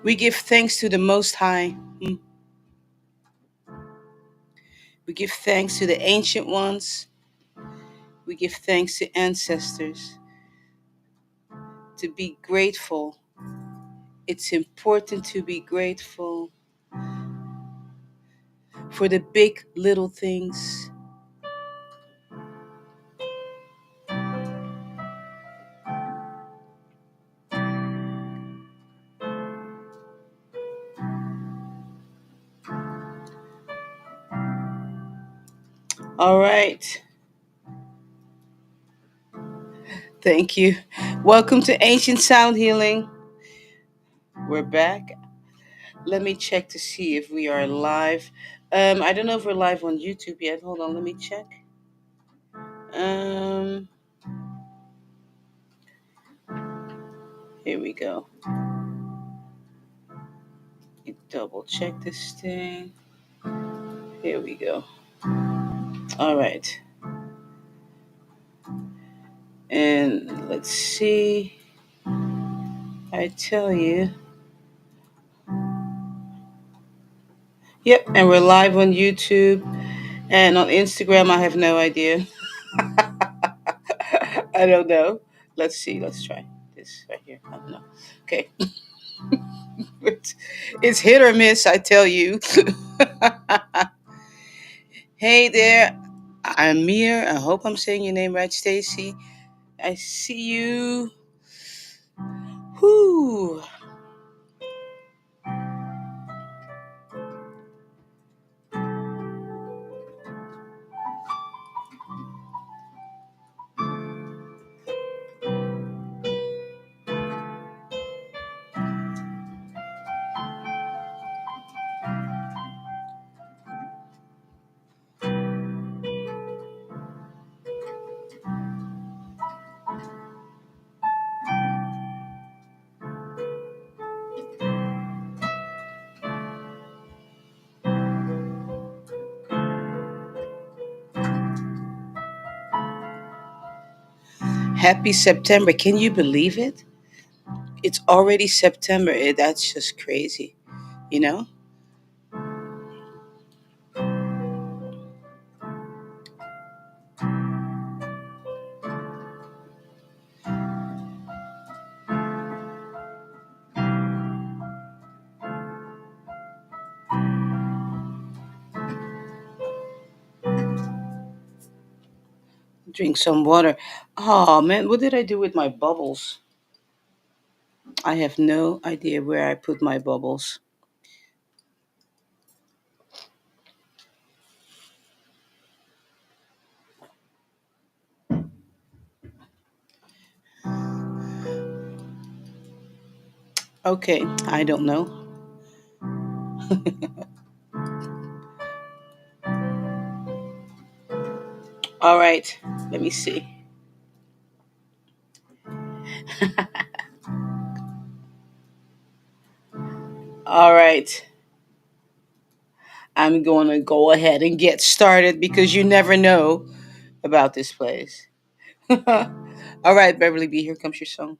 We give thanks to the Most High. Mm. We give thanks to the ancient ones. We give thanks to ancestors. To be grateful. It's important to be grateful for the big little things. All right. Thank you. Welcome to Ancient Sound Healing. We're back. Let me check to see if we are live. I don't know if we're live on YouTube yet. Hold on, let me check. Um, Here we go. Double check this thing. Here we go. All right. And let's see. I tell you. Yep, and we're live on YouTube and on Instagram. I have no idea. I don't know. Let's see. Let's try this right here. I don't know. Okay. It's hit or miss, I tell you. Hey there. I'm Mir. I hope I'm saying your name right, Stacy. I see you. Whoo. Happy September. Can you believe it? It's already September. That's just crazy, you know? Drink some water. Oh, man, what did I do with my bubbles? I have no idea where I put my bubbles. Okay, I don't know. All right, let me see. All right, I'm going to go ahead and get started because you never know about this place. All right, Beverly B, here comes your song.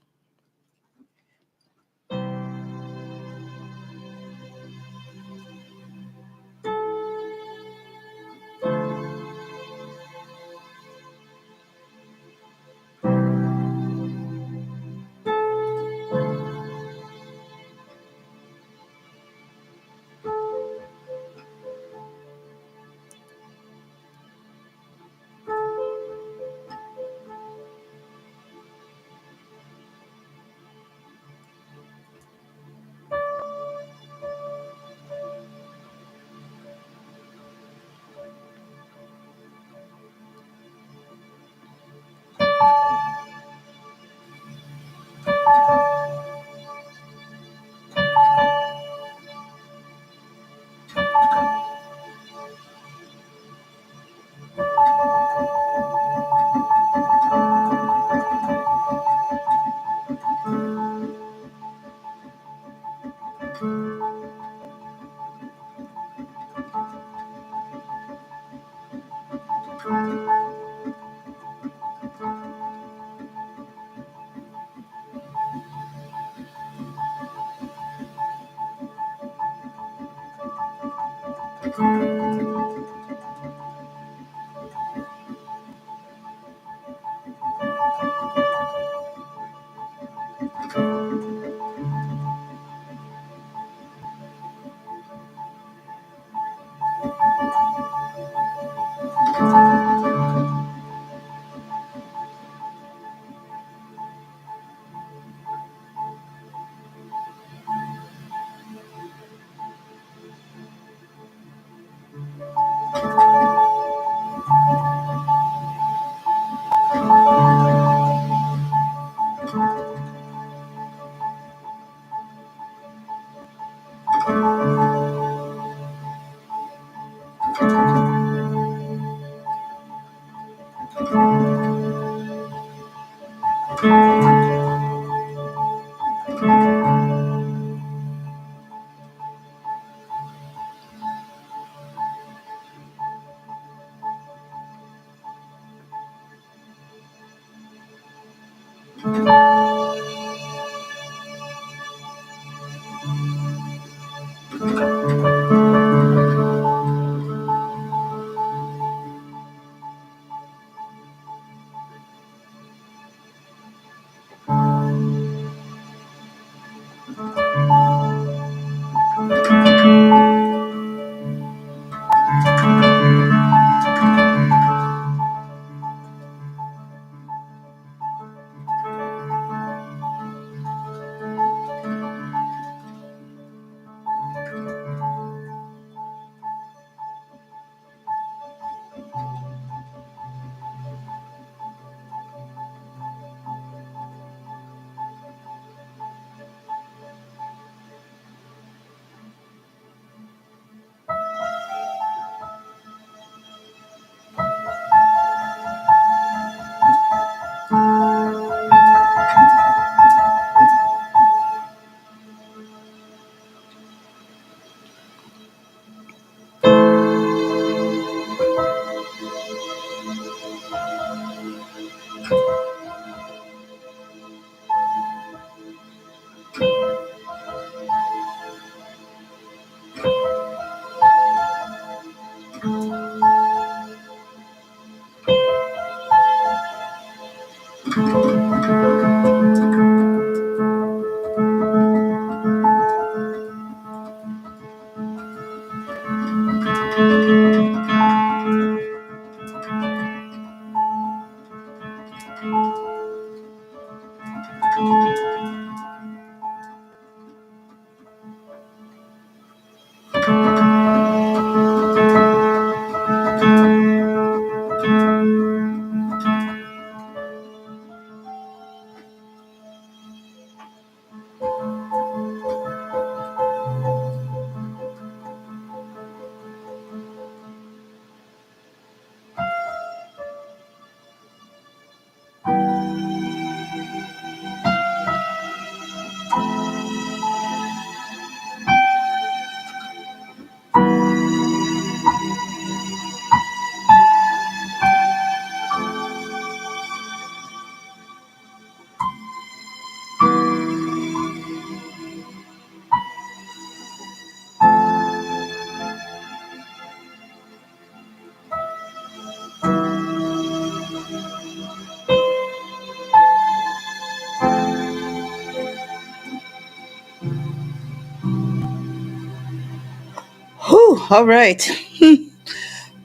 Whew, all right.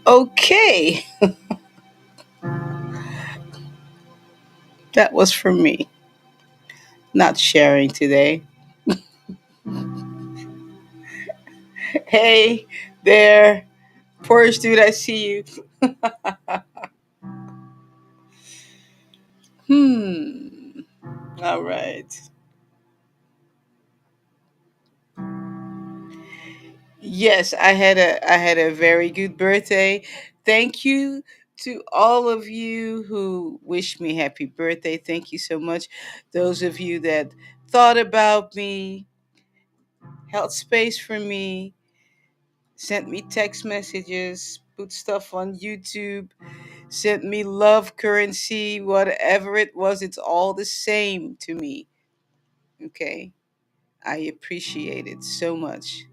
Okay. That was for me, not sharing today. Hey there, Porsche dude, I see you. Hmm. All right. Yes, I had a very good birthday. Thank you to all of you who wished me happy birthday. Thank you so much. Those of you that thought about me, held space for me, sent me text messages, put stuff on YouTube, sent me love currency, whatever it was, it's all the same to me. Okay? I appreciate it so much.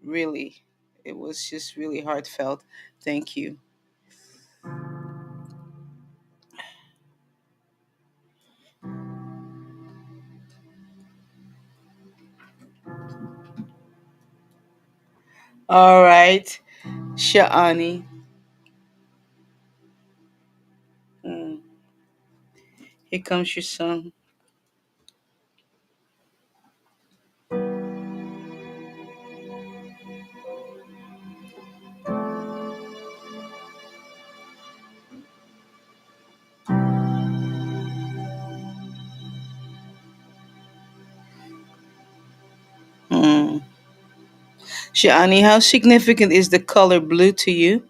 Really. It was just really heartfelt. Thank you. All right, Sha'ani. Mm, here comes your song. Mm. Sha'ani, how significant is the color blue to you?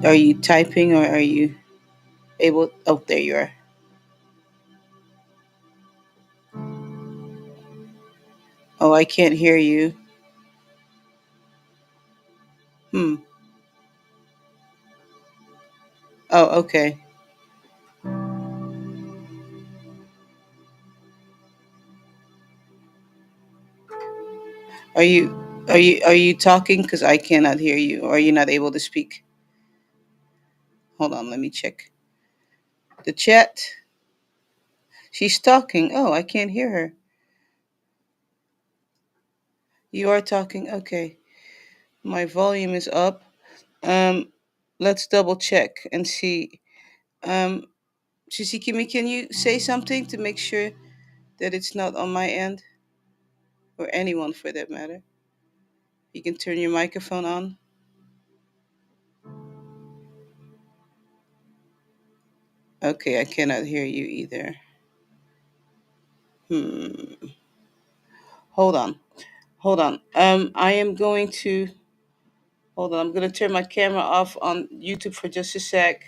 Are you typing or are you able? Oh, there you are. Oh, I can't hear you. Hmm. Oh, okay. Are you talking? Because I cannot hear you. Or are you not able to speak? Hold on, let me check the chat. She's talking. Oh, I can't hear her. You are talking. Okay, my volume is up. Um, let's double check and see. Um, Shisikimi, can you say something to make sure that it's not on my end or anyone for that matter? You can turn your microphone on. Okay, I cannot hear you either. Hmm. Hold on. Hold on. I am going to hold on. I'm going to turn my camera off on YouTube for just a sec.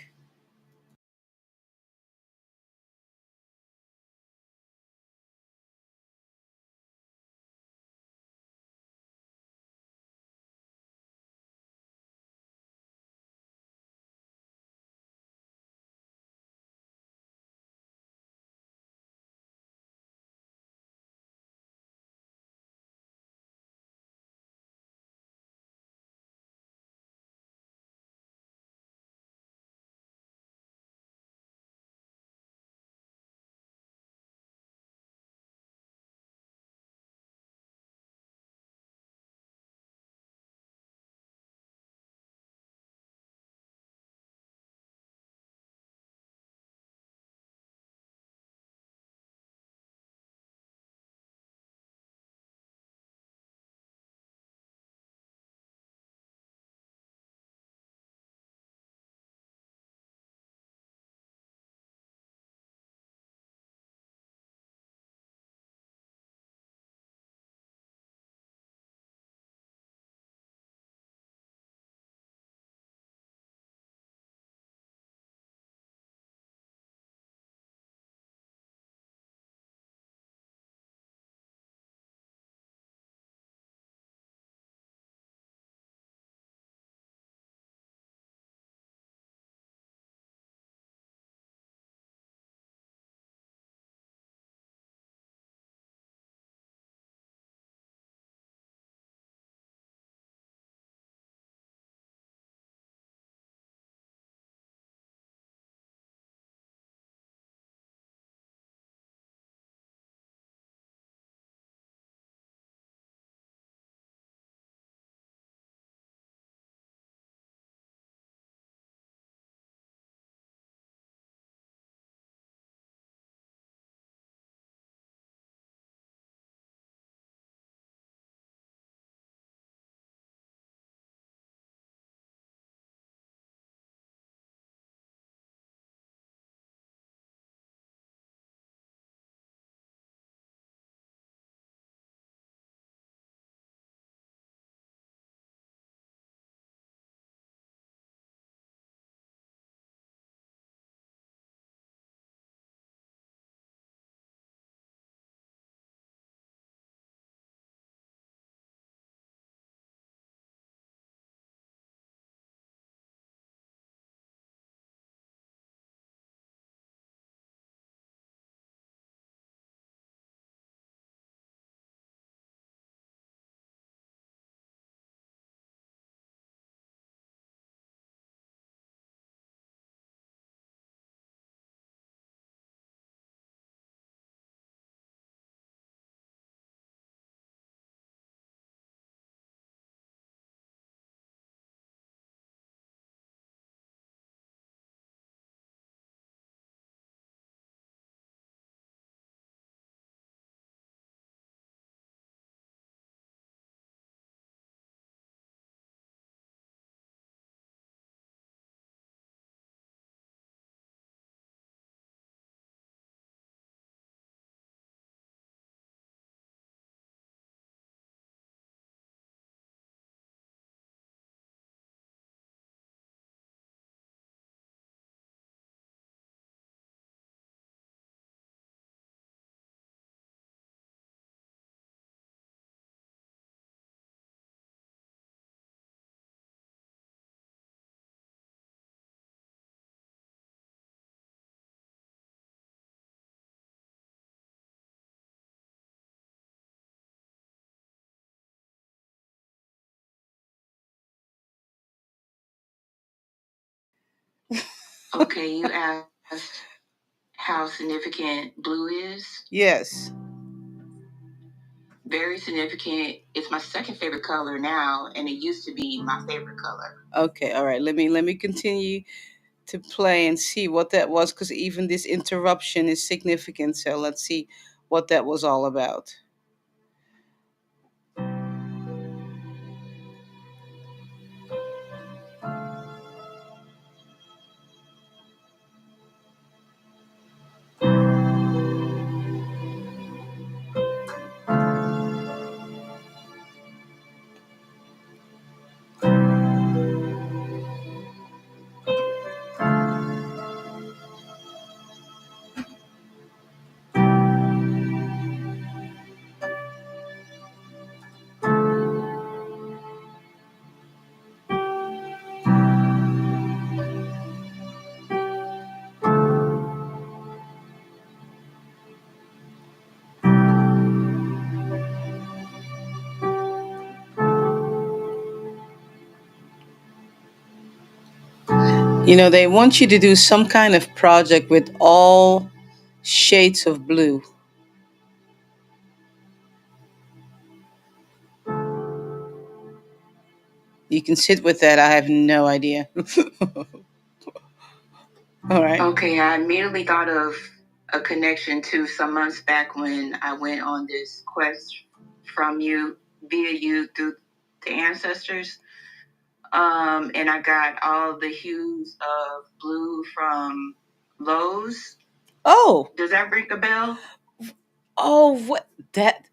Okay, you asked how significant blue is. Yes. Very significant. It's my second favorite color now, and it used to be my favorite color. Okay, all right. Let me continue to play and see what that was, because even this interruption is significant. So let's see what that was all about. They want you to do some kind of project with all shades of blue. You can sit with that. I have no idea. All right. Okay, I immediately thought of a connection to some months back when I went on this quest from you via you through the ancestors. And I got all the hues of blue from Lowe's. Oh. Does that ring a bell? Oh, what that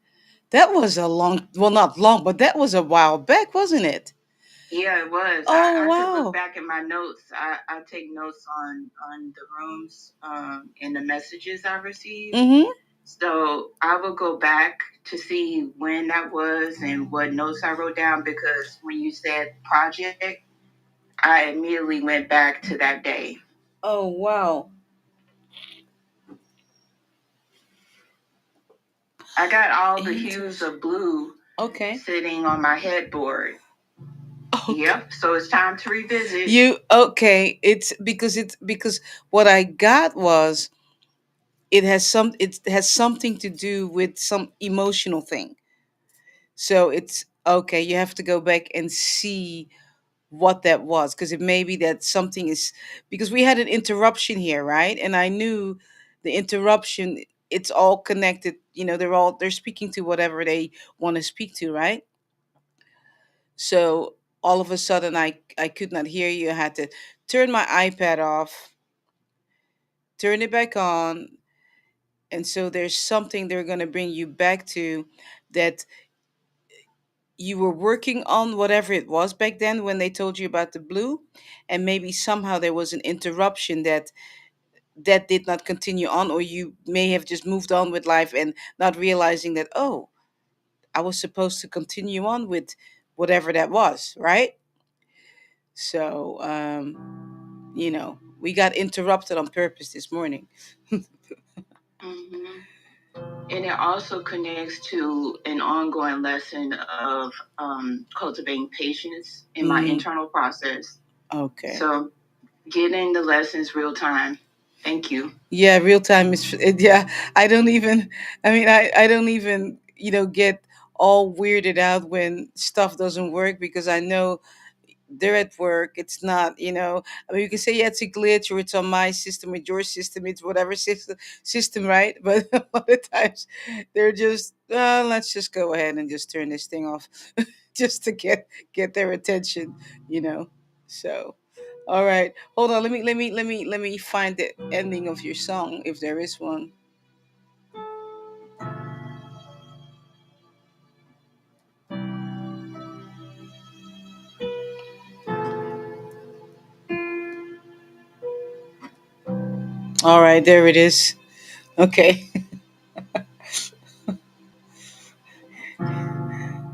was a long, well, not long, but that was a while back, wasn't it? Yeah, it was. Oh, I could look back at my notes. I take notes on the rooms and the messages I received. Mm-hmm. So I will go back to see when that was and what notes I wrote down, because when you said project, I immediately went back to that day. Oh, wow. I got all the hues of blue, okay, sitting on my headboard. Okay. Yep. So it's time to revisit. You okay? It's because what I got was it has something to do with some emotional thing. So it's okay. You have to go back and see what that was, because it may be that something is, because we had an interruption here, right? And I knew the interruption. It's all connected. They're speaking to whatever they want to speak to, right? So all of a sudden, I could not hear you. I had to turn my iPad off, turn it back on, and so there's something they're going to bring you back to, that you were working on whatever it was back then when they told you about the blue, and maybe somehow there was an interruption that did not continue on, or you may have just moved on with life and not realizing that, oh, I was supposed to continue on with whatever that was, right? So we got interrupted on purpose this morning. Mhm. And it also connects to an ongoing lesson of cultivating patience in my internal process. Okay. So getting the lessons real time. Thank you. Yeah, real time is, yeah. I don't even. I mean, I don't even get all weirded out when stuff doesn't work, because I know they're at work. It's not, I mean, you can say, yeah, it's a glitch, or it's on my system, with your system, it's whatever system, right? But a lot of times they're just, let's just go ahead and just turn this thing off, just to get their attention, you know. So, all right, hold on. Let me find the ending of your song, if there is one. All right, there it is. Okay.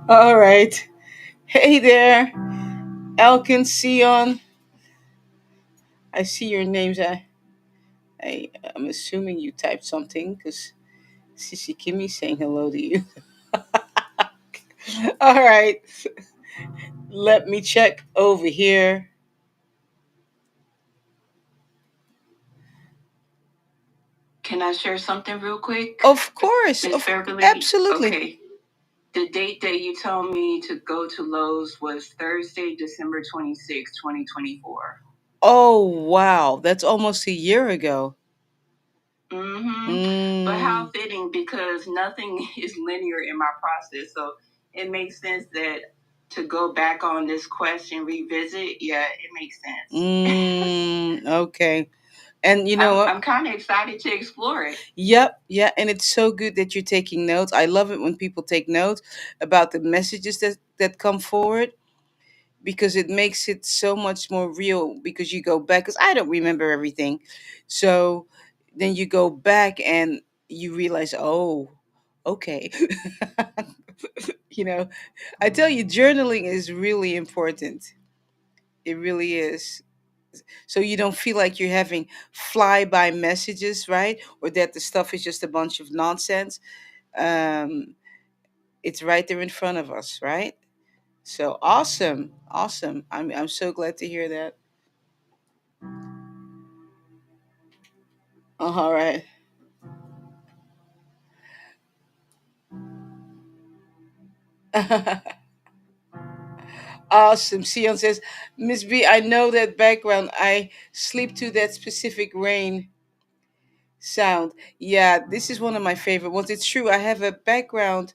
All right. Hey there, Elkin Sion. I see your names. I'm assuming you typed something, because Sissy Kimmy saying hello to you. All right, let me check over here. Can I share something real quick? Of course. Miss Beverly? Absolutely. Okay. The date that you told me to go to Lowe's was Thursday, December 26, 2024. Oh, wow. That's almost a year ago. But how fitting, because nothing is linear in my process. So it makes sense that to go back on this question, revisit, yeah, it makes sense. Okay. And you know what? I'm kind of excited to explore it. Yep, yeah, and it's so good that you're taking notes. I love it when people take notes about the messages that come forward, because it makes it so much more real, because you go back, because I don't remember everything. So then you go back and you realize, oh, okay. you know, I tell you, journaling is really important. It really is. So you don't feel like you're having flyby messages, right? Or that the stuff is just a bunch of nonsense. Um, it's right there in front of us, right? So awesome, awesome. I'm so glad to hear that. All right. Awesome. Sion says, Miss B, I know that background. I sleep to that specific rain sound. Yeah, this is one of my favorite ones. It's true. I have a background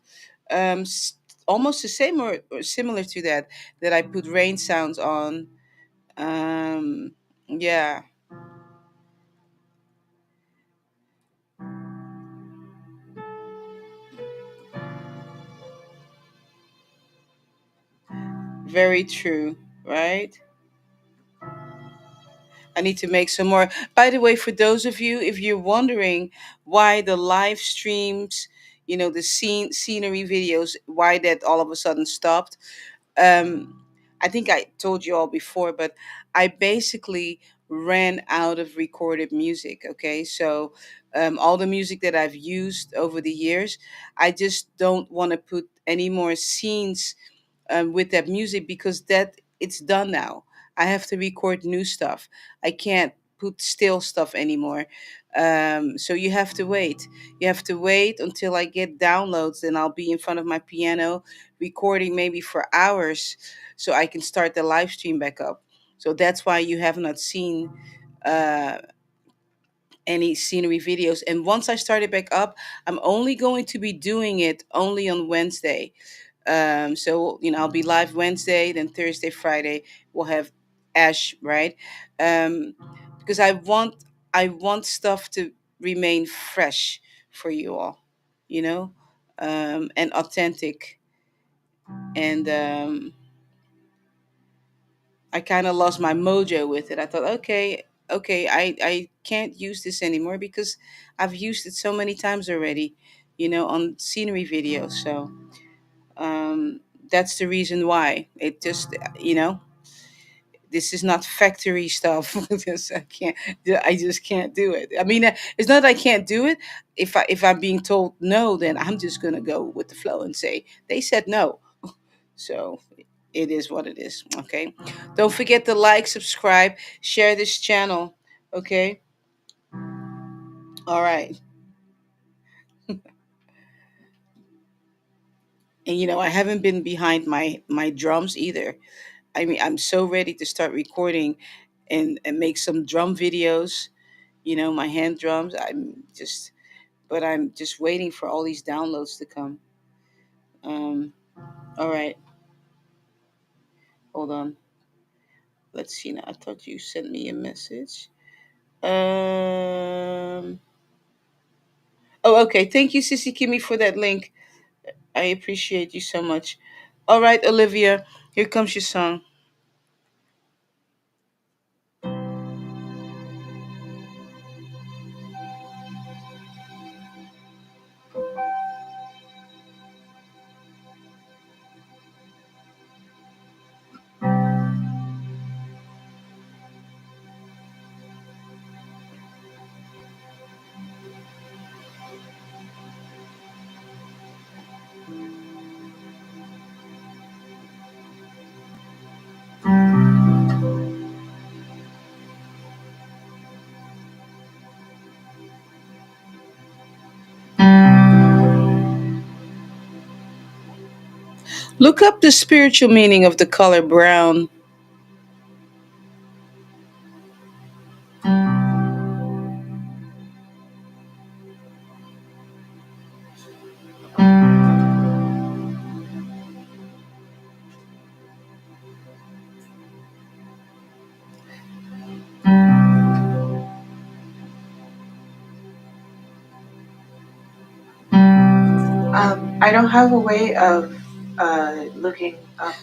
um s- almost the same, or similar to that I put rain sounds on. Yeah, very true, right? I need to make some more. By the way, for those of you, if you're wondering why the live streams, the scenery videos, why that all of a sudden stopped, um, I think I told you all before, but I basically ran out of recorded music. Okay, so all the music that I've used over the years, I just don't want to put any more scenes with that music, because that it's done now. I have to record new stuff. I can't put still stuff anymore. So you have to wait. You have to wait until I get downloads, and I'll be in front of my piano recording maybe for hours, so I can start the live stream back up. So that's why you have not seen uh, any scenery videos. And once I start it back up, I'm only going to be doing it only on Wednesday. So I'll be live Wednesday, then Thursday, Friday we'll have Ash, right? Um, because I want stuff to remain fresh for you all, and authentic. And I kind of lost my mojo with it. I thought, okay, I can't use this anymore, because I've used it so many times already, on scenery videos. So um, that's the reason why it just, this is not factory stuff. I just can't do it. I mean, it's not that I can't do it. If I'm being told no, then I'm just gonna go with the flow and say they said no. So it is what it is. Okay. Don't forget to like, subscribe, share this channel. Okay. All right. And I haven't been behind my drums either. I mean, I'm so ready to start recording and make some drum videos. My hand drums. But I'm just waiting for all these downloads to come. Um, all right, hold on. Let's see now. I thought you sent me a message. Um, oh, okay. Thank you, Sissy Kimmy, for that link. I appreciate you so much. All right, Olivia, here comes your song. Look up the spiritual meaning of the color brown. I don't have a way of looking up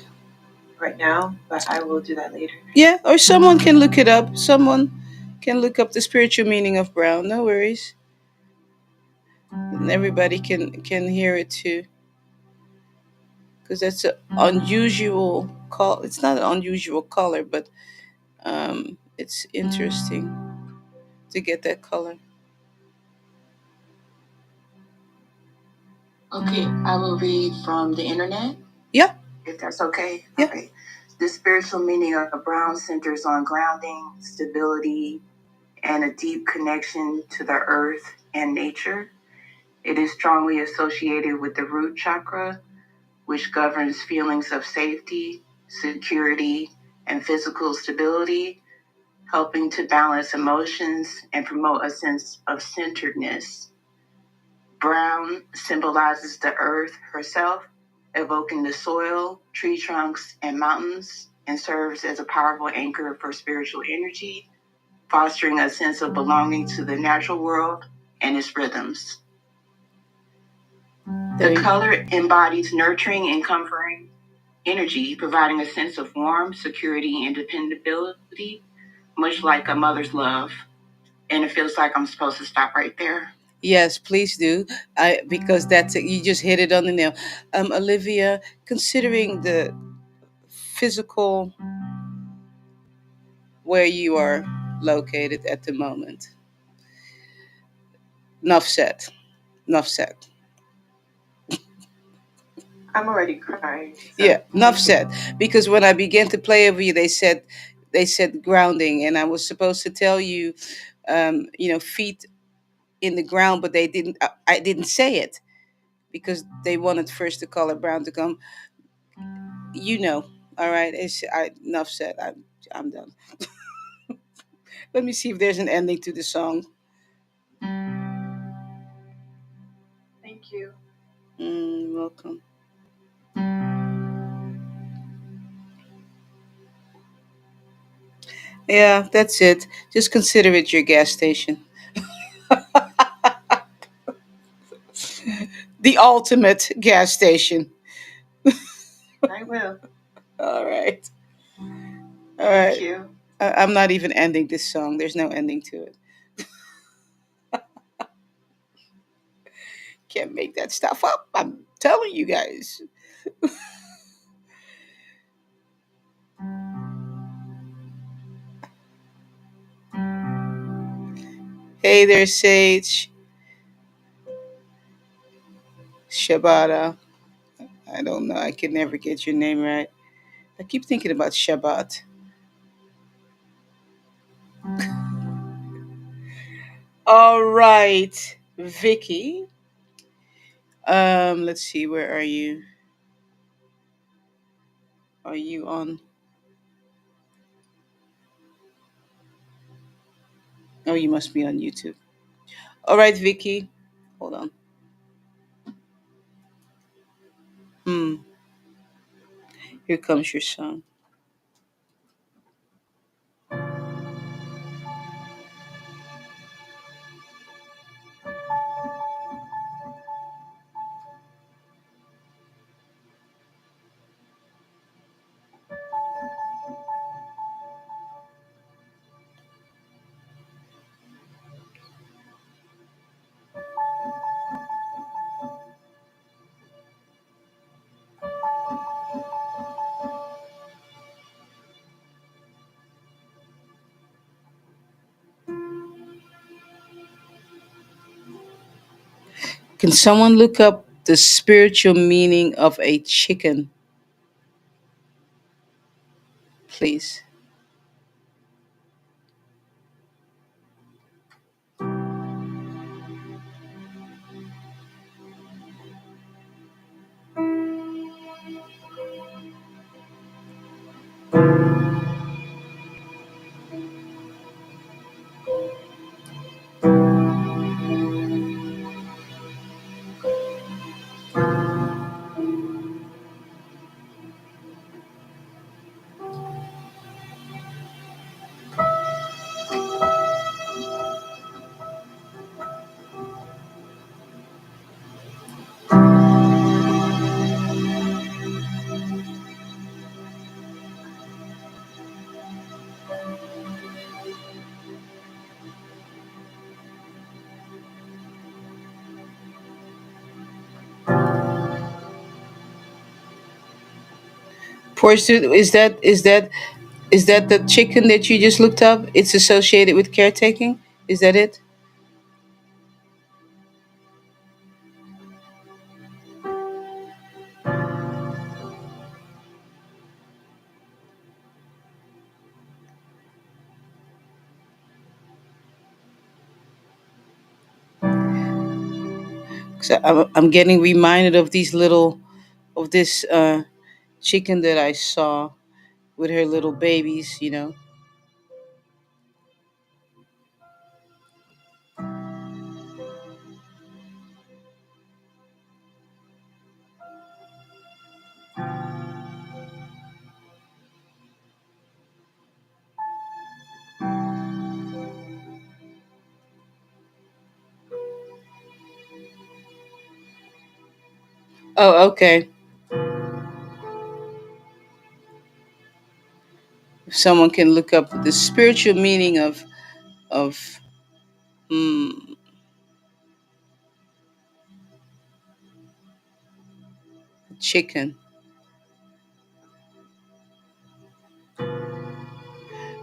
right now, but I will do that later. Yeah, or someone can look it up. Someone can look up the spiritual meaning of brown. No worries. And everybody can hear it too. Because that's an unusual call. It's not an unusual color, but it's interesting to get that color. Okay, I will read from the internet. Yeah, If that's okay. yeah. Okay. The spiritual meaning of brown centers on grounding, stability, and a deep connection to the earth and nature. It is strongly associated with the root chakra, which governs feelings of safety, security, and physical stability, helping to balance emotions and promote a sense of centeredness. Brown symbolizes the earth herself, evoking the soil, tree trunks, and mountains, and serves as a powerful anchor for spiritual energy, fostering a sense of belonging to the natural world and its rhythms. The color embodies nurturing and comforting energy, providing a sense of warmth, security, and dependability, much like a mother's love. And it feels like I'm supposed to stop right there. Yes, please do. I because that's it. You just hit it on the nail. Olivia, considering the physical where you are located at the moment. Enough said. Enough said. I'm already crying. So Yeah, enough thank you. said. Because when I began to play over you, they said grounding, and I was supposed to tell you, feet in the ground, but they didn't. I didn't say it because they wanted first the color brown to come. You know, all right. Enough said. I'm done. Let me see if there's an ending to the song. Thank you. Welcome. Yeah, that's it. Just consider it your gas station. The ultimate gas station. I will. All right. All Thank right. you. I'm not even ending this song. There's no ending to it. Can't make that stuff up. I'm telling you guys. Hey there, Sage. Shabata. I don't know. I can never get your name right. I keep thinking about Shabbat. All right, Vicky. Let's see. Where are you? Are you on? Oh, you must be on YouTube. All right, Vicky. Hold on. Hmm. Here comes your song. Can someone look up the spiritual meaning of a chicken, please? Pursuit, is that the chicken that you just looked up? It's associated with caretaking. Is that it? 'Cause I'm getting reminded of this chicken that I saw with her little babies. Oh, okay. If someone can look up the spiritual meaning of hmm, chicken,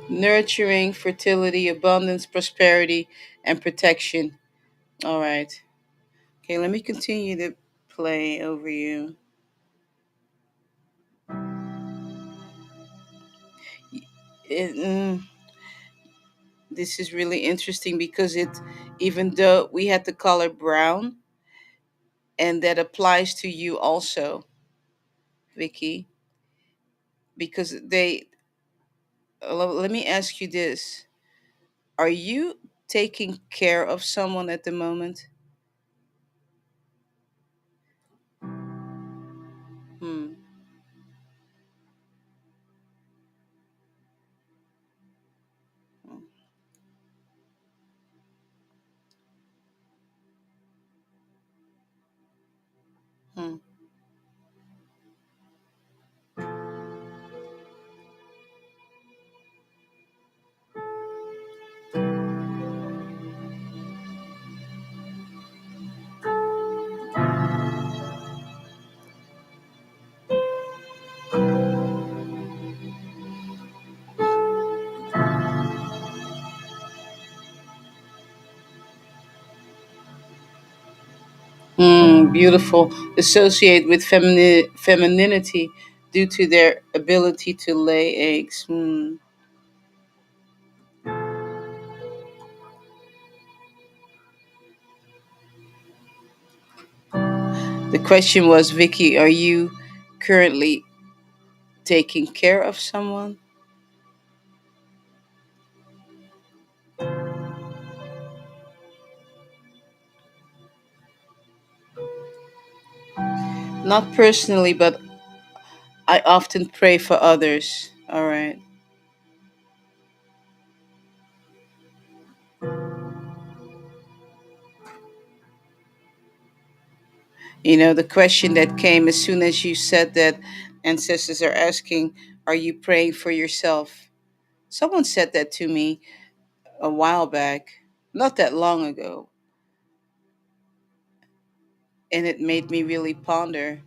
nurturing, fertility, abundance, prosperity, and protection. All right. Okay, let me continue to play over you. It, this is really interesting because even though we had the color brown, and that applies to you also, Vicky, because let me ask you this: are you taking care of someone at the moment? Hmm. Hmm. Beautiful. Associate with femininity due to their ability to lay eggs. The question was, Vicky, are you currently taking care of someone? Not personally, but I often pray for others. All right. The question that came as soon as you said that ancestors are asking, are you praying for yourself? Someone said that to me a while back, not that long ago, and it made me really ponder.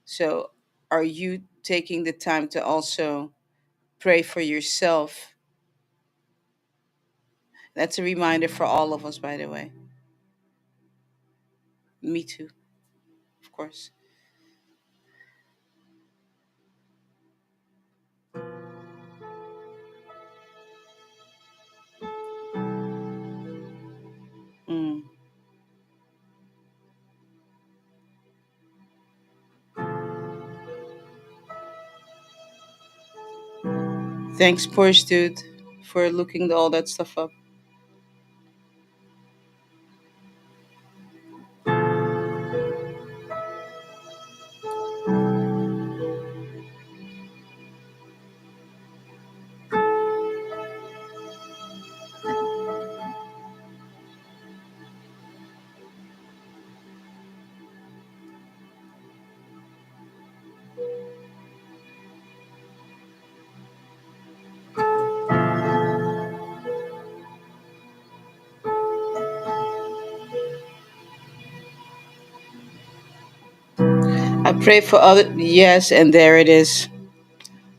So, are you taking the time to also pray for yourself? That's a reminder for all of us, by the way. Me too, of course. Mm. Thanks, Porsche Dude, for looking all that stuff up. I pray for other. Yes, and there it is.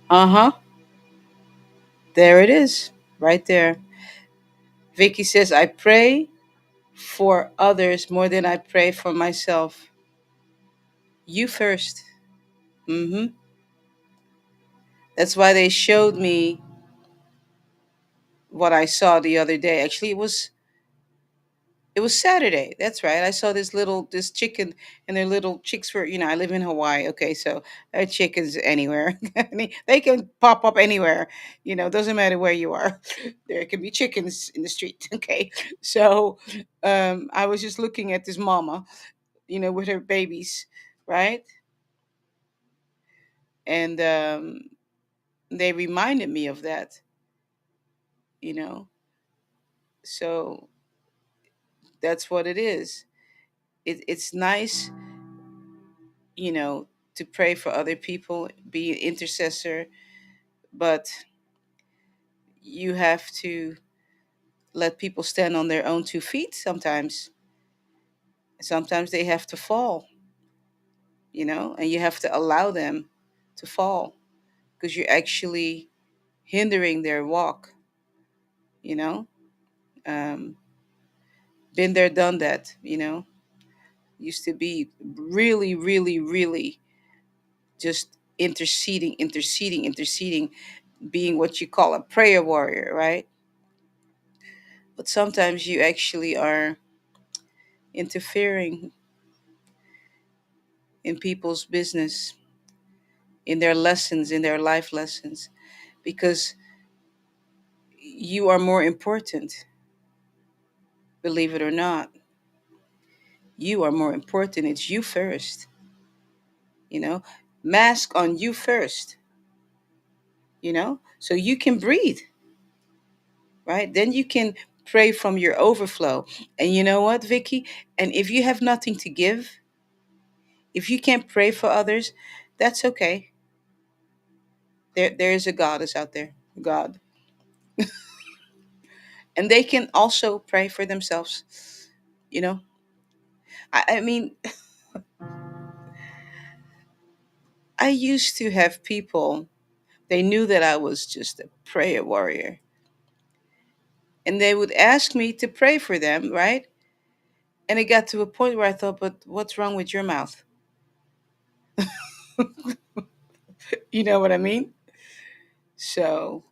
Uh huh. There it is. Right there. Vicky says, I pray for others more than I pray for myself. You first. Mm hmm. That's why they showed me what I saw the other day. Actually, it was Saturday. That's right. I saw this chicken, and their little chicks were, I live in Hawaii. Okay, so there are chickens anywhere. They can pop up anywhere. Doesn't matter where you are. There can be chickens in the street. Okay, so I was just looking at this mama, with her babies, right? And they reminded me of that. You know, so that's what it is. It's nice, you know, to pray for other people, be an intercessor, but you have to let people stand on their own 2 feet sometimes. Sometimes they have to fall, and you have to allow them to fall because you're actually hindering their walk, you know. Um, been there, done that, used to be really, really, really just interceding, interceding, interceding, being what you call a prayer warrior, right? But sometimes you actually are interfering in people's business, in their lessons, in their life lessons, because you are more important, believe it or not. You are more important. It's you first, you know. Mask on you first, so you can breathe, right? Then you can pray from your overflow. And you know what, Vicky? And if you have nothing to give, if you can't pray for others, that's okay. There is a goddess out there, God, and they can also pray for themselves. You know, I mean, I used to have people. They knew that I was just a prayer warrior, and they would ask me to pray for them, right? And it got to a point where I thought, but what's wrong with your mouth? You know what I mean? So,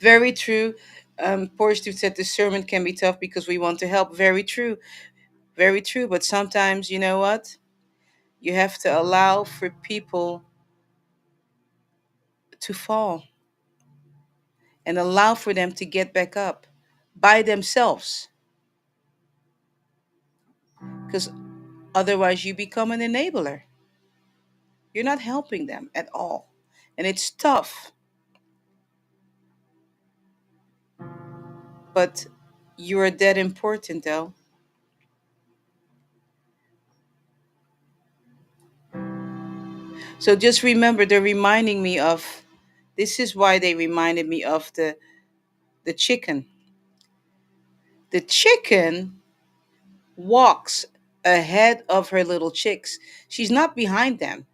very true. Poor Stu said discernment can be tough because we want to help. Very true. Very true. But sometimes, you know what? You have to allow for people to fall and allow for them to get back up by themselves. Because otherwise, you become an enabler. You're not helping them at all. And it's tough, but you're that important, though. So just remember, they're reminding me of this is why they reminded me of the chicken. The chicken walks ahead of her little chicks. She's not behind them,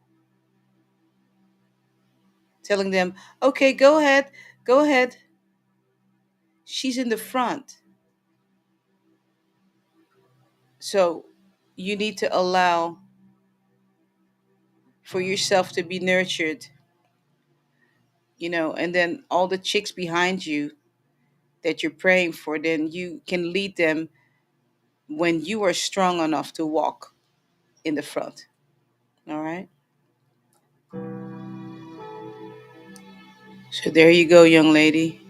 telling them, okay, go ahead, go ahead. She's in the front. So you need to allow for yourself to be nurtured, and then all the chicks behind you that you're praying for, then you can lead them when you are strong enough to walk in the front. All right. So there you go, young lady.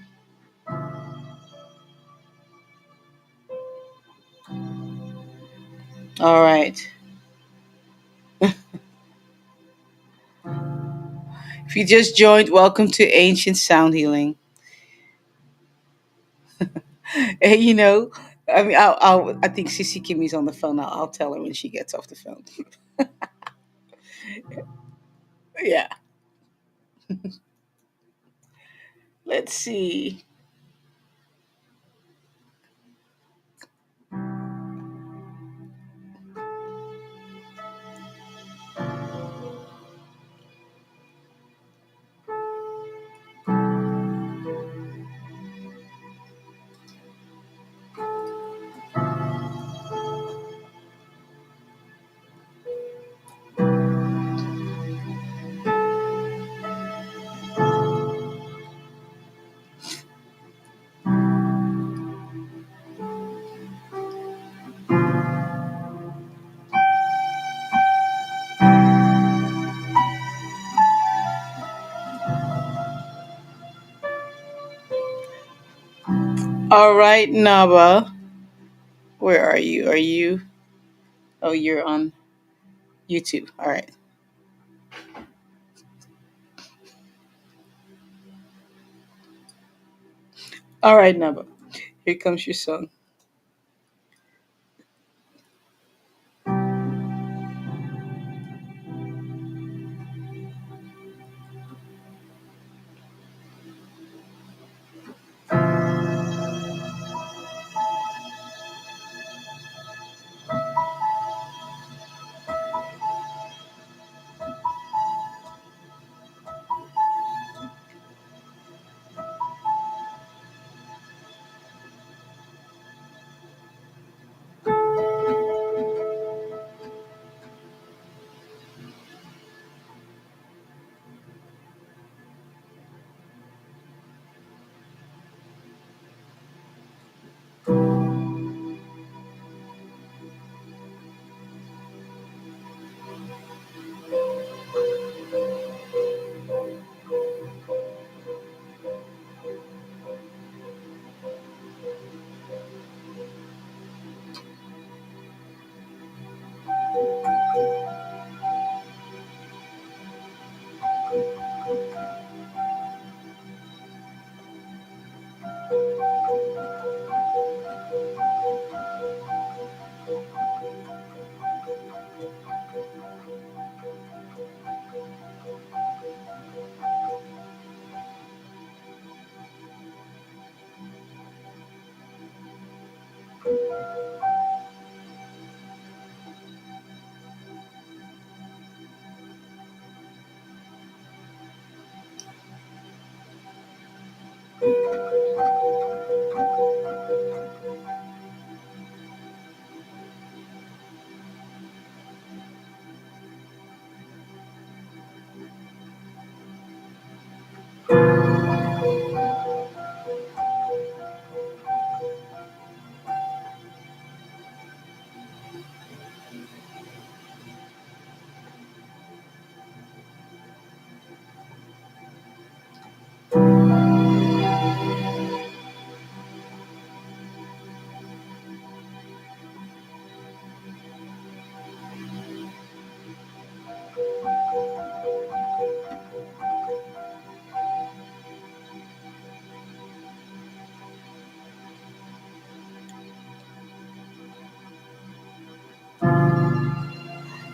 All right. If you just joined, welcome to Ancient Sound Healing. And, I think Sissy Kimmy's on the phone now. I'll tell her when she gets off the phone. Yeah. Let's see. All right, Naba. Where are you? Are you? Oh, you're on YouTube. All right. All right, Naba. Here comes your song.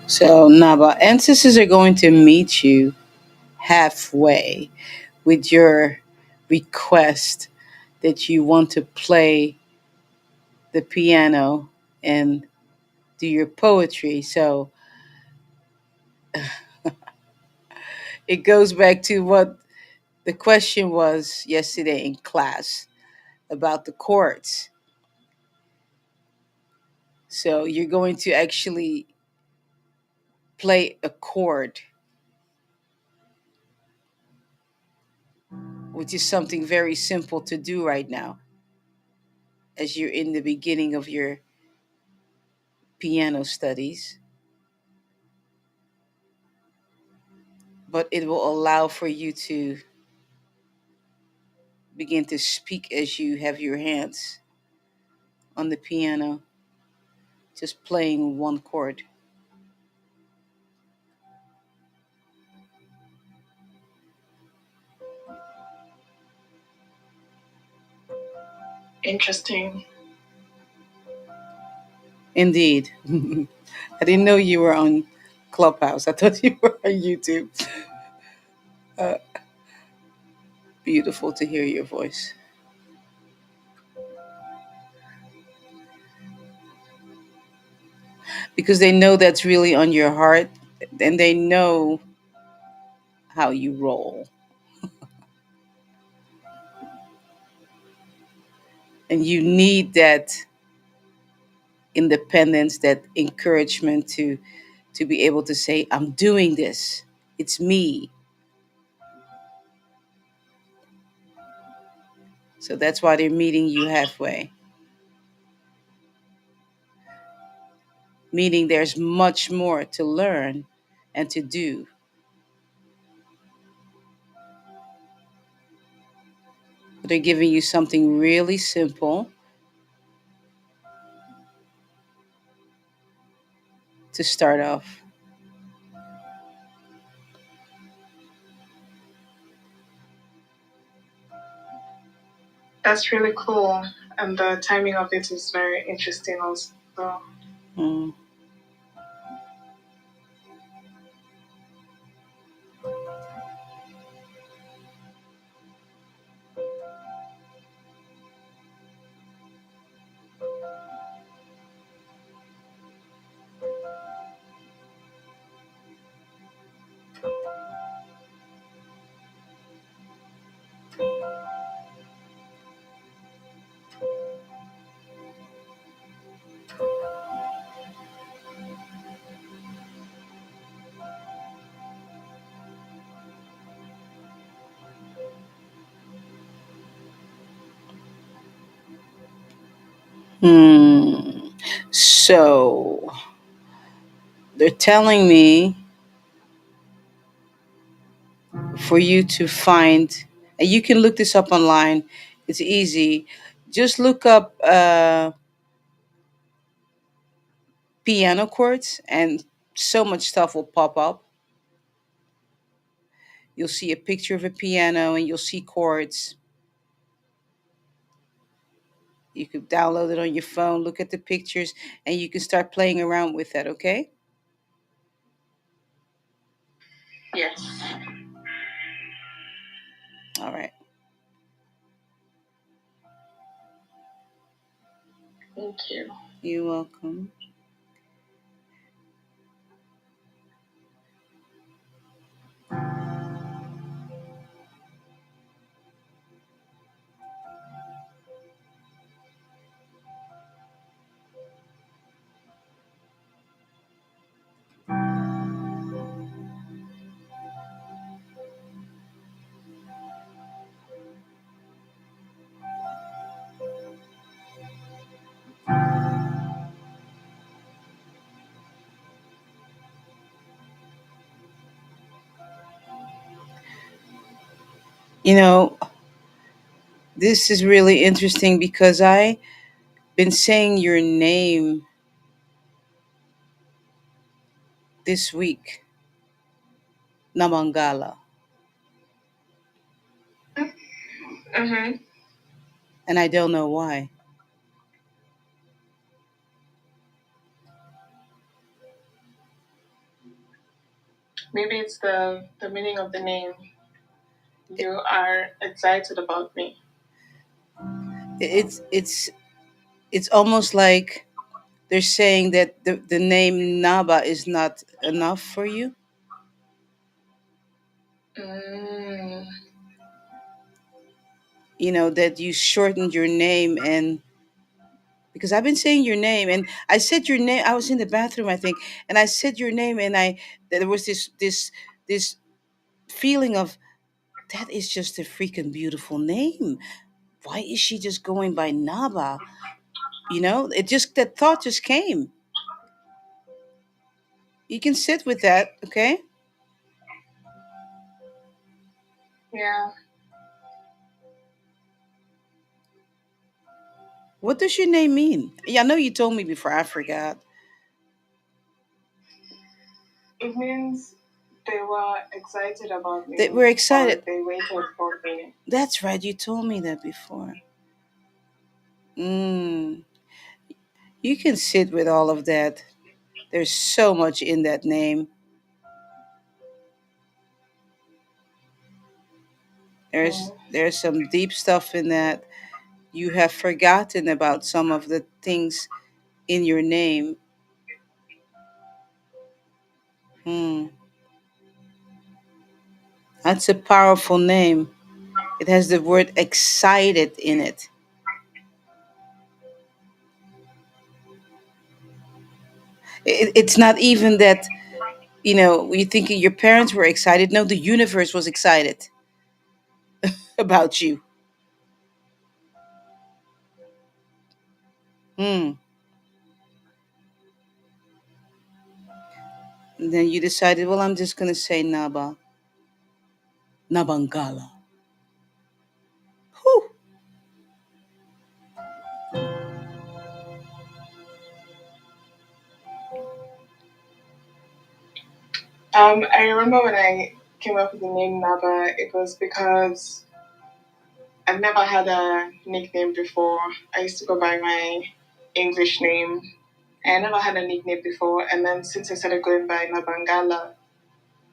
So, Naba, ancestors are going to meet you halfway with your request that you want to play the piano and do your poetry. So, it goes back to what the question was yesterday in class about the chords. So, you're going to actually play a chord, which is something very simple to do right now as you're in the beginning of your piano studies, but it will allow for you to begin to speak as you have your hands on the piano, just playing one chord. Interesting. Indeed. I didn't know you were on Clubhouse. I thought you were on YouTube. Uh, Beautiful to hear your voice because they know that's really on your heart and they know how you roll. And you need that independence, that encouragement to be able to say, I'm doing this. It's me. So that's why they're meeting you halfway. Meaning there's much more to learn and to do. They're giving you something really simple to start off. That's really cool. And the timing of it is very interesting also. Mm. Hmm. So they're telling me for you to find, and you can look this up online. It's easy. Just look up piano chords, and so much stuff will pop up. You'll see a picture of a piano, and you'll see chords. You could download it on your phone, look at the pictures, and you can start playing around with that. Okay. Yes. All right. Thank you. You're welcome. You know, this is really interesting because I been saying your name this week, Namangala, Mm-hmm. and I don't know why. Maybe it's the meaning of the name. You are excited about me. It's it's almost like they're saying that the name Naba is not enough for you. Mm. You know that you shortened your name, and because I've been saying your name, and I said your name. I was in the bathroom, I think, and I said your name, and I there was this feeling of that is just a freaking beautiful name. Why is she just going by Naba? You know, it just that thought just came. You can sit with that, okay? Yeah. What does your name mean? Yeah, I know you told me before. I forgot. It means they were excited about That me we're or excited. they waited for me. That's right. You told me that before. Mm. You can sit with all of that. There's so much in that name. Mm. There's some deep stuff in that. You have forgotten about some of the things in your name. Hmm. That's a powerful name. It has the word excited in it. It's not even that, you know, you thinking your parents were excited. No, the universe was excited about you. Hmm. And then you decided, well, I'm just going to say Naba. Nabangala. Whew. I remember when I came up with the name Naba, it was because I've never had a nickname before. I used to go by my English name. I never had a nickname before, and then since I started going by Nabangala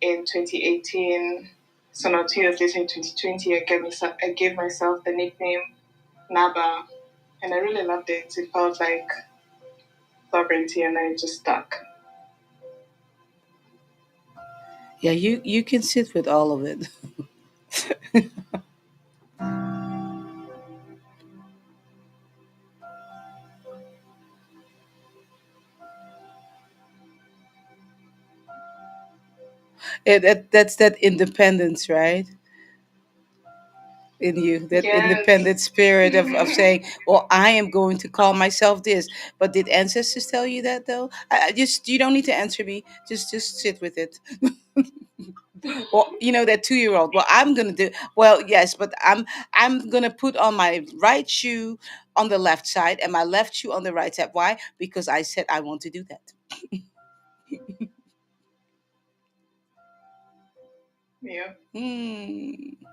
in 2018, so now 2 years later in 2020, I gave myself the nickname Naba, and I really loved it. It felt like sovereignty, and then it just stuck. Yeah, you can sit with all of it. That's that independence, right? In you, that independent Yes. spirit of saying, well, I am going to call myself this. But did ancestors tell you that though? I just, you don't need to answer me. Just sit with it. Well, you know that 2 year old. Well, I'm gonna do well, yes, but I'm gonna put on my right shoe on the left side and my left shoe on the right side. Why? Because I said I want to do that. Yeah. Hmm.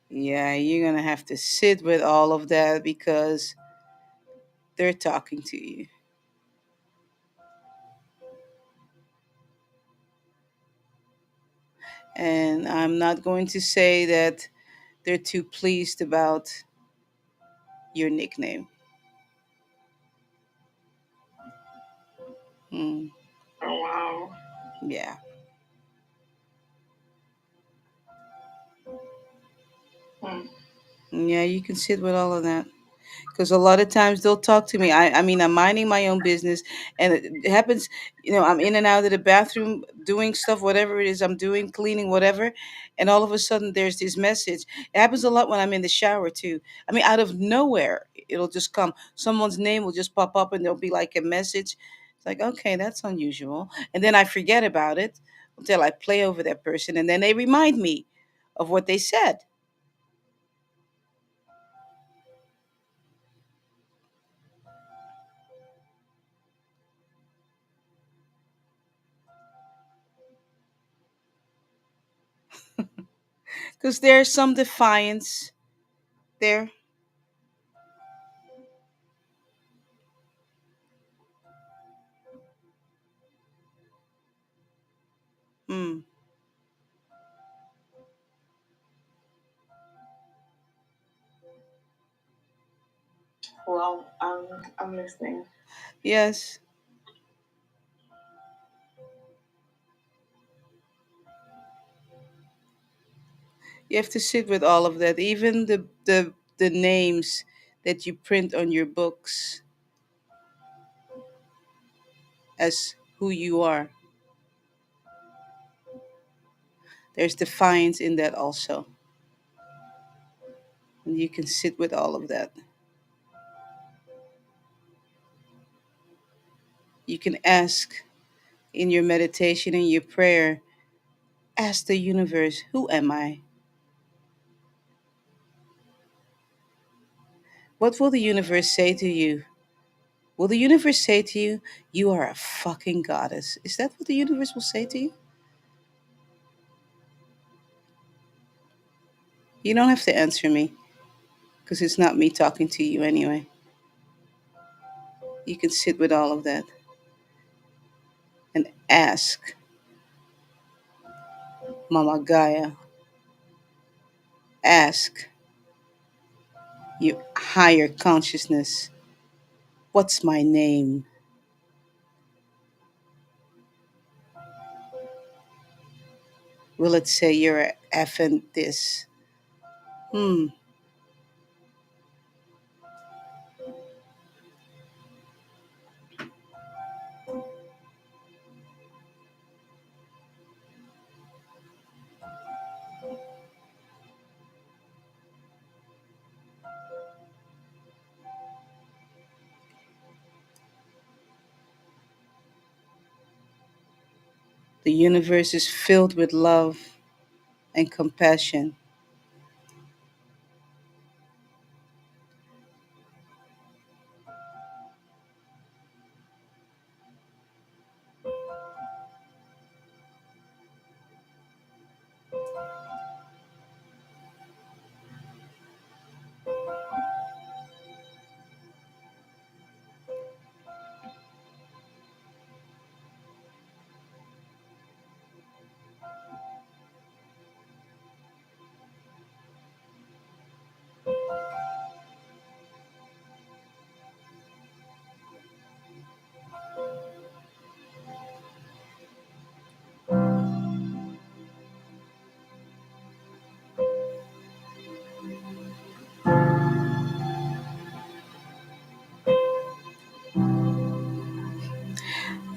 Yeah, you're gonna have to sit with all of that because they're talking to you. And I'm not going to say that they're too pleased about your nickname. Hmm. Oh wow. Yeah. Hmm. Yeah, you can sit with all of that. Because a lot of times they'll talk to me. I mean, I'm minding my own business, and it happens. I'm in and out of the bathroom doing stuff, whatever it is I'm doing, cleaning, whatever, and all of a sudden there's this message. It happens a lot when I'm in the shower too. I mean, out of nowhere, it'll just come. Someone's name will just pop up, and there'll be like a message. It's like, okay, that's unusual, and then I forget about it until I play over that person, and then they remind me of what they said. Because there's some defiance there. Hmm. Well, I'm listening. Yes, you have to sit with all of that. Even the names that you print on your books as who you are. There's defiance in that also. And you can sit with all of that. You can ask in your meditation, in your prayer, ask the universe, who am I? What will the universe say to you? Will the universe say to you, you are a fucking goddess? Is that what the universe will say to you? You don't have to answer me because it's not me talking to you anyway. You can sit with all of that and ask Mama Gaia, ask your higher consciousness, what's my name? Will it say you're a effing this? Hmm. The universe is filled with love and compassion.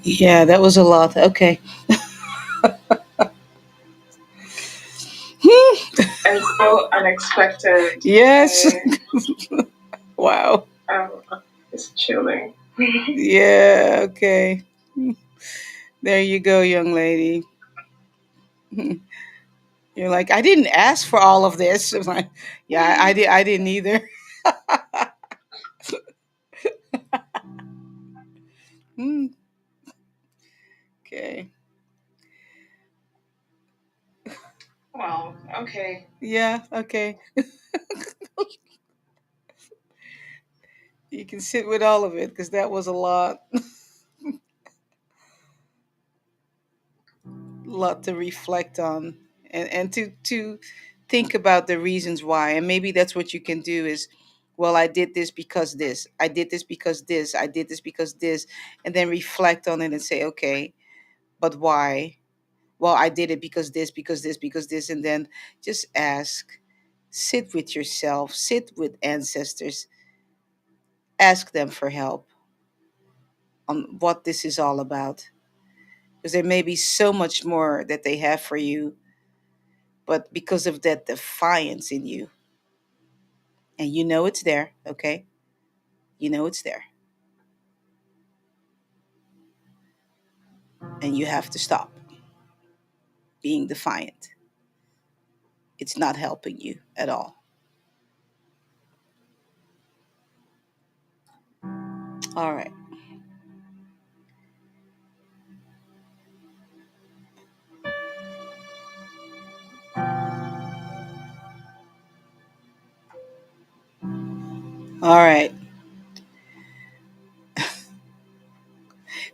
Yeah, that was a lot. Okay. And so unexpected. Yes. Wow. It's chilling. Yeah, okay. There you go, young lady. You're like, I didn't ask for all of this. I'm like, yeah, I didn't either. Hmm, okay. Well, okay. Yeah, okay. You can sit with all of it because that was a lot, lot to reflect on, and to think about the reasons why. And maybe that's what you can do is, well, I did this because this, I did this because this, I did this because this, and then reflect on it and say, okay, but why? Well, I did it because this, because this, because this, and then just ask, sit with yourself, sit with ancestors, ask them for help on what this is all about. Because there may be so much more that they have for you, but because of that defiance in you, and you know it's there, okay? You know it's there, and you have to stop being defiant. It's not helping you at all. All right. All right.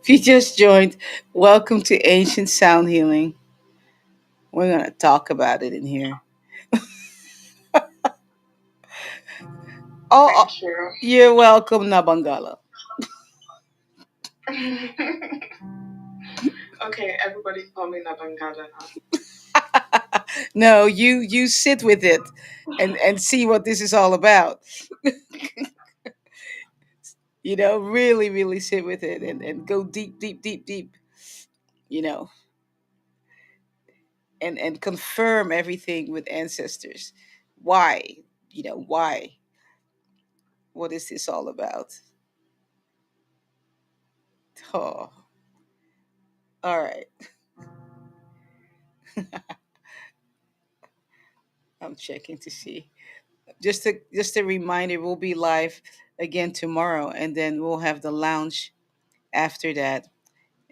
If you just joined, welcome to Ancient Sound Healing. We're going to talk about it in here. Oh, Thank you. you're welcome, Nabangala. Okay, everybody call me Nabangada now. No, you sit with it and see what this is all about. Really, really sit with it and go deep, deep, deep, deep, you know, and confirm everything with ancestors. Why? Why? What is this all about? Oh, all right. I'm checking to see. Just a reminder, we'll be live again tomorrow, and then we'll have the lounge after that.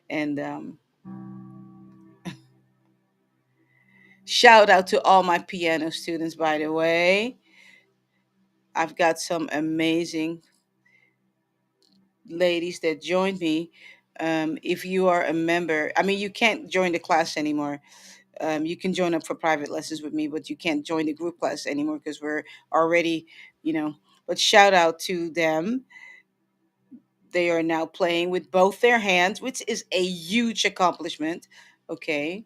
And shout out to all my piano students, by the way. I've got some amazing ladies that joined me. If you are a member, I mean, you can't join the class anymore. You can join up for private lessons with me, but you can't join the group class anymore because we're already, you know. But shout out to them. They are now playing with both their hands, which is a huge accomplishment. Okay,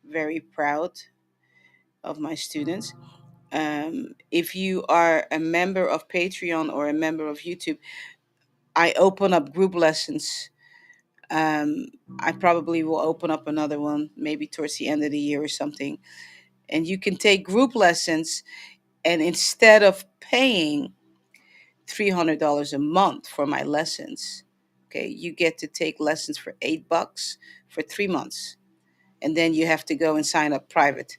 very proud of my students. If you are a member of Patreon or a member of YouTube, I open up group lessons. Um, I probably will open up another one maybe towards the end of the year or something. And you can take group lessons, and instead of paying $300 a month for my lessons, okay, you get to take lessons for $8 for 3 months. And then you have to go and sign up private.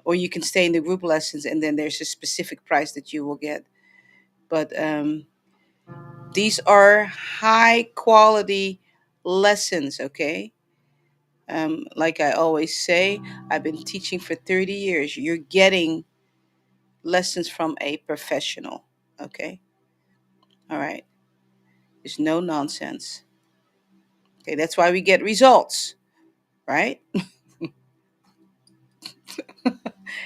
Or you can stay in the group lessons, and then there's a specific price that you will get. But these are high quality lessons, okay? Like I always say, I've been teaching for 30 years. You're getting lessons from a professional, okay? All right. There's no nonsense. Okay, that's why we get results, right?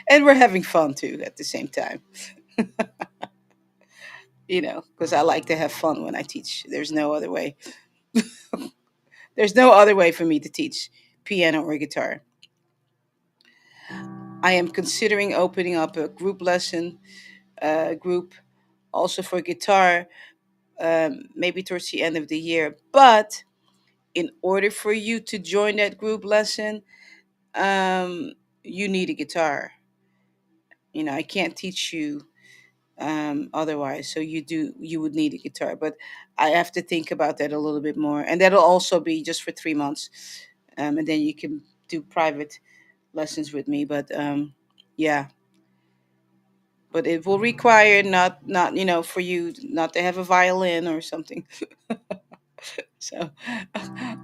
And we're having fun too at the same time, because I like to have fun when I teach. There's no other way. There's no other way for me to teach piano or guitar. I am considering opening up a group lesson group also for guitar, maybe towards the end of the year. But in order for you to join that group lesson, um, you need a guitar. I can't teach you otherwise. So you would need a guitar. But I have to think about that a little bit more. And that'll also be just for 3 months. And then you can do private lessons with me. But yeah, but it will require not for you not to have a violin or something. So,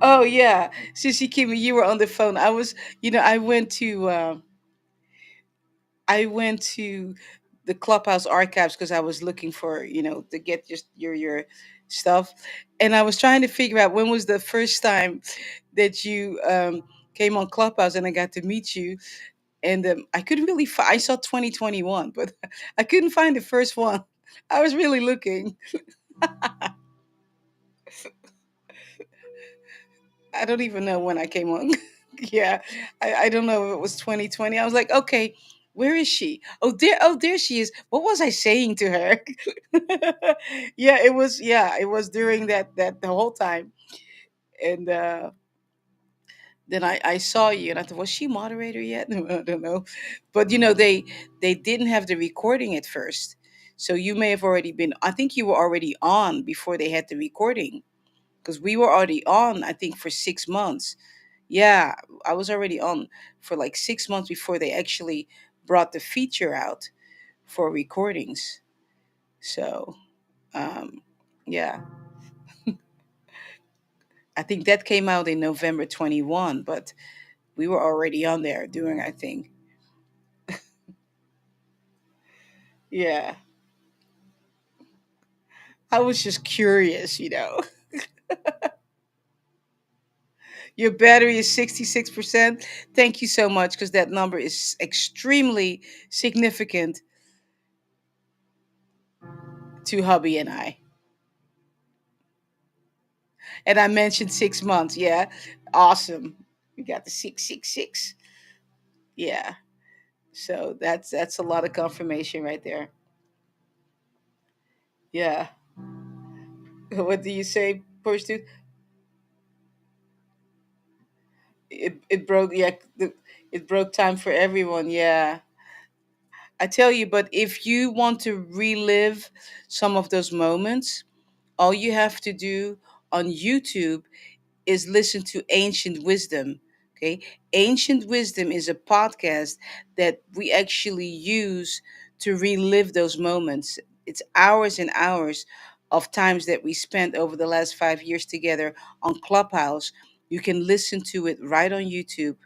oh yeah, Sissy Kimmy, you were on the phone. I went to the Clubhouse archives because I was looking for, to get just your stuff, and I was trying to figure out when was the first time that you came on Clubhouse, and I got to meet you, and I couldn't really. I saw 2021, but I couldn't find the first one. I was really looking. I don't even know when I came on. Yeah, I don't know if it was 2020. I was like, okay, where is she? Oh there she is. What was I saying to her? Yeah, it was during that the whole time. And then I saw you and I thought, was she moderator yet? I don't know. But they didn't have the recording at first. So you may have already been, I think you were already on before they had the recording. Because we were already on, I think, for 6 months. Yeah, I was already on for like 6 months before they actually brought the feature out for recordings. So, um, yeah, I think that came out in November 21, but we were already on there doing, I think. Yeah, I was just curious. Your battery is 66%. Thank you so much because that number is extremely significant to hubby and I. And I mentioned 6 months. Yeah, awesome. We got the 666. Yeah, so that's a lot of confirmation right there. Yeah. What do you say, push to? It broke. Yeah, it broke time for everyone. Yeah, I tell you. But if you want to relive some of those moments, all you have to do on YouTube is listen to Ancient Wisdom. Okay. Ancient Wisdom is a podcast that we actually use to relive those moments. It's hours and hours of times that we spent over the last 5 years together on Clubhouse. You can listen to it right on YouTube.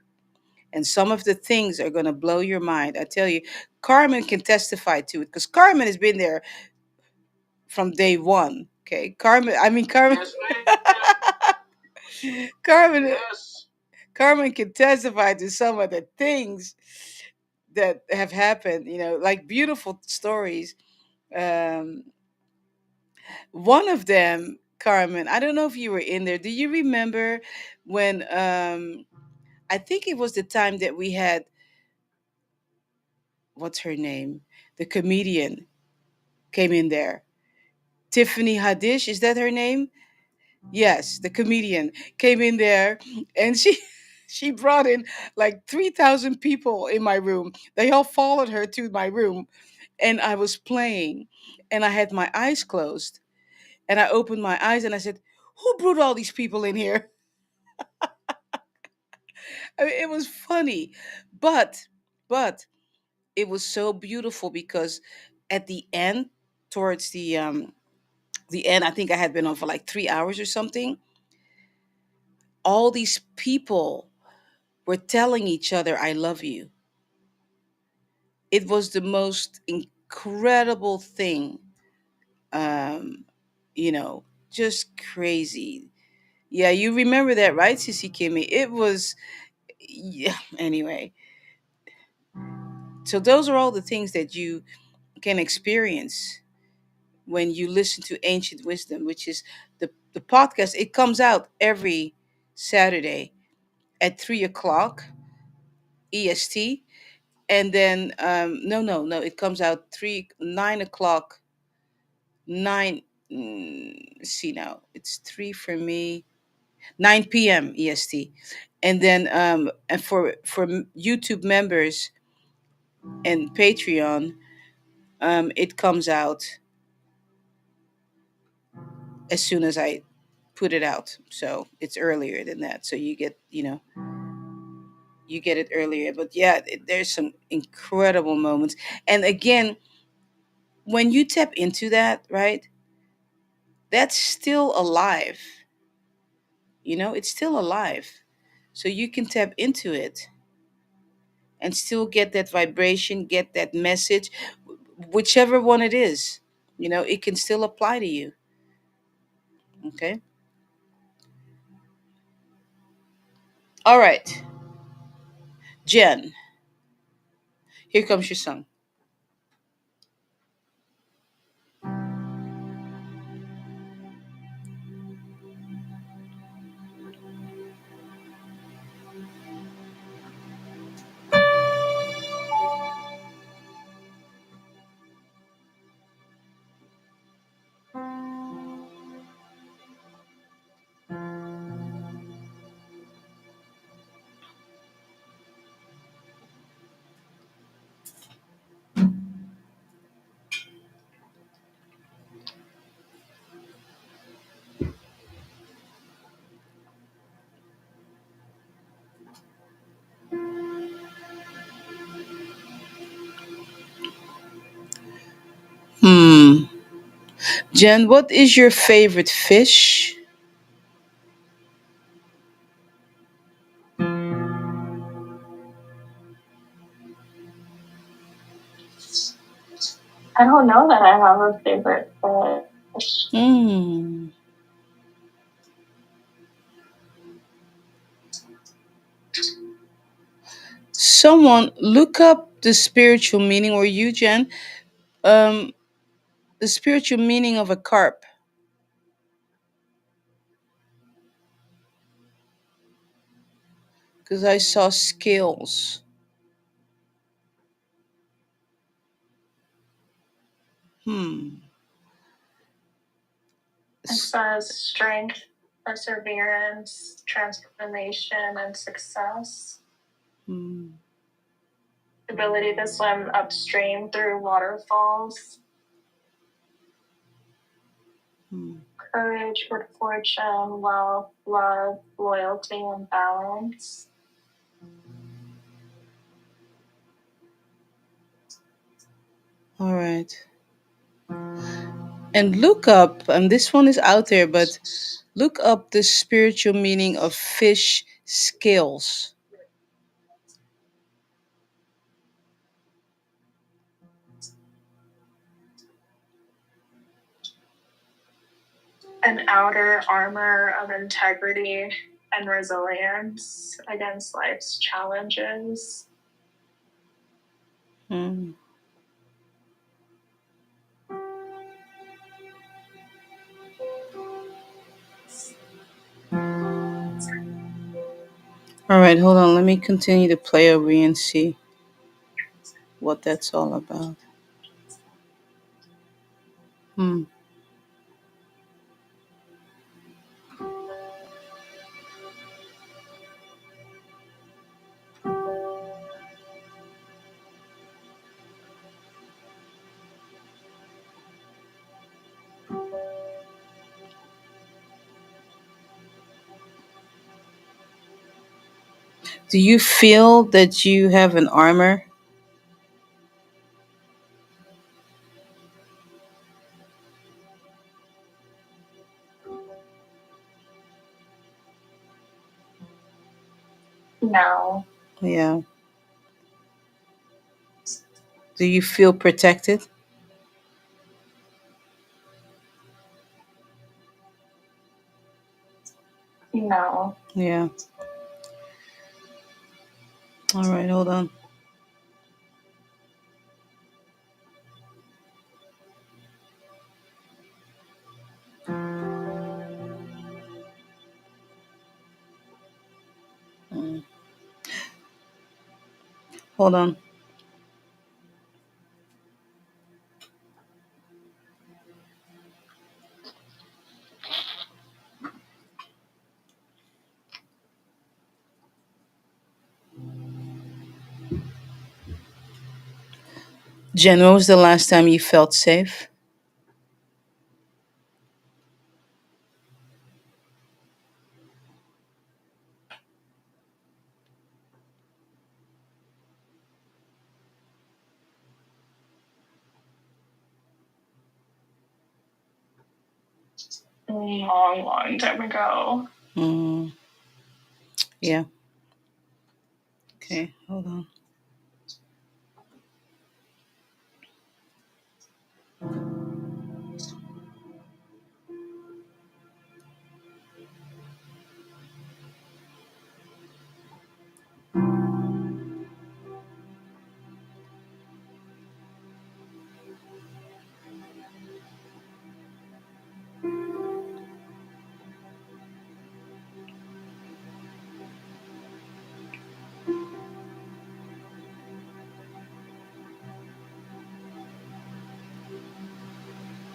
And some of the things are going to blow your mind. I tell you, Carmen can testify to it because Carmen has been there from day one. Okay. Carmen. Yes, Carmen. Yes. Carmen can testify to some of the things that have happened, like beautiful stories. Um, One of them, Carmen, I don't know if you were in there. Do you remember when I think it was the time that we had, what's her name? The comedian came in there. Tiffany Haddish, is that her name? Yes, the comedian came in there and she she brought in like 3,000 people in my room. They all followed her to my room and I was playing and I had my eyes closed and I opened my eyes and I said, "Who brought all these people in here?" I mean, it was funny, but but it was so beautiful because at the end, towards the end, I think I had been on for like 3 hours or something. All these people were telling each other, "I love you." It was the most incredible thing. Um, just crazy. Yeah, you remember that, right, Sissy Kimmy? It was, yeah. Anyway, so those are all the things that you can experience when you listen to Ancient Wisdom, which is the podcast. It comes out every Saturday at 3 o'clock EST, and then no, it comes out 9 o'clock. Nine. See now, it's three for me. 9 p.m. EST. And then and for YouTube members and Patreon, it comes out as soon as I put it out. So it's earlier than that. So you get it earlier. But yeah, there's some incredible moments. And again, when you tap into that, right, that's still alive. It's still alive. So you can tap into it and still get that vibration, get that message, whichever one it is. It can still apply to you. Okay. All right, Jen, here comes your song. Hmm. Jen, what is your favorite fish? I don't know that I have a favorite fish. Hmm. Someone look up the spiritual meaning, or you, Jen, um, the spiritual meaning of a carp, because I saw scales. Hmm. It says strength, perseverance, transformation, and success. Hmm. Ability to swim upstream through waterfalls. Hmm. Courage, good fortune, wealth, love, loyalty, and balance. All right. And look up, and this one is out there, but look up the spiritual meaning of fish scales. An outer armor of integrity and resilience against life's challenges. Hmm. All right, hold on. Let me continue to play over and see what that's all about. Hmm. Do you feel that you have an armor? No, Yeah. Do you feel protected? no. Yeah. All right, hold on. Mm, hold on. Jen, when was the last time you felt safe? Long, long time ago. Mm, yeah. Okay. Hold on.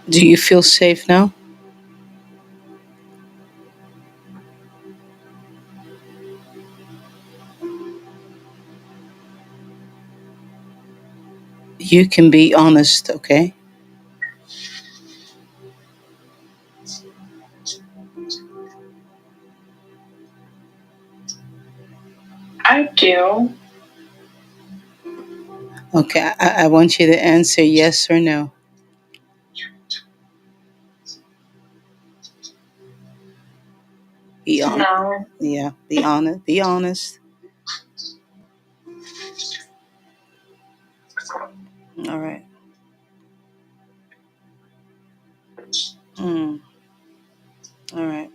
Do you feel safe now? You can be honest, okay? I do. Okay. I want you to answer yes or no. Be on. No. Yeah. Be honest. Be honest. All right. Mm, all right.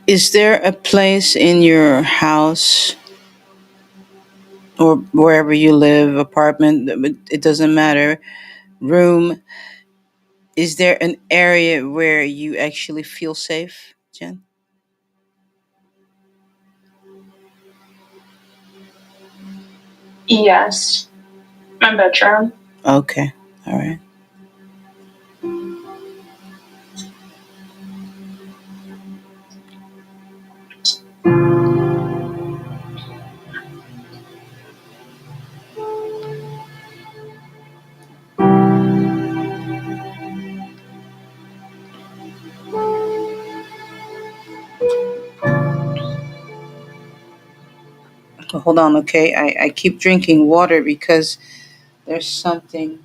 Is there a place in your house or wherever you live, apartment, it doesn't matter, room, is there an area where you actually feel safe, Jen? Yes. My bedroom. Okay. All right. Hold on, okay? I keep drinking water because there's something.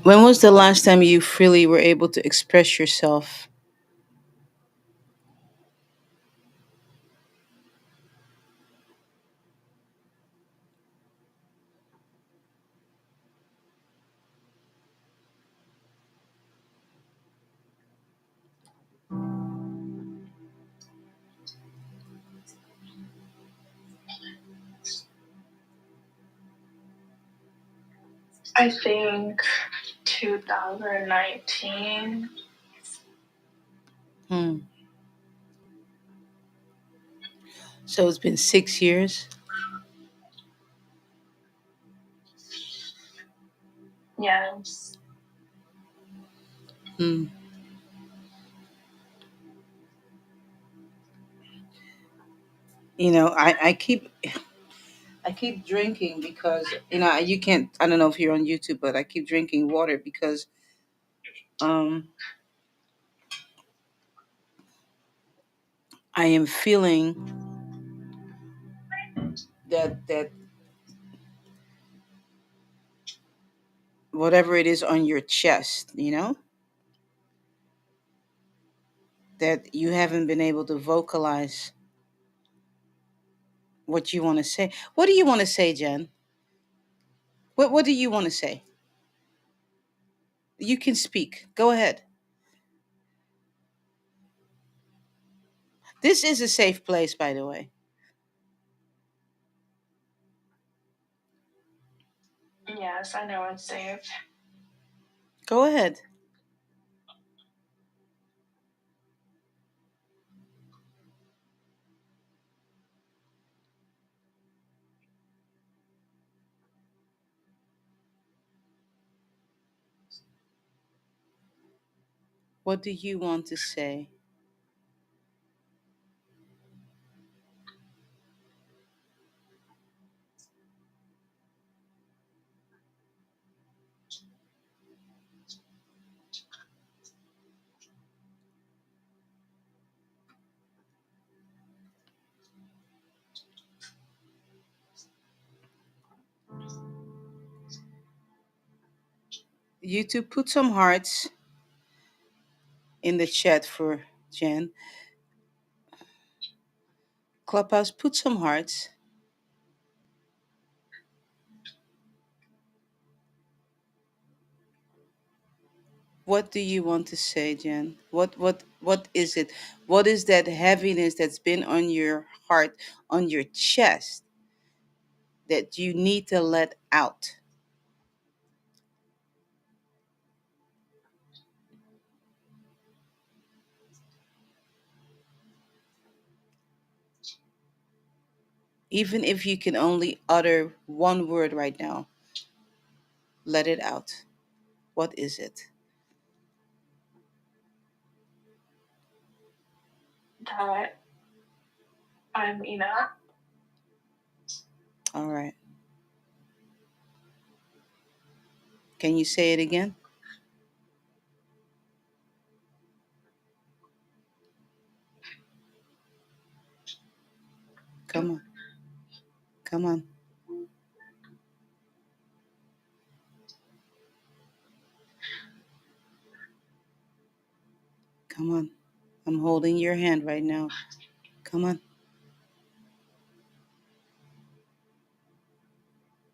When was the last time you freely were able to express yourself? I think 2019. Hmm. So it's been 6 years. Yes. Hmm. I keep drinking because you can't. I don't know if you're on YouTube, but I keep drinking water because um I am feeling that whatever it is on your chest, that you haven't been able to vocalize what you want to say. What do you want to say, Jen? What do you want to say? You can speak. Go ahead. This is a safe place, by the way. Yes, I know it's safe. Go ahead. What do you want to say? You two put some hearts in the chat for Jen. Clubhouse, put some hearts. What do you want to say, Jen? What is it? What is that heaviness that's been on your heart, on your chest, that you need to let out? Even if you can only utter one word right now, let it out. What is it? That I'm enough. All right. Can you say it again? Come on. Come on. Come on. I'm holding your hand right now. Come on.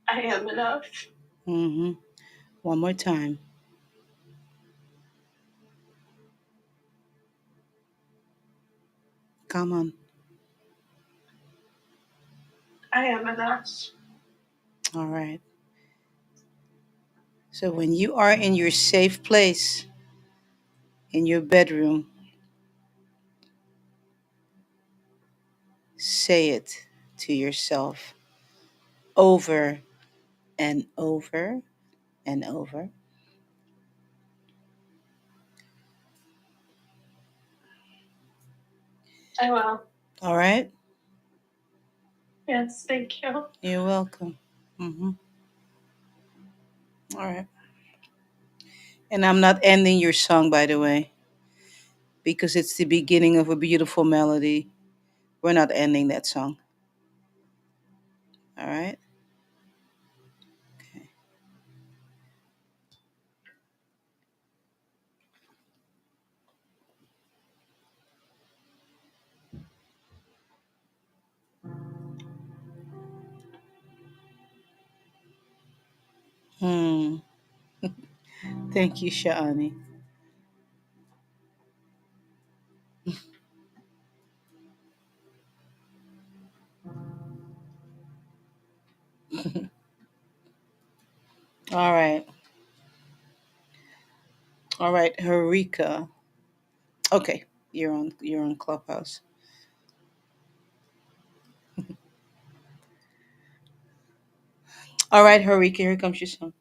I am enough. Mm-hmm. One more time. Come on. I am enough. All right. So when you are in your safe place in your bedroom, say it to yourself over and over and over. I will. All right? Yes, thank you. You're welcome. Mm-hmm. All right. And I'm not ending your song, by the way, because it's the beginning of a beautiful melody. We're not ending that song. All right? Okay. Hmm. Thank you, Shani. All right. All right, Harika. Okay, you're on Clubhouse. All right, Harika, here comes your song.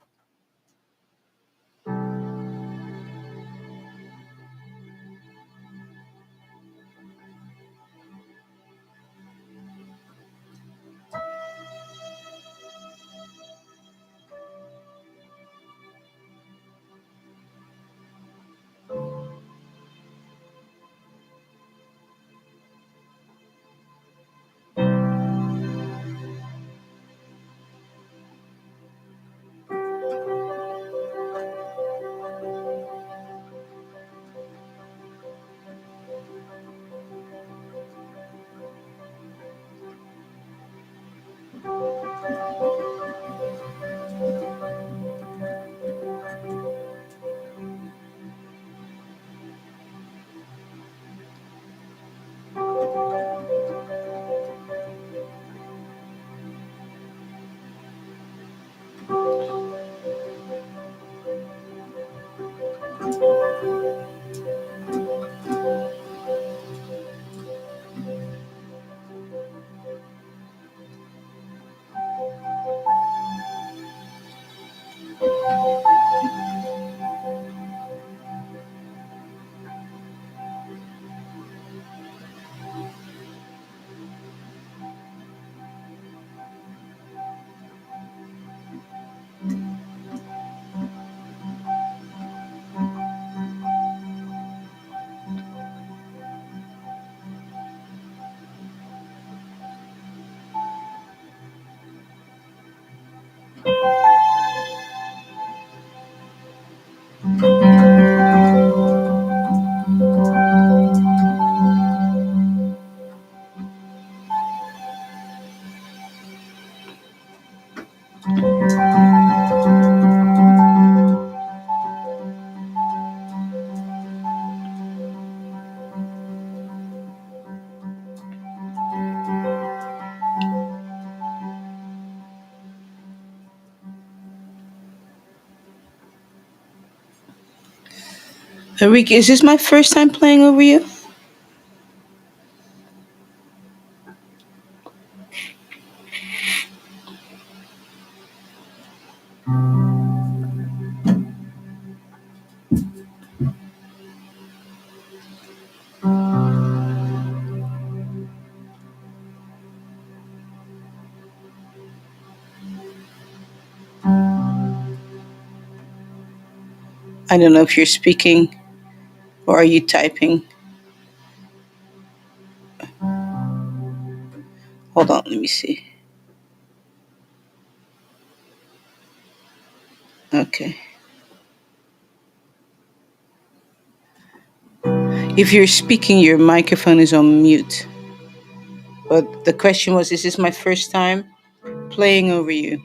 Enrique, is this my first time playing over you? I don't know if you're speaking or are you typing. Hold on, let me see. Okay. If you're speaking, your microphone is on mute. But the question was, is this my first time playing over you?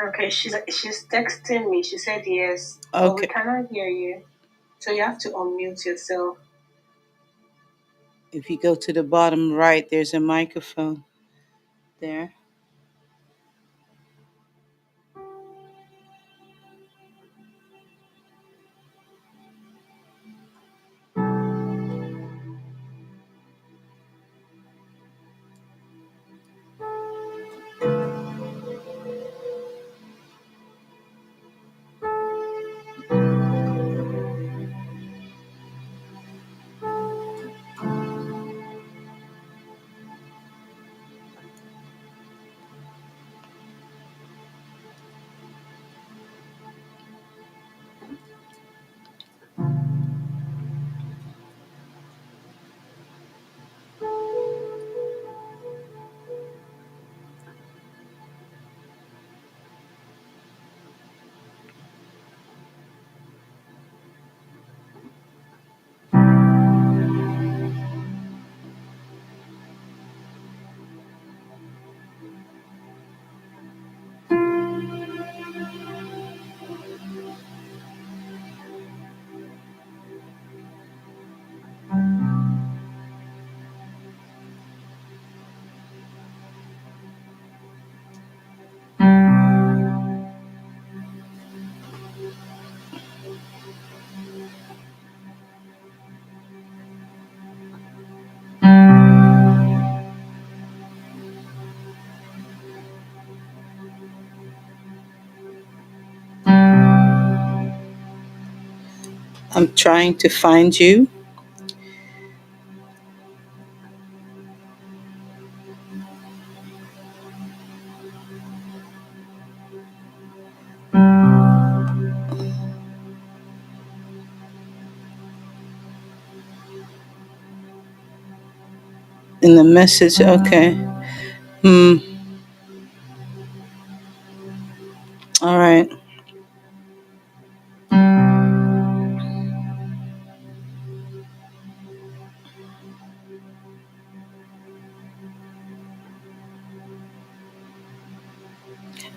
Okay, she's texting me. She said yes, but we Okay. cannot hear you. So you have to unmute yourself. If you go to the bottom right, there's a microphone there. I'm trying to find you. In the message. Okay. Hmm. All right.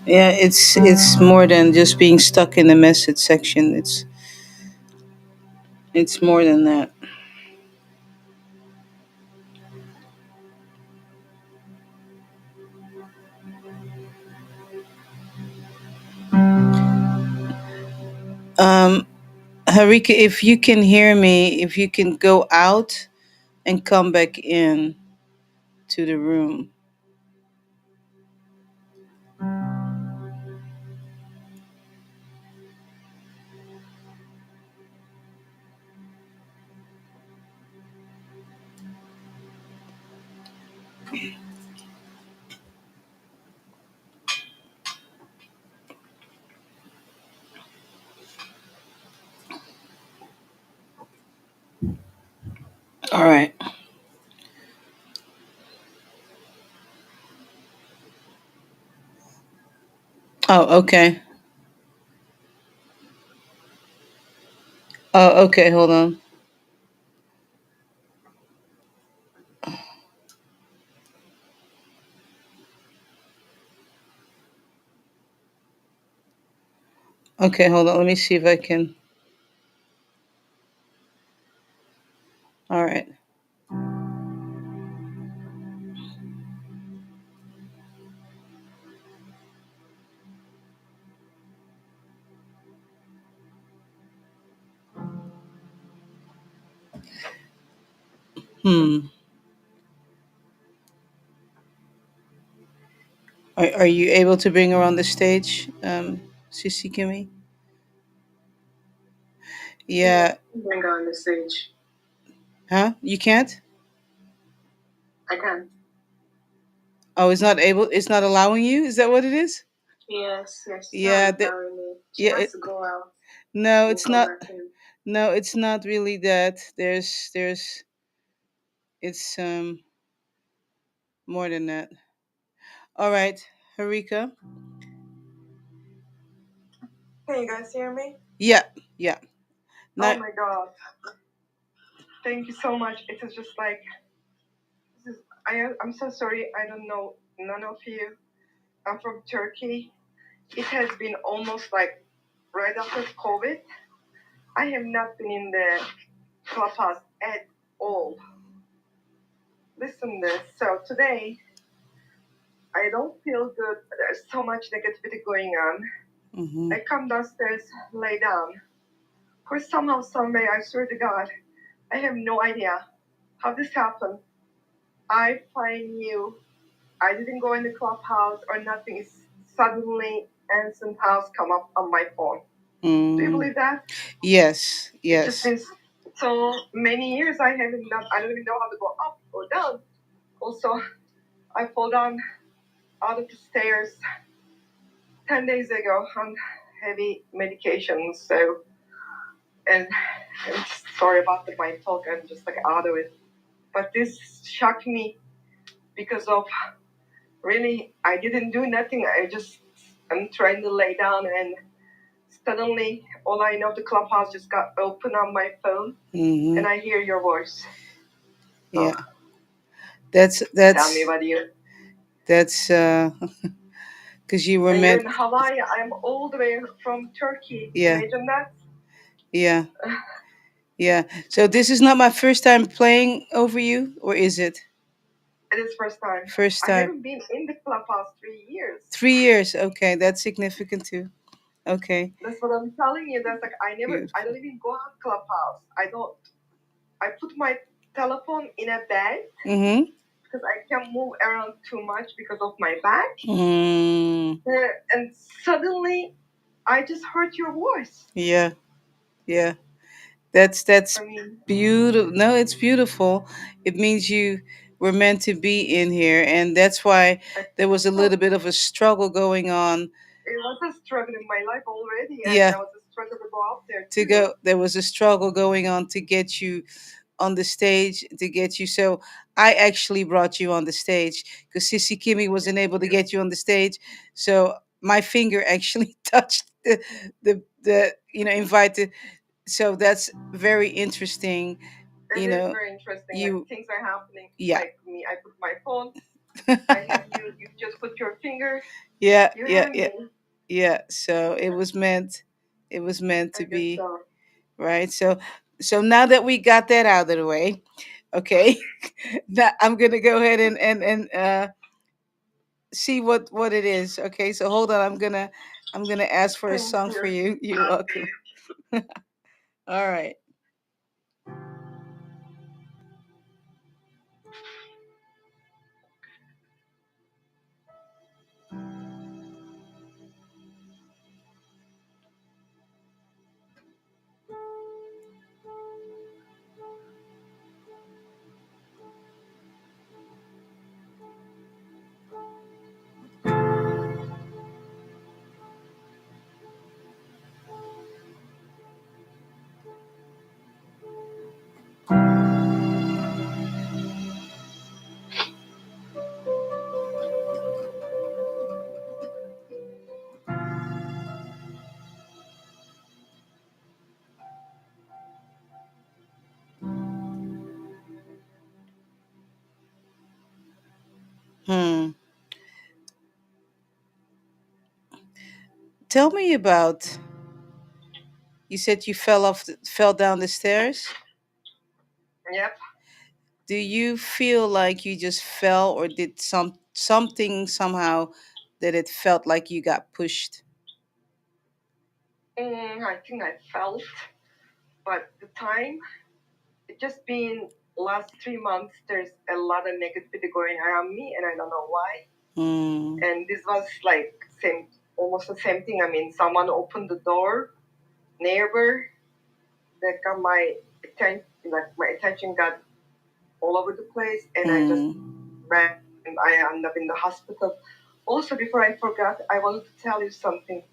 Yeah, it's more than just being stuck in the message section. It's more than that. Um, Harika, if you can hear me, if you can go out and come back in to the room. All right. Oh, okay. Oh, okay. Hold on. Okay, hold on. Let me see if I can. All right. Hmm. Are you able to bring her on the stage, Sissy Kimmy? Yeah. Bring her on the stage. Huh? You can't? I can. Oh, it's not able. It's not allowing you. Is that what it is? Yes, yes, it's not Yeah. allowing me. She Yeah. has to go out No, and it's come not. back in. No, it's not really that. There's. It's more than that. All right, Harika. Can you guys hear me? Yeah. Yeah. Oh Now. my god. Thank you so much. It is just like this is I'm so sorry. I don't know none of you. I'm from Turkey. It has been almost like right after COVID. I have not been in the clubhouse at all. Listen this. So today I don't feel good. There's so much negativity going on. Mm-hmm. I come downstairs, lay down. For somehow, some way, I swear to God, I have no idea how this happened. I find you. I didn't go in the clubhouse or nothing. It's suddenly Anson House come up on my phone. Do you believe that? Yes. It's just Yes. been so many years. I haven't done. I don't even know how to go up or down. Also, I fall down out of the stairs 10 days ago on heavy medications. So, and I'm just sorry about my talk. I'm just like out of it. But this shocked me because of really I didn't do nothing. I'm trying to lay down and suddenly all I know the clubhouse just got open on my phone Mm-hmm. and I hear your voice. Yeah. So That's tell me about you. that's because you were And you're meant. in Hawaii. I'm all the way from Turkey. Yeah. Imagine that. Yeah. Yeah. So this is not my first time playing over you, or is it? It is first time. First I time. haven't been in the clubhouse 3 years. 3 years. Okay, that's significant too. Okay. That's what I'm telling you. That's like I Beautiful. don't even go on clubhouse. I don't. I put my telephone in a bag Mm-hmm. because I can't move around too much because of my back. Mm. And suddenly, I just heard your voice. Yeah. Yeah. That's I mean, beautiful. No, it's beautiful. It means you were meant to be in here, and that's why there was a little bit of a struggle going on. it was a struggle in my life already, and Yeah. there was a struggle to go out there To too. go, there was a struggle going on to get you on the stage, to get you. So I actually brought you on the stage because Sissy Kimmy wasn't able to get you on the stage. So my finger actually touched the invited. So that's very interesting. It is very interesting. Like You things are happening. yeah. Like me, I put my phone. I have you. You just put your finger. Yeah, You yeah, have yeah, me. yeah. So it was meant to I guess be, so. right? So So now that we got that out of the way, okay, that I'm gonna go ahead and see what it is. Okay, so hold on. I'm gonna ask for a Thank song for you. you. You're welcome. All right. Hmm. Tell me about. You said you fell down the stairs. Yep. Do you feel like you just fell, or did something somehow that it felt like you got pushed? I think I felt, but the time, it just been last 3 months, there's a lot of negativity going around me, and I don't know why. Hmm. And this was like same, almost the same thing. I mean, someone opened the door, neighbor, that got my attention, like my attention got all over the place, and I just Hmm. ran, and I ended up in the hospital. Also, before I forgot, I wanted to tell you something.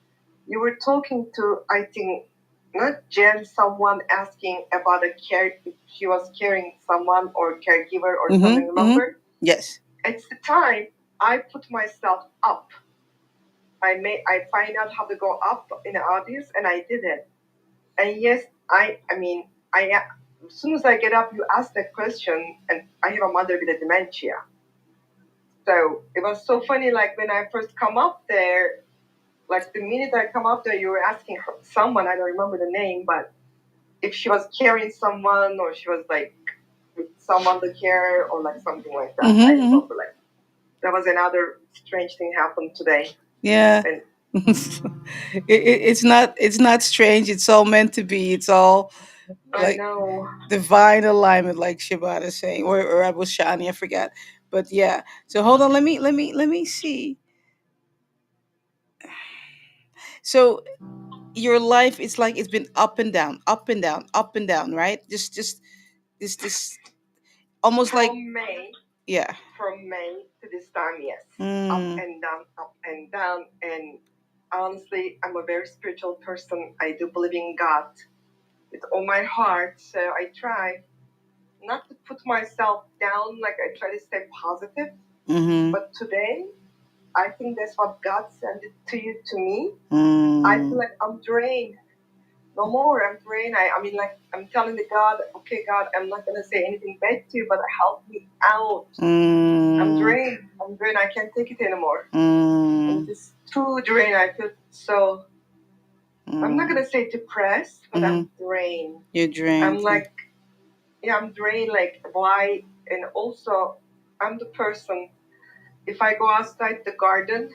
You were talking to, I think, not Jen, someone asking about a care, if she was caring someone or caregiver or Mm-hmm. something, Mm-hmm. remember? Yes. It's the time I put myself up. I find out how to go up in the audience, and I did it. And yes, I mean, as soon as I get up, you ask that question, and I have a mother with a dementia. So it was so funny, like when I first come up there, like the minute I come up there, you were asking someone, I don't remember the name, but if she was carrying someone or she was like with someone to care or like something like that. I Mm-hmm. Mm-hmm. remember like that was another strange thing happened today. Yeah. And It's not strange. It's all meant to be. It's all I like know. divine alignment, like Shabbat is saying, or Abu Shani, I forgot. But yeah. So hold on. Let me see. So your life, it's like it's been up and down, up and down, up and down, right? Just this almost like, From May, yeah. from May to this time, yes. Mm, Up and down. And honestly, I'm a very spiritual person. I do believe in God with all my heart. So I try not to put myself down, like I try to stay positive. mm-hmm. But today, I think that's what God sent it to you, to me. I feel Mm, like I'm drained. No more, I'm drained. I mean, like, I'm telling the God, okay, God, I'm not going to say anything bad to you, but help me out. I'm mm, drained. I'm drained. I can't take it anymore. I'm mm, just too drained. I feel so, I'm not mm, going to say depressed, but I'm mm. drained. You're I'm drained. Yeah. like, yeah, I'm drained. Like, why? And also, I'm the person, if I go outside the garden,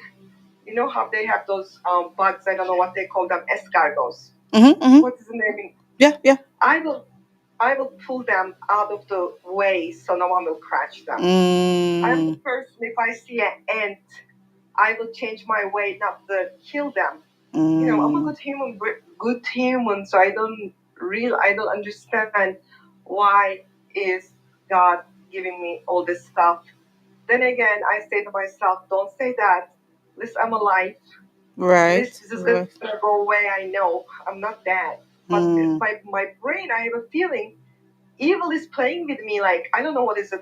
you know how they have those bugs, I don't know what they call them, escargots. Mm-hmm, mm-hmm. What is the name? Yeah, yeah. I will I will pull them out of the way so no one will catch them. I'm the Mm, person, if I see an ant, I will change my way not to kill them. You know, I'm a mm, good human, so I don't understand why is God giving me all this stuff. Then again, I say to myself, don't say that. At least I'm alive. At right. least this is Right. gonna go away. I know I'm not dead. But Mm. my brain, I have a feeling evil is playing with me. Like I don't know what is it.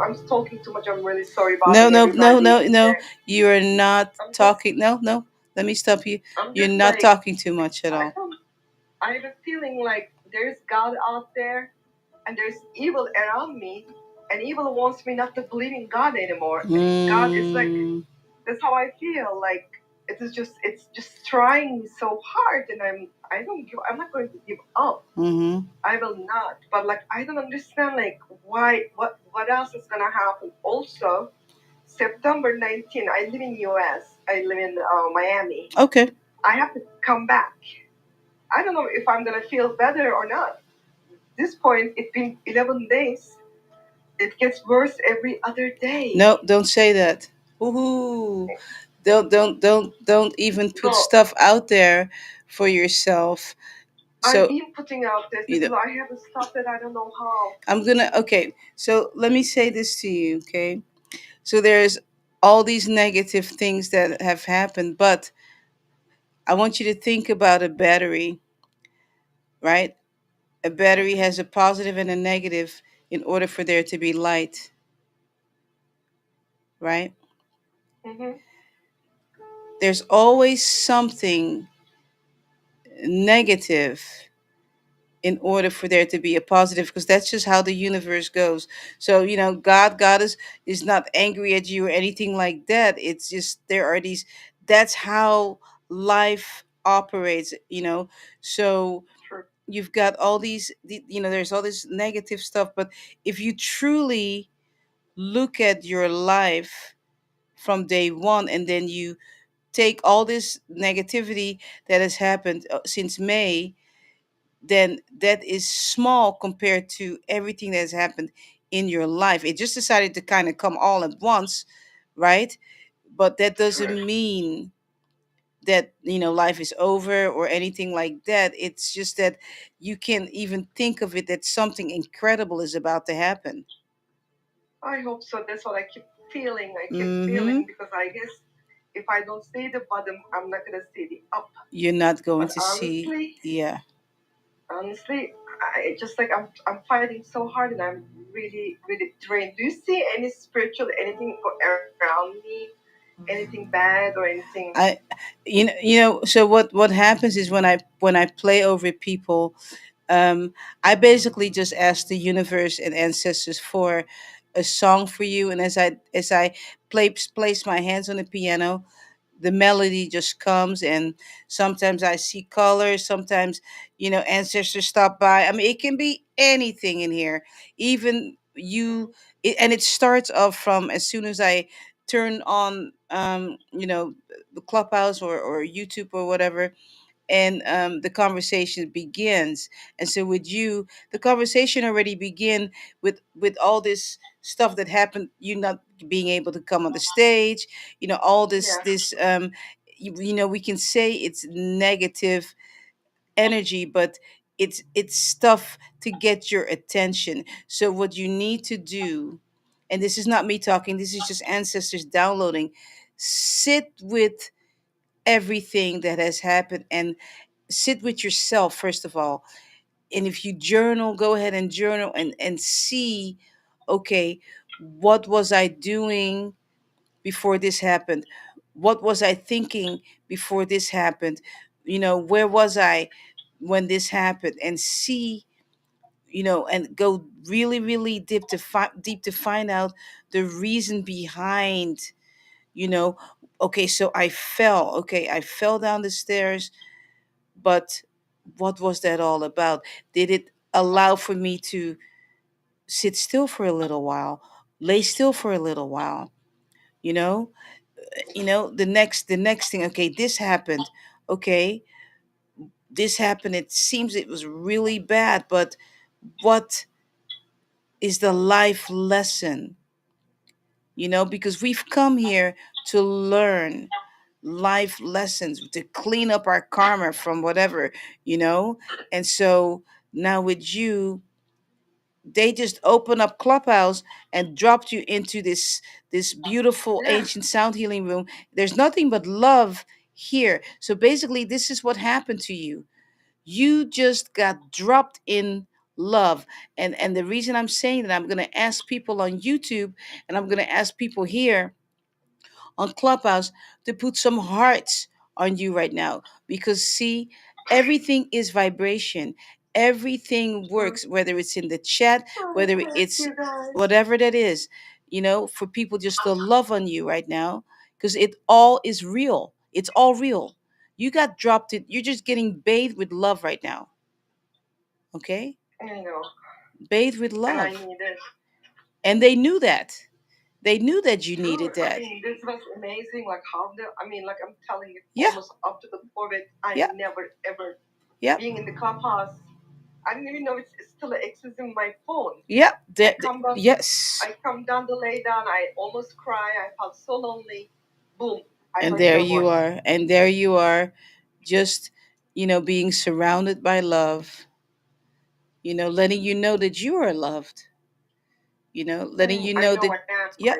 I'm talking too much. I'm really sorry No, bothering no, no, everybody. no, no. You are not I'm just talking. No, no. Let me stop you. I'm You're just not like talking too much at I all. don't. I have a feeling like there's God out there and there's evil around me, and evil wants me not to believe in God anymore. And God is like Mm, that's how I feel. Like it is just it's just trying me so hard, and I'm not going to give up. Mm-hmm. I will not. But like I don't understand like why what else is gonna happen. Also, September 19, I live in US. I live in Miami. Okay. I have to come back. I don't know if I'm gonna feel better or not. This point, it's been 11 days. It gets worse every other day. No, don't say that. Woohoo! Don't even put No, stuff out there for yourself. I've So been putting out this you know, because I haven't stopped it. I don't know how. I'm gonna okay. So let me say this to you, okay? So there's all these negative things that have happened, but I want you to think about a battery, right? A battery has a positive and a negative in order for there to be light, right? Mm-hmm. There's always something negative in order for there to be a positive, because that's just how the universe goes. So God is not angry at you or anything like that. It's just there are these, that's how life operates. So True. you've got all these there's all this negative stuff, but if you truly look at your life from day one, and then you take all this negativity that has happened since May, then that is small compared to everything that has happened in your life. It just decided to kind of come all at once, right? But that Correct. doesn't mean that life is over or anything like that. It's just that you can even think of it that something incredible is about to happen. I hope so. That's what I keep feeling. I keep Mm-hmm. feeling because I guess if I don't see the bottom, I'm not gonna see the up. You're not going But to see. Yeah. honestly, I just like I'm fighting so hard and I'm really really drained. Do you see any spiritual anything around me? Anything bad or anything? I so what happens is when I play over people, I basically just ask the universe and ancestors for a song for you, and as I place my hands on the piano, the melody just comes, and sometimes I see colors, sometimes ancestors stop by. I mean, it can be anything in here, even and it starts off from as soon as I turn on the Clubhouse or YouTube or whatever, and the conversation begins. And so with you, the conversation already begin with all this stuff that happened, you not being able to come on the stage, all this Yeah. this we can say it's negative energy, but it's stuff to get your attention. So what you need to do, and this is not me talking, this is just ancestors downloading, sit with everything that has happened, and sit with yourself first of all. And if you journal, go ahead and journal, and see, okay, what was I doing before this happened? What was I thinking before this happened? Where was I when this happened? And see, and go really really deep to find out the reason behind, you know okay, so I fell down the stairs, but what was that all about? Did it allow for me to sit still for a little while, lay still for a little while? You know, the next thing. Okay, this happened. Okay, this happened. It seems it was really bad, but what is the life lesson? Because we've come here to learn life lessons, to clean up our karma from whatever, you know? And so now with you, they just open up Clubhouse and dropped you into this beautiful Yeah. ancient sound healing room. There's nothing but love here. So basically, this is what happened to you. You just got dropped in love. And the reason I'm saying that, I'm going to ask people on YouTube, and I'm going to ask people here on Clubhouse to put some hearts on you right now, because see, everything is vibration. Everything works, whether it's in the chat, Oh, whether thank it's you guys. whatever that is, for people just to love on you right now, because it all is real. It's all real. You got dropped it. You're just getting bathed with love right now. Okay? I know. Bathed with And I love. need it. And they knew that. They knew that you Sure. needed I that. mean, this was amazing. Like how the, I mean, like I'm telling you, Yeah. almost up to the point I Yeah. never ever Yeah. being in the clubhouse. I didn't even know it still exists in my phone. Yeah. I come down, Yes. I come down to lay down. I almost cry. I felt so lonely. Boom! I And heard there your you voice. are. And there you are, just, being surrounded by love, letting you know that you are loved, letting you I know know that, I am. yeah,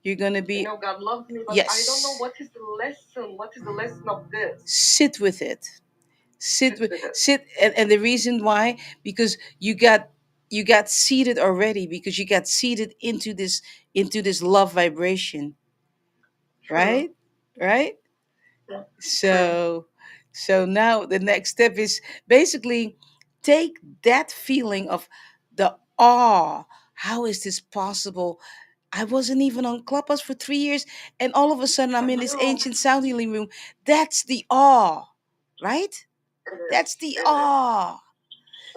you're going to I be, know God loves me, but I don't know yes, what is the lesson. What is the lesson of this? sit with it. Sit Sit with with it. sit and the reason why, because you got seated already, because you got seated into this love vibration, True. right? Right? Yeah. True. So now the next step is basically take that feeling of the awe. How is this possible? I wasn't even on Clubhouse for 3 years, and all of a sudden I'm I in this know. ancient sound healing room. That's the awe, right? It is. That's the It is. awe.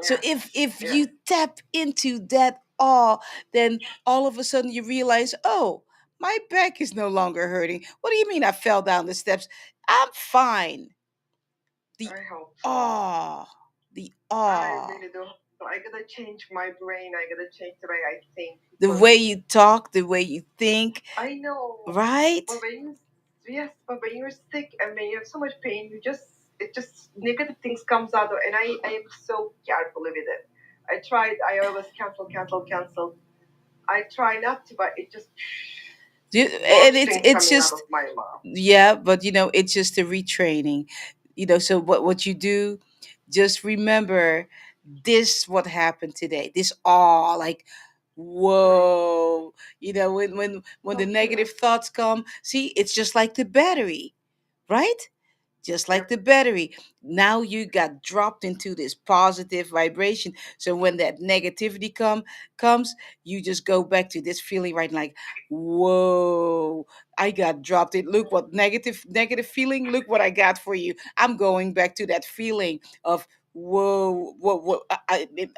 So Yes. if Yes. you tap into that awe, then all of a sudden you realize, oh, my back is no longer hurting. What do you mean I fell down the steps? I'm fine. The I hope so. awe, the I awe, really do. So I gotta change my brain. I gotta change the way I think the because way you talk, the way you think, I know. right? But when you, yes, but when you're sick and when you have so much pain, you just it just negative things comes out. And I am so careful with it. I tried. I always cancel, cancel, cancel. I try not to, but it just And worst things it's coming out just, of my mouth. yeah, but it's just a retraining. So what you do, just remember this, what happened today, this awe, like, True. whoa. When the So true. negative thoughts come, see, it's just like the battery, right? Just like Yep. the battery. Now you got dropped into this positive vibration. So when that negativity comes, you just go back to this feeling, right? Like, whoa, I got dropped it. Look what negative feeling. Look what I got for you. I'm going back to that feeling of, whoa, what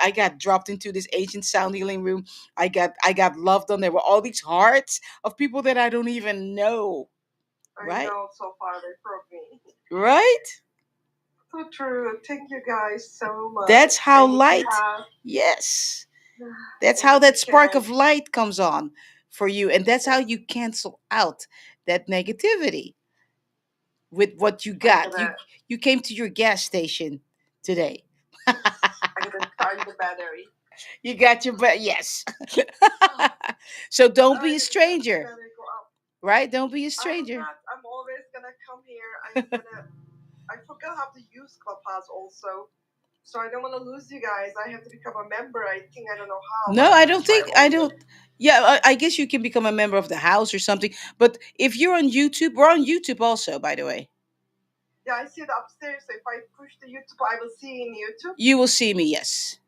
I got dropped into this ancient sound healing room. I got loved on. There were all these hearts of people that I don't even know. I Right? know so far they broke me. Right? So true. Thank you guys so That's much. how And if you light, have, yes, that's and how if you that spark can, of light comes on for you. And that's how yes, you cancel out that negativity with what you I got. You gotta, you came to your gas station today. yes, I gotta charge the battery. You got your yes. So don't I be a gotta charge the stranger, battery. Go up. right? Don't be a I am stranger. not. I'm always gonna come here. I'm gonna. I forgot how to use Clubhouse also, so I don't want to lose you guys. I have to become a member. I think I don't know how, but No, I'm I gonna don't try think I all of don't. it. Yeah, I guess you can become a member of the house or something. But if you're on YouTube, we're on YouTube also, by the way. Yeah, I see it upstairs. So if I push the YouTube, I will see in YouTube. You will see me, yes.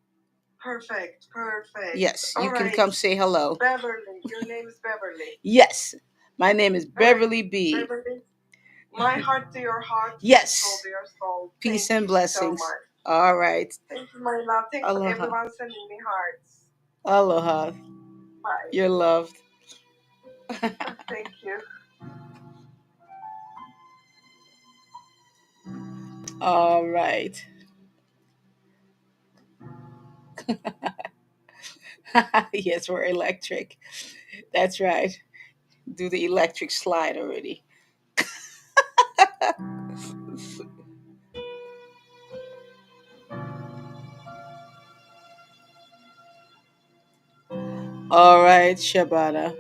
Perfect. Perfect. Yes, All you can right. come say hello. Beverly. Your name is Beverly. Yes, my name is All right. Beverly B. Beverly. My heart to your heart, soul Yes, to your soul. peace Thank and you so blessings. much. All right. Thank you, my love. Thanks for Aloha. everyone sending me hearts. Aloha. Bye. You're loved. Thank you. All right. Yes, we're electric. That's right. Do the electric slide already. All right, Shabana.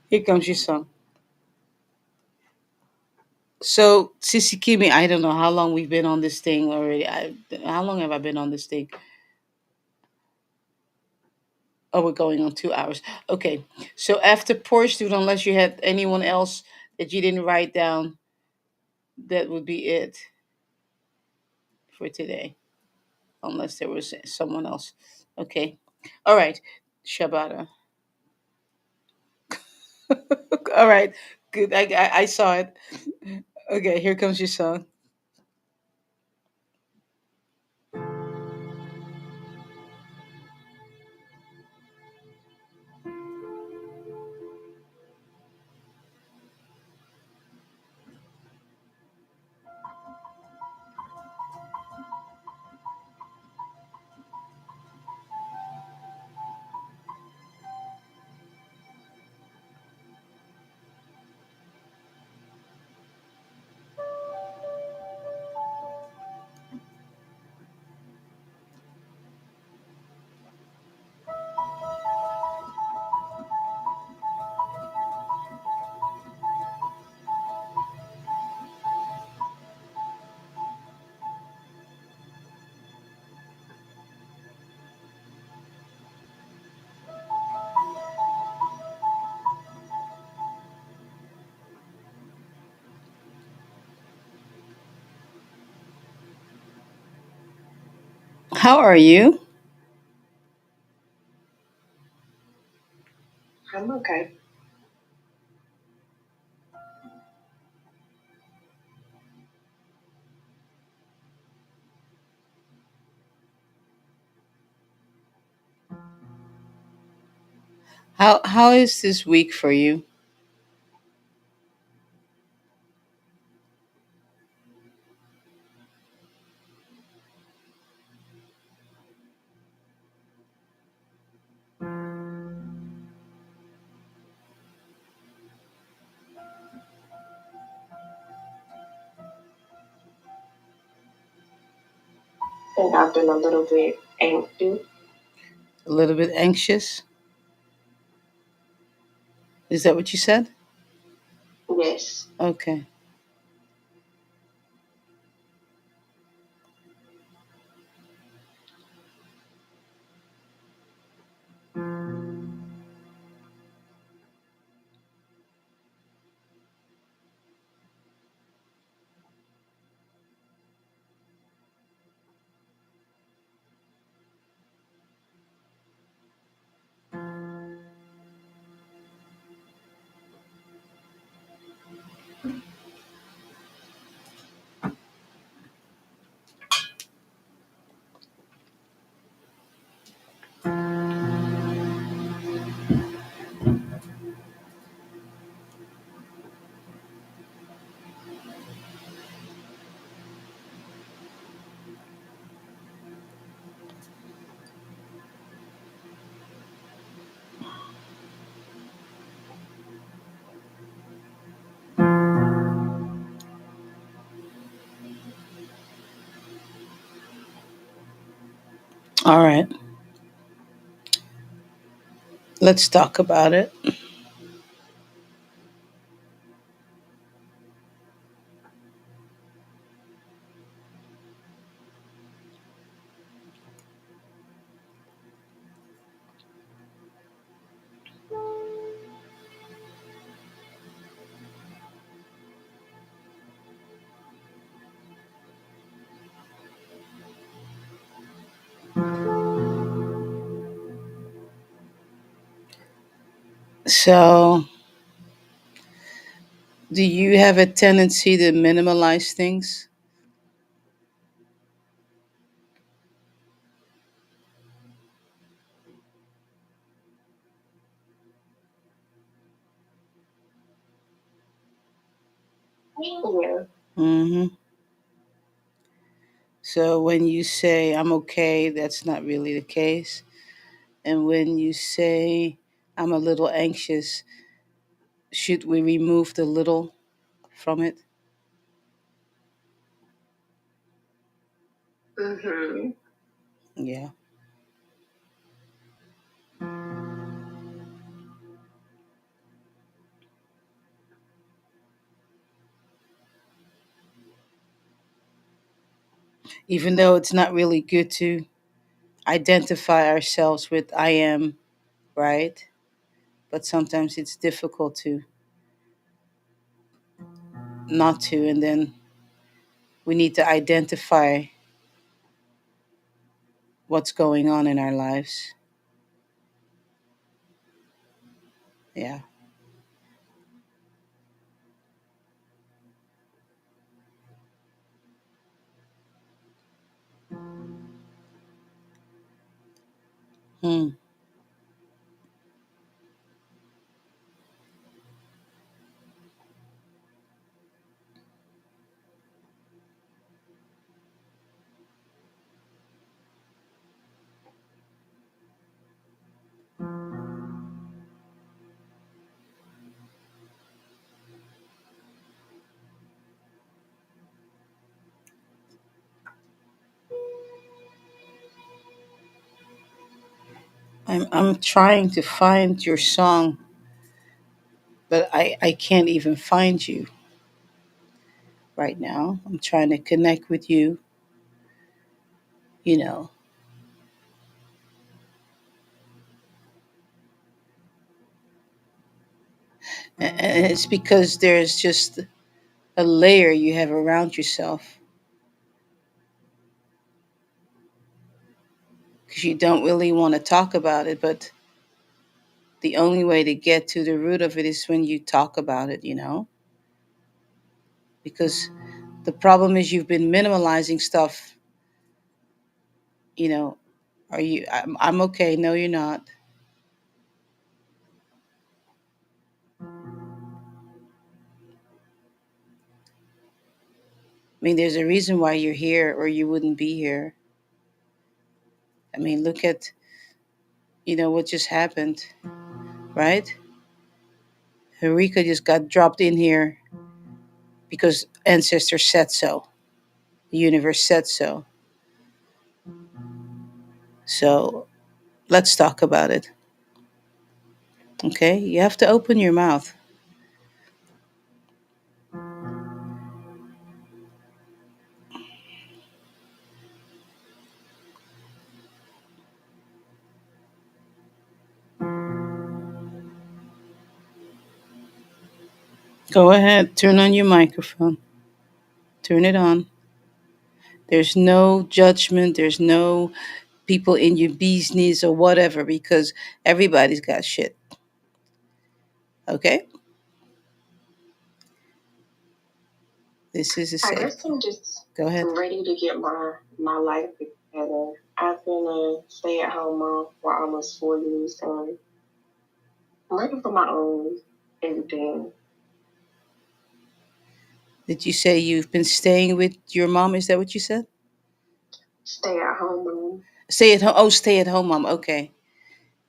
Here comes your song. So, Sissy Kimi, I don't know how long we've been on this thing already. How long have I been on this thing? Oh, we're going on 2 hours. Okay. So after Porsche Dude, unless you had anyone else that you didn't write down, that would be it. for today, unless there was someone else. Okay. All right. Shabata. All right. Good. I saw it. Okay, here comes your song. How are you? I'm okay. How is this week for you? And I've been a little bit anxious. A little bit anxious? Is that what you said? Yes. Okay. All right. Let's talk about it. So, do you have a tendency to minimalize things? Yeah. Hmm. So, when you say I'm okay, that's not really the case. And when you say I'm a little anxious, should we remove the little from it? Mm-hmm. Yeah. Even though it's not really good to identify ourselves with I am, right? But sometimes it's difficult to not to, and then we need to identify what's going on in our lives. Yeah. Hmm. I'm trying to find your song, but I can't even find you right now. I'm trying to connect with you, you know. And it's because there's just a layer you have around yourself because you don't really want to talk about it, but the only way to get to the root of it is when you talk about it, you know? Because the problem is you've been minimalizing stuff, you know. Are you I'm okay. No, you're not. I mean, there's a reason why you're here or you wouldn't be here. I mean, look at, what just happened, right? Eureka just got dropped in here because ancestors said so. The universe said so. So let's talk about it. Okay? You have to open your mouth. Go ahead. Turn on your microphone. Turn it on. There's no judgment. There's no people in your bee's knees or whatever because everybody's got shit. Okay? This is a I safe. guess I'm just Go ahead. ready to get my life together. I've been a stay-at-home mom for almost 4 years, and I'm ready for my own everything. Did you say you've been staying with your mom? Is that what you said? Stay-at-home mom. Stay at home. Oh, stay at home mom. Okay.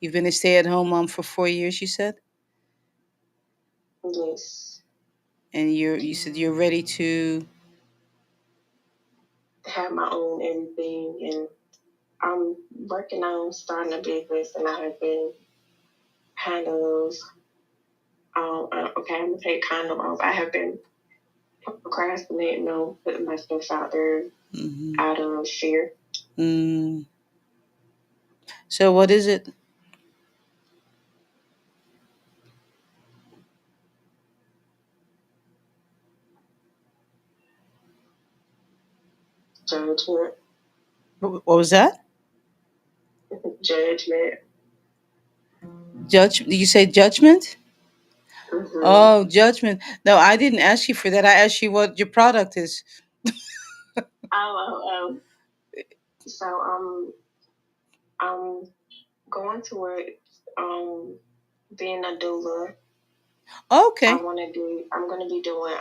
You've been a stay at home mom for 4 years, you said? Yes, And you said you're ready to. have my own everything, and I'm working on starting a business, and I have been kind of okay. I'm gonna take kind of off. I have been procrastinating on putting my stuff out there Mhm. out of fear. Mm. So what is it? Judgment. What was that? Judgment. Judge? Did you say judgment? Mm-hmm. Oh, judgment. No, I didn't ask you for that. I asked you what your product is. Oh. So I'm going towards um being a doula. Okay. I'm gonna be doing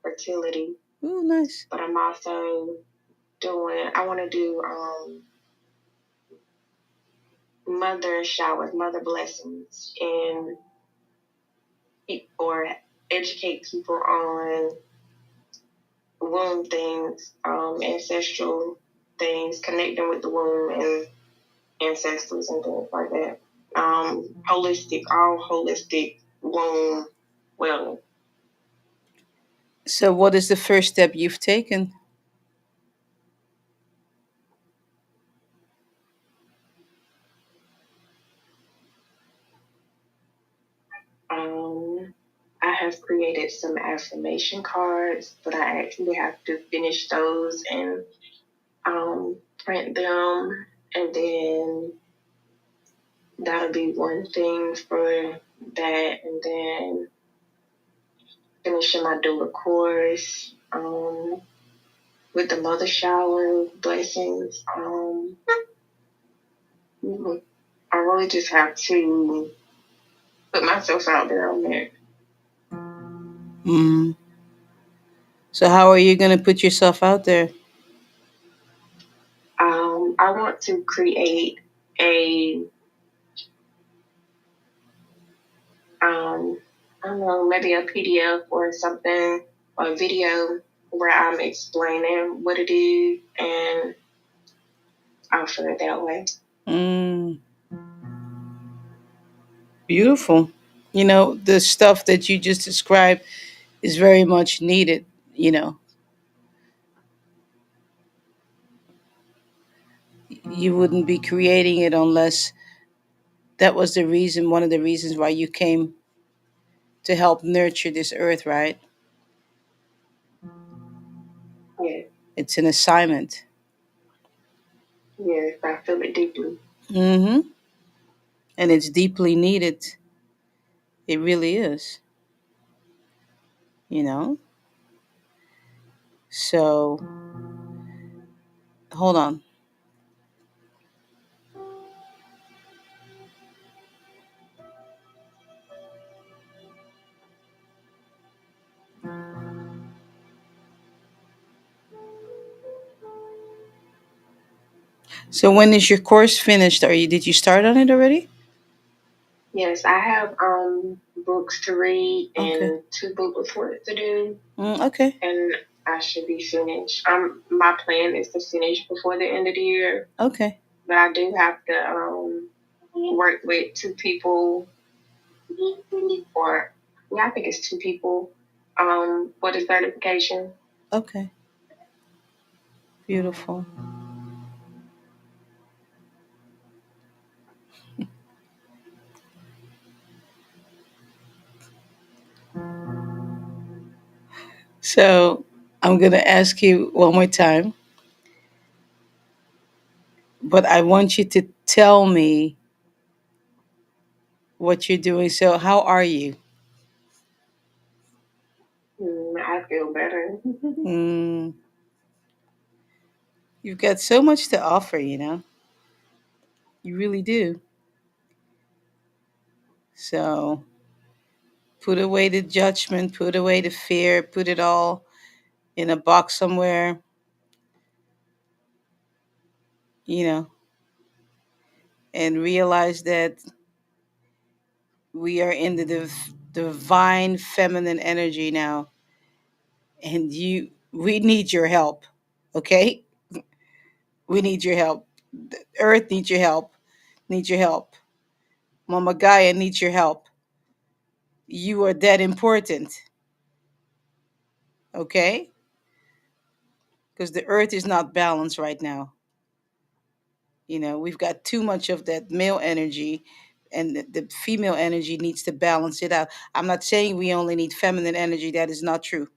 fertility, Ooh, nice. but I'm also doing I wanna do mother showers, mother blessings, and or educate people on womb things, ancestral things, connecting with the womb and ancestors and things like that. All holistic womb wellness. So what is the first step you've taken? Um, I have created some affirmation cards, but I actually have to finish those and print them. And then that'll be one thing for that. And then finishing my doula course, with the mother shower blessings. I really just have to put myself out there on that. Mm. So how are you going to put yourself out there? I want to create a, I don't know, maybe a PDF or something, or a video where I'm explaining what it is and offer it that way. Mm. Beautiful. You know, the stuff that you just described is very much needed. You know, you wouldn't be creating it unless that was the reason, one of the reasons why you came to help nurture this earth, right? Yeah, It's an assignment. yes, I feel it deeply. Hmm. And it's deeply needed. It really is, you know? So, hold on. So, when is your course finished? Did you start on it already? Yes, I have books to read Okay. and two book reports to do, Okay. and I should be finished. My plan is to finish before the end of the year, Okay. but I do have to work with two people, or yeah, I think it's two people, for the certification. Okay. Beautiful. So, I'm going to ask you one more time, but I want you to tell me what you're doing. So, how are you? I feel better. Mm, you've got so much to offer, you know? You really do. So, put away the judgment, put away the fear, put it all in a box somewhere, you know, and realize that we are in the divine feminine energy now, and we need your help, okay? We need your help. The earth needs your help, needs your help. Mama Gaia needs your help. You are that important, okay? Because the earth is not balanced right now. You know, we've got too much of that male energy, and the female energy needs to balance it out. I'm not saying we only need feminine energy. That is not true.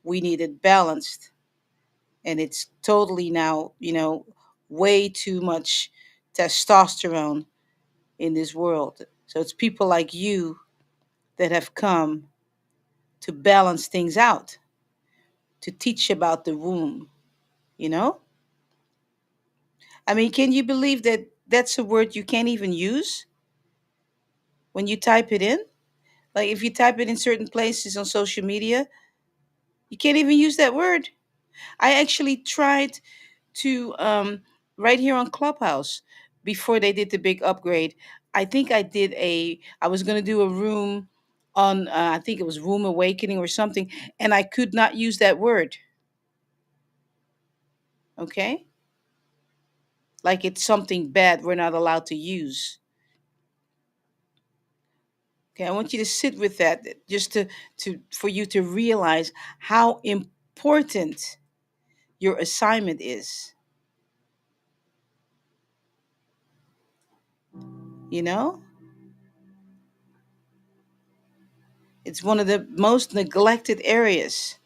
We need it balanced. And it's totally now, way too much testosterone in this world. So it's people like you that have come to balance things out, to teach about the womb, you know? I mean, can you believe that that's a word you can't even use when you type it in? Like if you type it in certain places on social media, you can't even use that word. I actually tried to right here on Clubhouse before they did the big upgrade. I was going to do a room on I think it was room awakening or something, and I could not use that word. Okay, like it's something bad we're not allowed to use. Okay, I want you to sit with that just to for you to realize how important your assignment is. You know, it's one of the most neglected areas,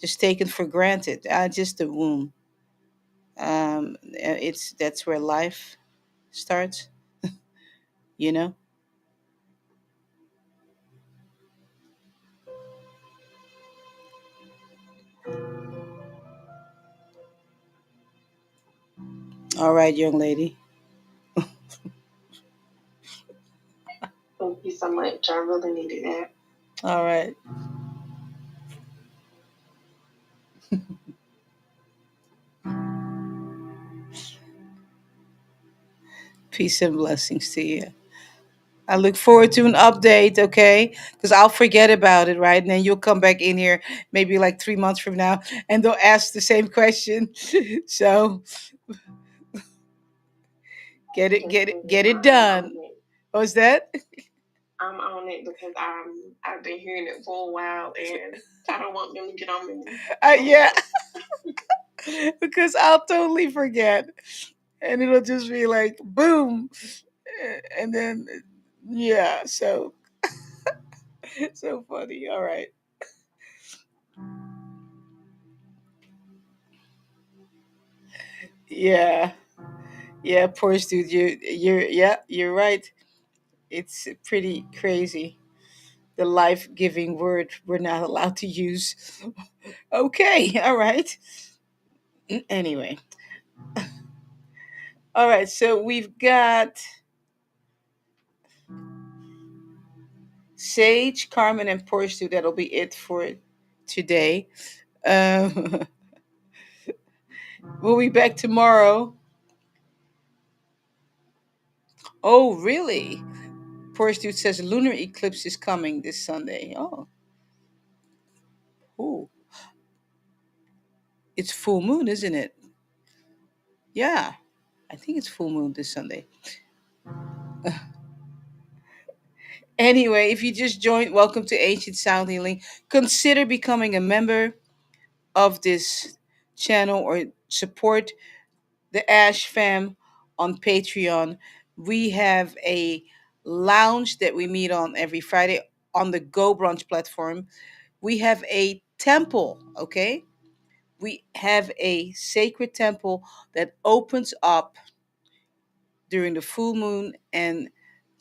just taken for granted. Just the womb. It's that's where life starts. You know. All right, young lady. Thank you so much. I really needed that. All right. Peace and blessings to you. I look forward to an update, okay? Because I'll forget about it, right? And then you'll come back in here maybe like 3 months from now and they'll ask the same question. So get it done. What's that? I'm on it because I've been hearing it for a while and I don't want them to get on me. Yeah, because I'll totally forget. And it'll just be like, boom. And then, yeah, so, so funny. All right. Yeah. Yeah, poor dude. Yeah, you're right. It's pretty crazy. The life giving word we're not allowed to use. Okay, all right. Anyway, all right. So we've got Sage, Carmen, and Porsche. That'll be it for today. Um, we'll be back tomorrow. Oh, really? Porsche says lunar eclipse is coming this Sunday. Oh, ooh. It's full moon, isn't it? Yeah, I think it's full moon this Sunday. Anyway, if you just joined, welcome to Ancient Sound Healing. Consider becoming a member of this channel or support the Ash Fam on Patreon. We have a lounge that we meet on every Friday on the Go Brunch platform. We have a temple, okay? We have a sacred temple that opens up during the full moon and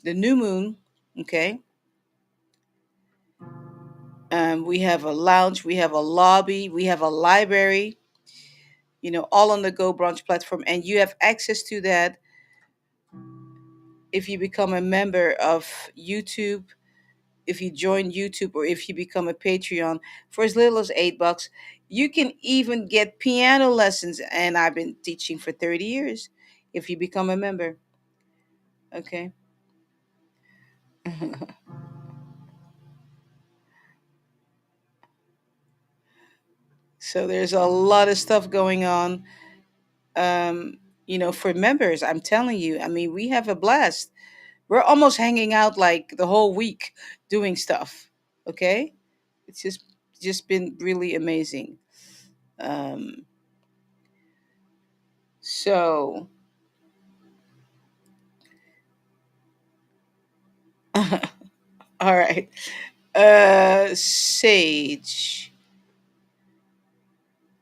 the new moon, okay? We have a lounge, we have a lobby, we have a library, all on the Go Brunch platform. And you have access to that if you become a member of YouTube, if you join YouTube, or if you become a Patreon for as little as $8. You can even get piano lessons. And I've been teaching for 30 years if you become a member. Okay. So there's a lot of stuff going on. For members, I'm telling you, I mean, we have a blast. We're almost hanging out like the whole week doing stuff. Okay. It's just been really amazing. Um, so, all right. Sage,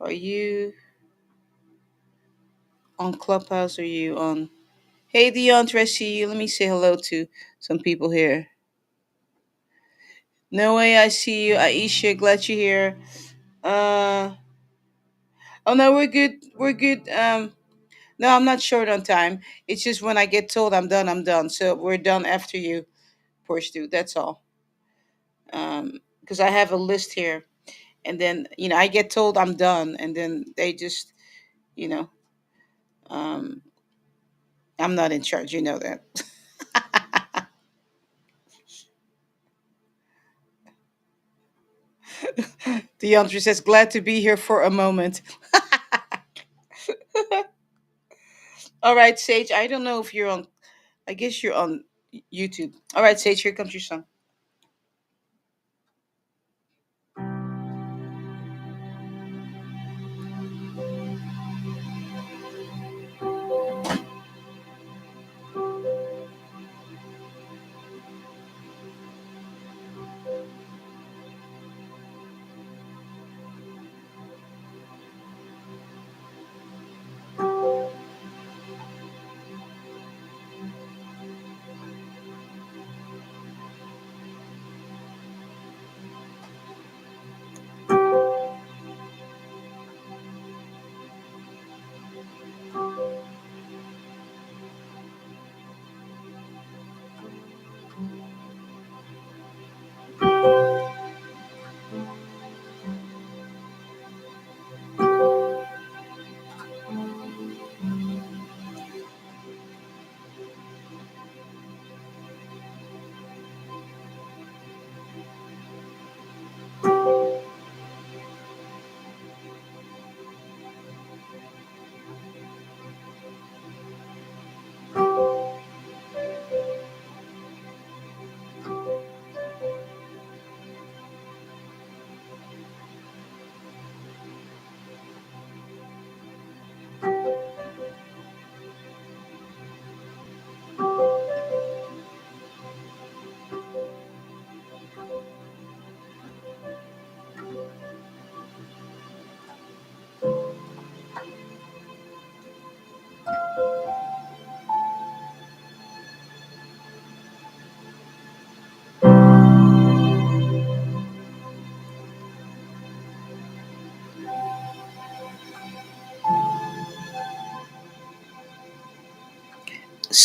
are you on Clubhouse? Are you on? Hey, Deontre, I see you. Let me say hello to some people here. No way, I see you. Aisha, glad you're here. Uh, oh no, we're good. We're good. No, I'm not short on time. It's just when I get told I'm done, I'm done. So we're done after you, Porsche dude. That's all. Because I have a list here, and then I get told I'm done, and then they just you know um, I'm not in charge. You know that. DeAndre says, "Glad to be here for a moment." All right, Sage. I don't know if you're on. I guess you're on YouTube. All right, Sage. Here comes your song.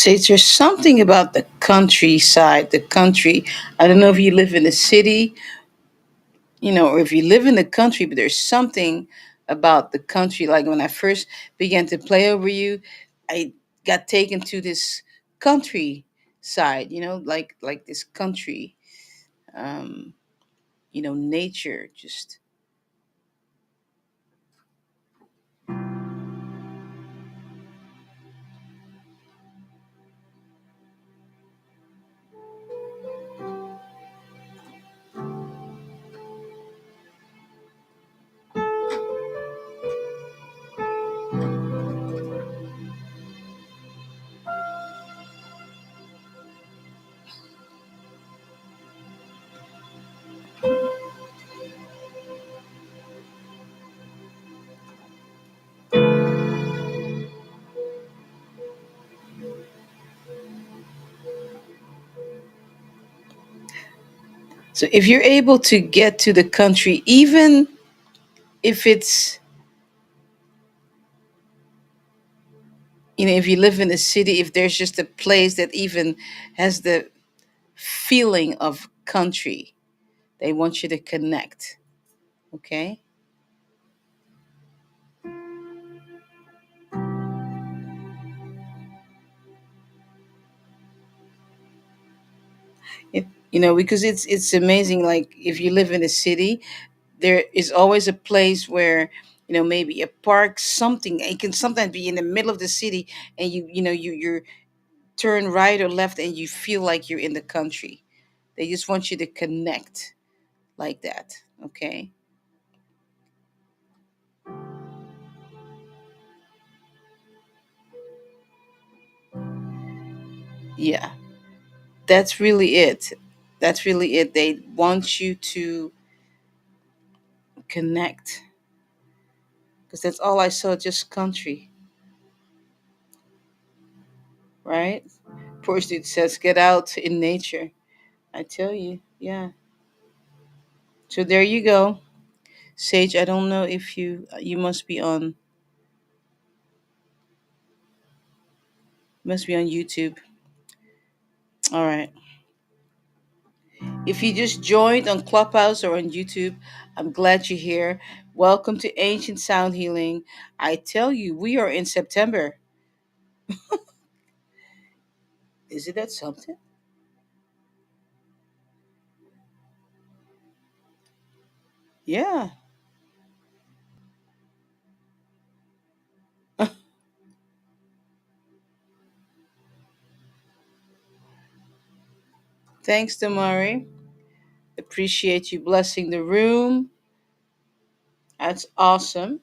say there's something about the countryside, the country. I don't know if you live in a city, or if you live in the country, but there's something about the country. Like when I first began to play over you, I got taken to this countryside, like this country, um, nature just. So if you're able to get to the country, even if it's, if you live in a city, if there's just a place that even has the feeling of country, they want you to connect. Okay. Because it's amazing. Like if you live in a city, there is always a place where, maybe a park, something. It can sometimes be in the middle of the city, and you turn right or left, and you feel like you're in the country. They just want you to connect like that. Okay. Yeah, that's really it. That's really it. They want you to connect, because that's all I saw, just country, right? Poor dude says, get out in nature. I tell you, yeah. So there you go. Sage, I don't know if you must be on YouTube. All right. If you just joined on Clubhouse or on YouTube, I'm glad you're here. Welcome to Ancient Sound Healing. I tell you, we are in September. Is it that something? Yeah. Thanks, Damari. Appreciate you blessing the room. That's awesome.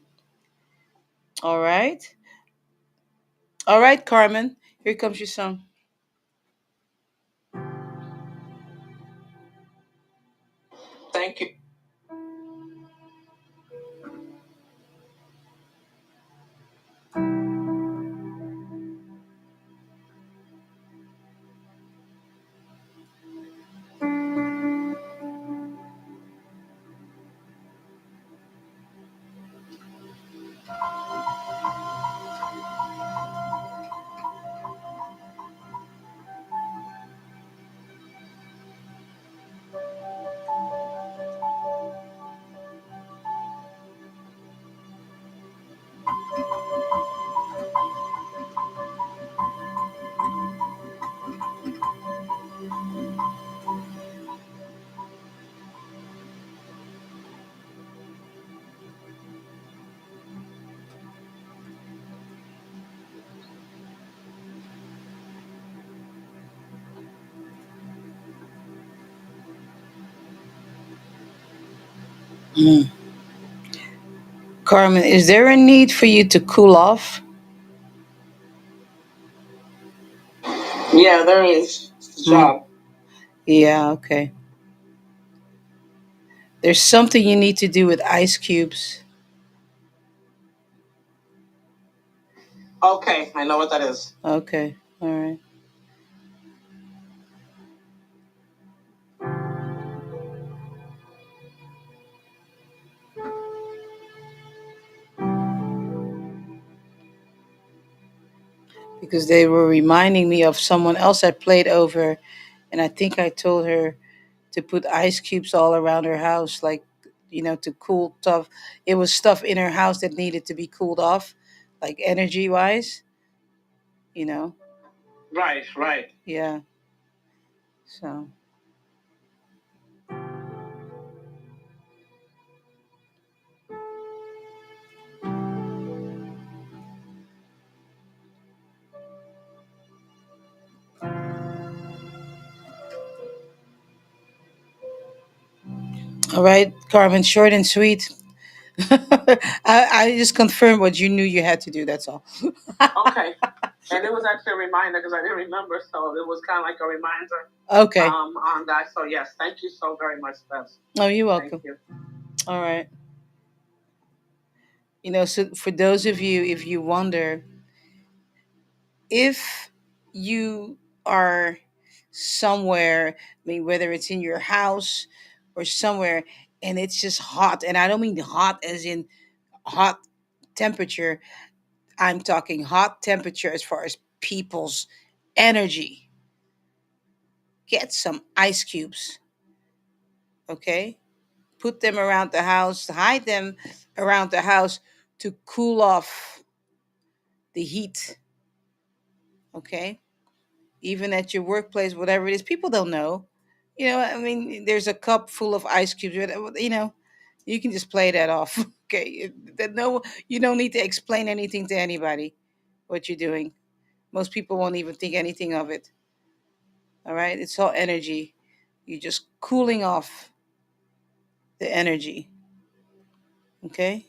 All right. All right, Carmen. Here comes your song. Thank you. Mm. Carmen, is there a need for you to cool off? Yeah, there is. It's a job. Yeah, okay. There's something you need to do with ice cubes. Okay, I know what that is. Okay, all right. because they were reminding me of someone else I played over, and I think I told her to put ice cubes all around her house, like, to cool stuff. It was stuff in her house that needed to be cooled off, like energy wise, you know. Right, right. Yeah. So, all right, Carmen, short and sweet. I just confirmed what you knew you had to do. That's all. Okay. And it was actually a reminder because I didn't remember, so it was kind of like a reminder Okay. on that. So yes, thank you so very much, Beth. Oh, you're Thank welcome. you. All right. So for those of you, if you wonder if you are somewhere, I mean, whether it's in your house or somewhere, and it's just hot, and I don't mean hot as in hot temperature, I'm talking hot temperature as far as people's energy. Get some ice cubes, okay? Put them around the house, hide them around the house to cool off the heat, okay? Even at your workplace, whatever it is, people don't know. I mean, there's a cup full of ice cubes. You can just play that off. Okay, that no, you don't need to explain anything to anybody what you're doing. Most people won't even think anything of it. All right, it's all energy. You're just cooling off the energy. Okay.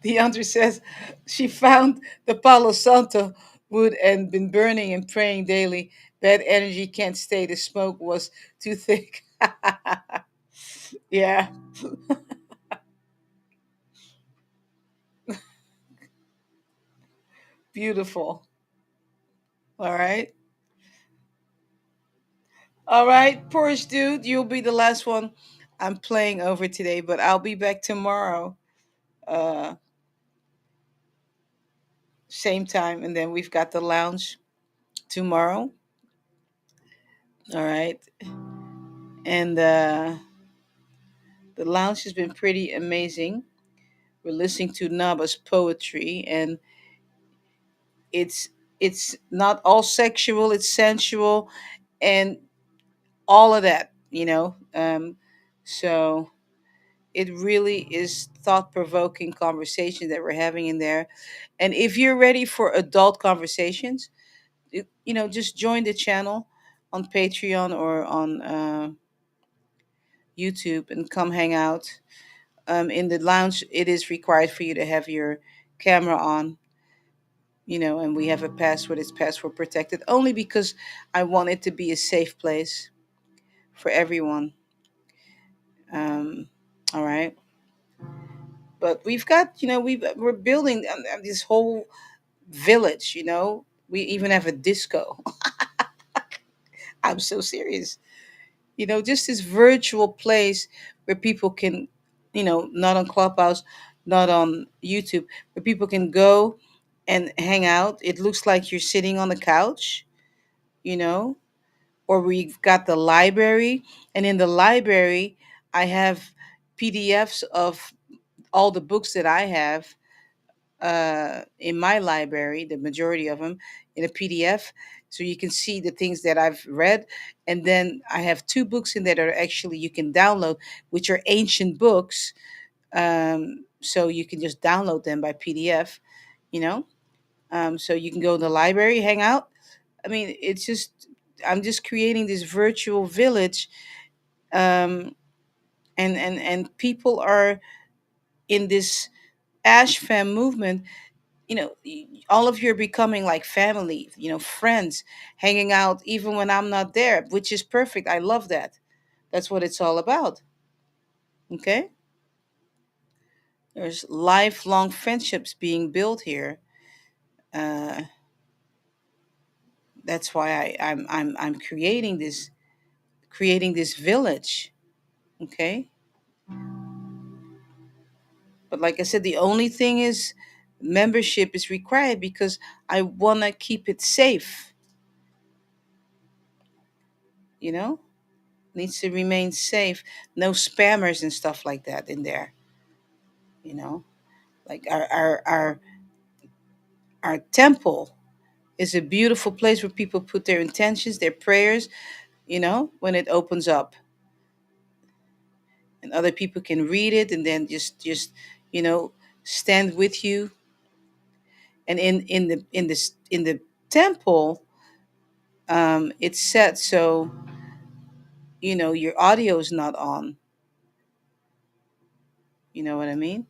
Deandra says she found the Palo Santo wood and been burning and praying daily. Bad energy can't stay. The smoke was too thick. Yeah, beautiful. All right. All right, Porsche dude, you'll be the last one I'm playing over today, but I'll be back tomorrow, uh, same time, and then we've got the lounge tomorrow. All right, and the lounge has been pretty amazing. We're listening to Naba's poetry, and it's it's not all sexual; it's sensual, and all of that. So it really is thought provoking conversation that we're having in there. And if you're ready for adult conversations, just join the channel on Patreon or on YouTube and come hang out. In the lounge, it is required for you to have your camera on, and we have a password. It's password protected only because I want it to be a safe place for everyone. Um, all right. But we've got, we're building this whole village, we even have a disco. I'm so serious. Just this virtual place where people can, not on Clubhouse, not on YouTube, where people can go and hang out. It looks like you're sitting on the couch, you know, or we've got the library. And in the library, I have PDFs of all the books that I have in my library, the majority of them in a PDF. So you can see the things that I've read. And then I have two books in there that are actually you can download, which are ancient books. So you can just download them by PDF, you know. So you can go to the library, hang out. I mean, I'm just creating this virtual village. Um, and people are in this Ash Fam movement, all of you are becoming like family, friends, hanging out even when I'm not there, which is perfect. I love that. That's what it's all about. Okay. There's lifelong friendships being built here. uh, that's why I'm creating this village. Okay. But like I said, the only thing is membership is required because I want to keep it safe, you know? Needs to remain safe. No spammers and stuff like that in there, you know? Like our temple is a beautiful place where people put their intentions, their prayers, when it opens up, and other people can read it and then just you know stand with you. And in the temple, it's set so your audio is not on. You know what I mean?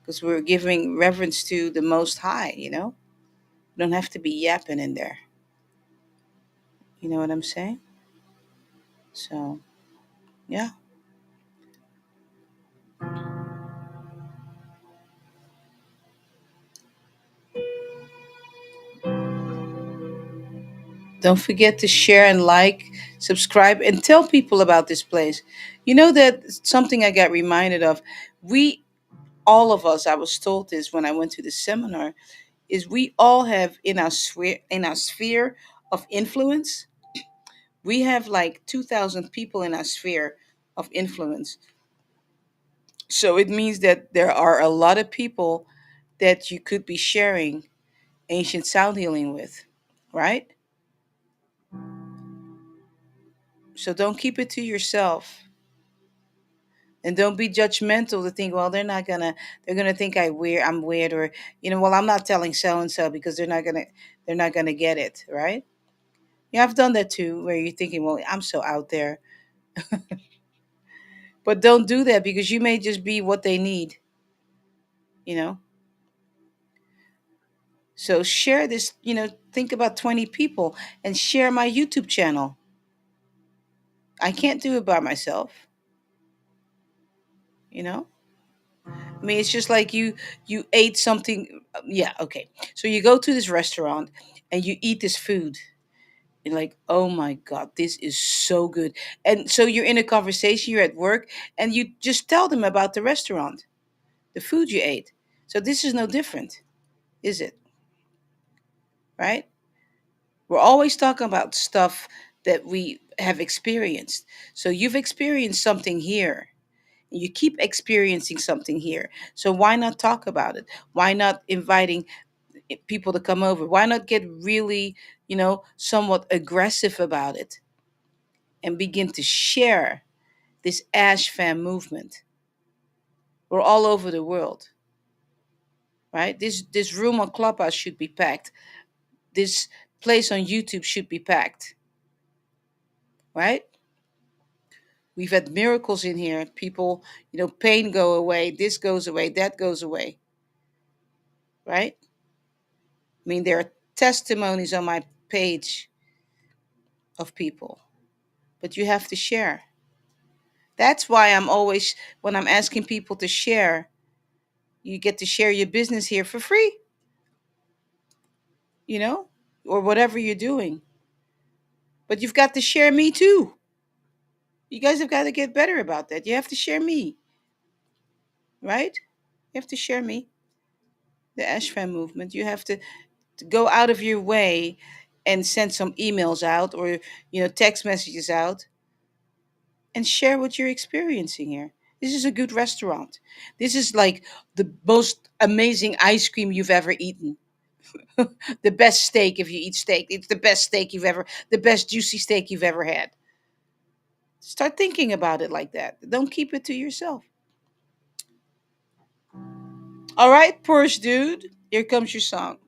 Because we're giving reverence to the Most High. You don't have to be yapping in there. You know what I'm saying? So yeah. Don't forget to share and like, subscribe, and tell people about this place. You know that something I got reminded of. We, all of us, I was told this when I went to the seminar, is we all have in our sphere of influence. We have like 2,000 people in our sphere of influence. So it means that there are a lot of people that you could be sharing ancient sound healing with, right? So don't keep it to yourself. And don't be judgmental to think, well, they're gonna think I'm weird, or well, I'm not telling so and so because they're not gonna get it, right? Yeah, I've done that too, where you're thinking, well, I'm so out there. But don't do that because you may just be what they need, you know? So share this, think about 20 people and share my YouTube channel. I can't do it by myself, you know? I mean, it's just like you ate something. Yeah, okay. So you go to this restaurant and you eat this food. You're like, oh my God, this is so good. And so you're in a conversation, you're at work, and you just tell them about the restaurant, the food you ate. So this is no different, is it? Right? We're always talking about stuff that we have experienced. So you've experienced something here. You keep experiencing something here. So why not talk about it? Why not inviting people to come over? Why not get really, somewhat aggressive about it and begin to share this Ash Fam movement? We're all over the world, right? This room on Clubhouse should be packed. This place on YouTube should be packed, right? We've had miracles in here. People, pain go away, this goes away, that goes away, right? I mean, there are testimonies on my page of people, but you have to share. That's why I'm always, when I'm asking people to share, you get to share your business here for free, you know, or whatever you're doing. But you've got to share me too. You guys have got to get better about that. You have to share me, right? You have to share me, the Ashfam movement. You have to go out of your way and send some emails out, or text messages out, and share what you're experiencing here. This is a good restaurant. This is like the most amazing ice cream you've ever eaten. The best steak, if you eat steak. It's the best steak the best juicy steak you've ever had. Start thinking about it like that. Don't keep it to yourself. All right, Porsche dude. Here comes your song.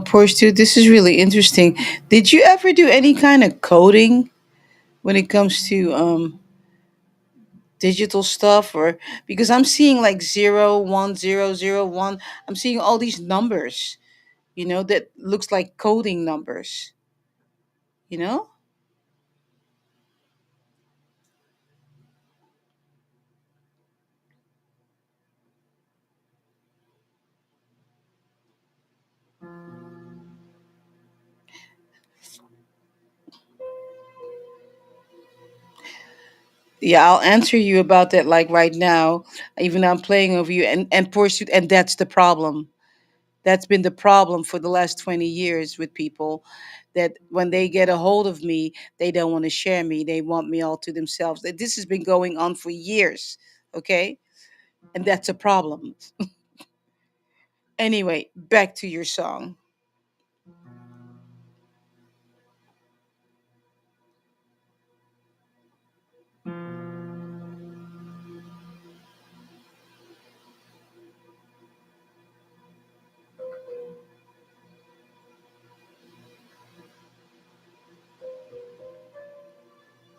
Porsche, dude, this is really interesting. Did you ever do any kind of coding when it comes to digital stuff? Or because I'm seeing like 01001, I'm seeing all these numbers, that looks like coding numbers, you know? Yeah, I'll answer you about that like right now. Even though I'm playing over you and Pursuit, and that's the problem. That's been the problem for the last 20 years with people, that when they get a hold of me, they don't want to share me. They want me all to themselves. This has been going on for years, okay? And that's a problem. Anyway, back to your song.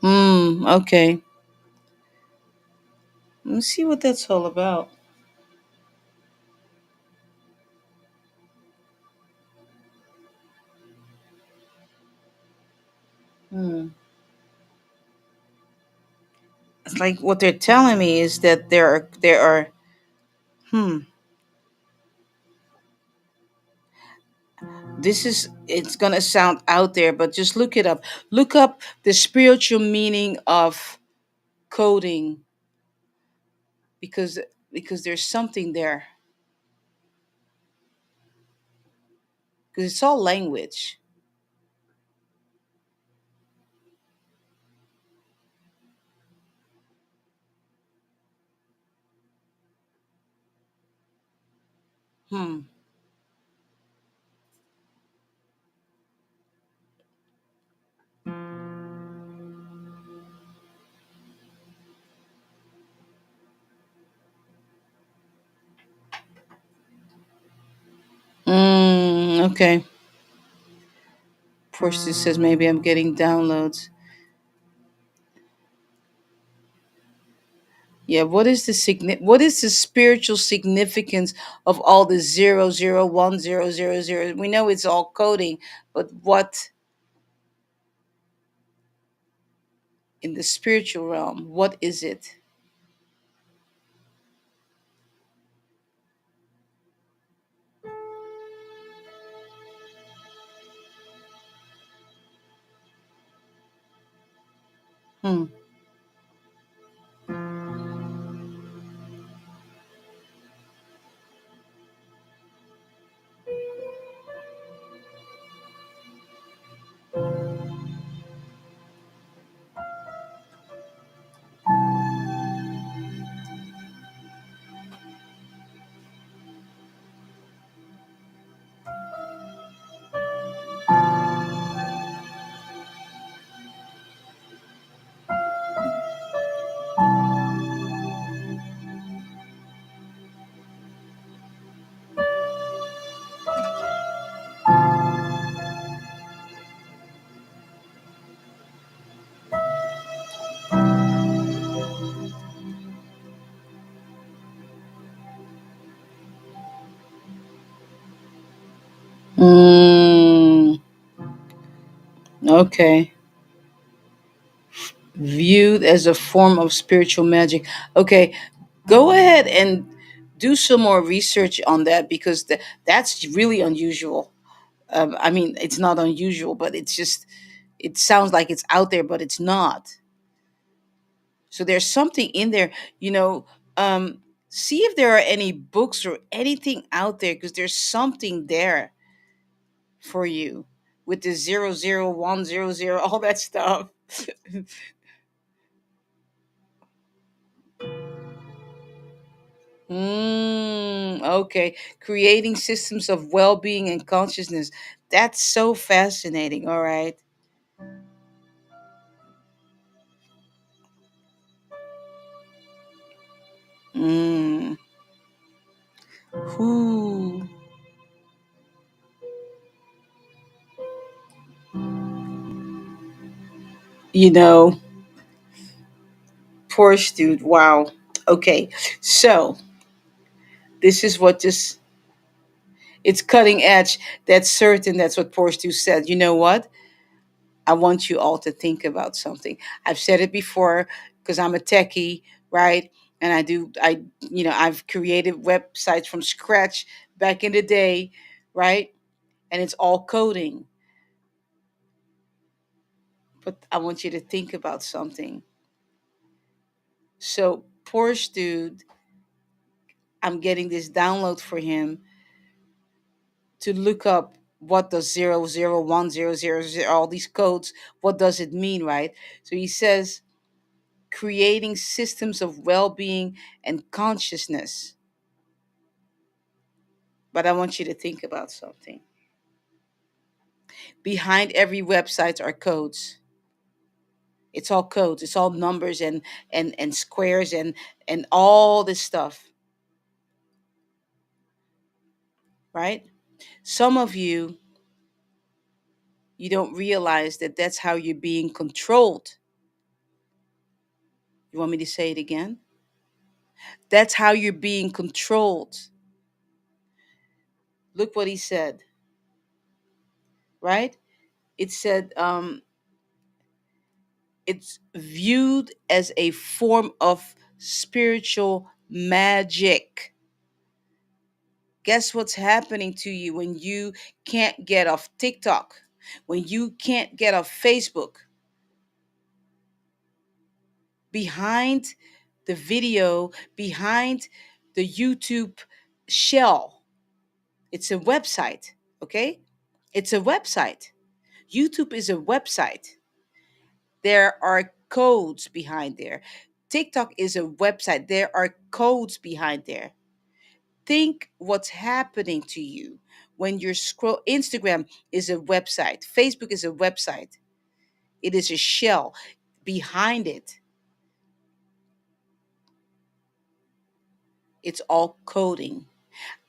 Okay. Let's see what that's all about. Hmm. It's like what they're telling me is that there are hmm this is, it's gonna sound out there, but just look it up. Look up the spiritual meaning of coding, because there's something there, because it's all language. Hmm. Okay. Portia says maybe I'm getting downloads. Yeah, what is the spiritual significance of all the 0010000? We know it's all coding, but what in the spiritual realm, what is it? Hmm. Mm, okay. Viewed as a form of spiritual magic. Okay, go ahead and do some more research on that, because that's really unusual. I mean, it's not unusual, but it's just, it sounds like it's out there, but it's not. So there's something in there, you know. See if there are any books or anything out there, because there's something there for you with the 00100, all that stuff. Okay. Creating systems of well being and consciousness. That's so fascinating. All right. Mm. Whoo. You know, Porsche dude. Wow. Okay. So this is what just, it's cutting edge. That's certain. That's what Porsche dude said. You know what? I want you all to think about something. I've said it before because I'm a techie, right? And I've created websites from scratch back in the day, right? And it's all coding. But I want you to think about something. So, Porsche dude, I'm getting this download for him to look up what does 001000, all these codes, what does it mean, right? So he says creating systems of well-being and consciousness. But I want you to think about something. Behind every website are codes. It's all codes. It's all numbers and squares and all this stuff, right? Some of you don't realize that that's how you're being controlled. You want me to say it again? That's how you're being controlled. Look what he said, right? It said it's viewed as a form of spiritual magic. Guess what's happening to you when you can't get off TikTok, when you can't get off Facebook? Behind the video, behind the YouTube shell, it's a website, okay? It's a website. YouTube is a website. There are codes behind there. TikTok is a website. There are codes behind there. Think what's happening to you when you're scroll. Instagram is a website. Facebook is a website. It is a shell. Behind it, it's all coding.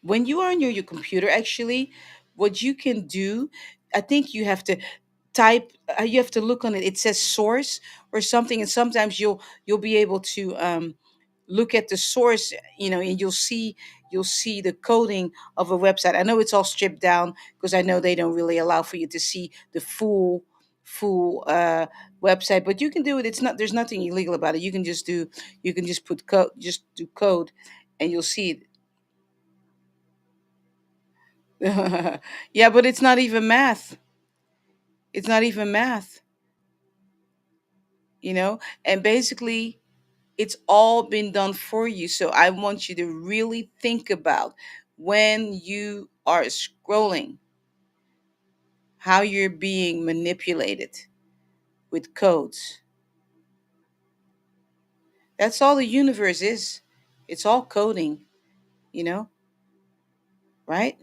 When you are on your computer, actually, what you can do, I think you have to type, you have to look on it. It says source or something, and sometimes you'll be able to look at the source, and you'll see the coding of a website. I know it's all stripped down because I know they don't really allow for you to see the full website, but you can do it. It's not, there's nothing illegal about it. You can just put code, just do code, and you'll see it. Yeah, but it's not even math. It's not even math, and basically it's all been done for you. So I want you to really think about when you are scrolling, how you're being manipulated with codes. That's all the universe is. It's all coding, you know, right?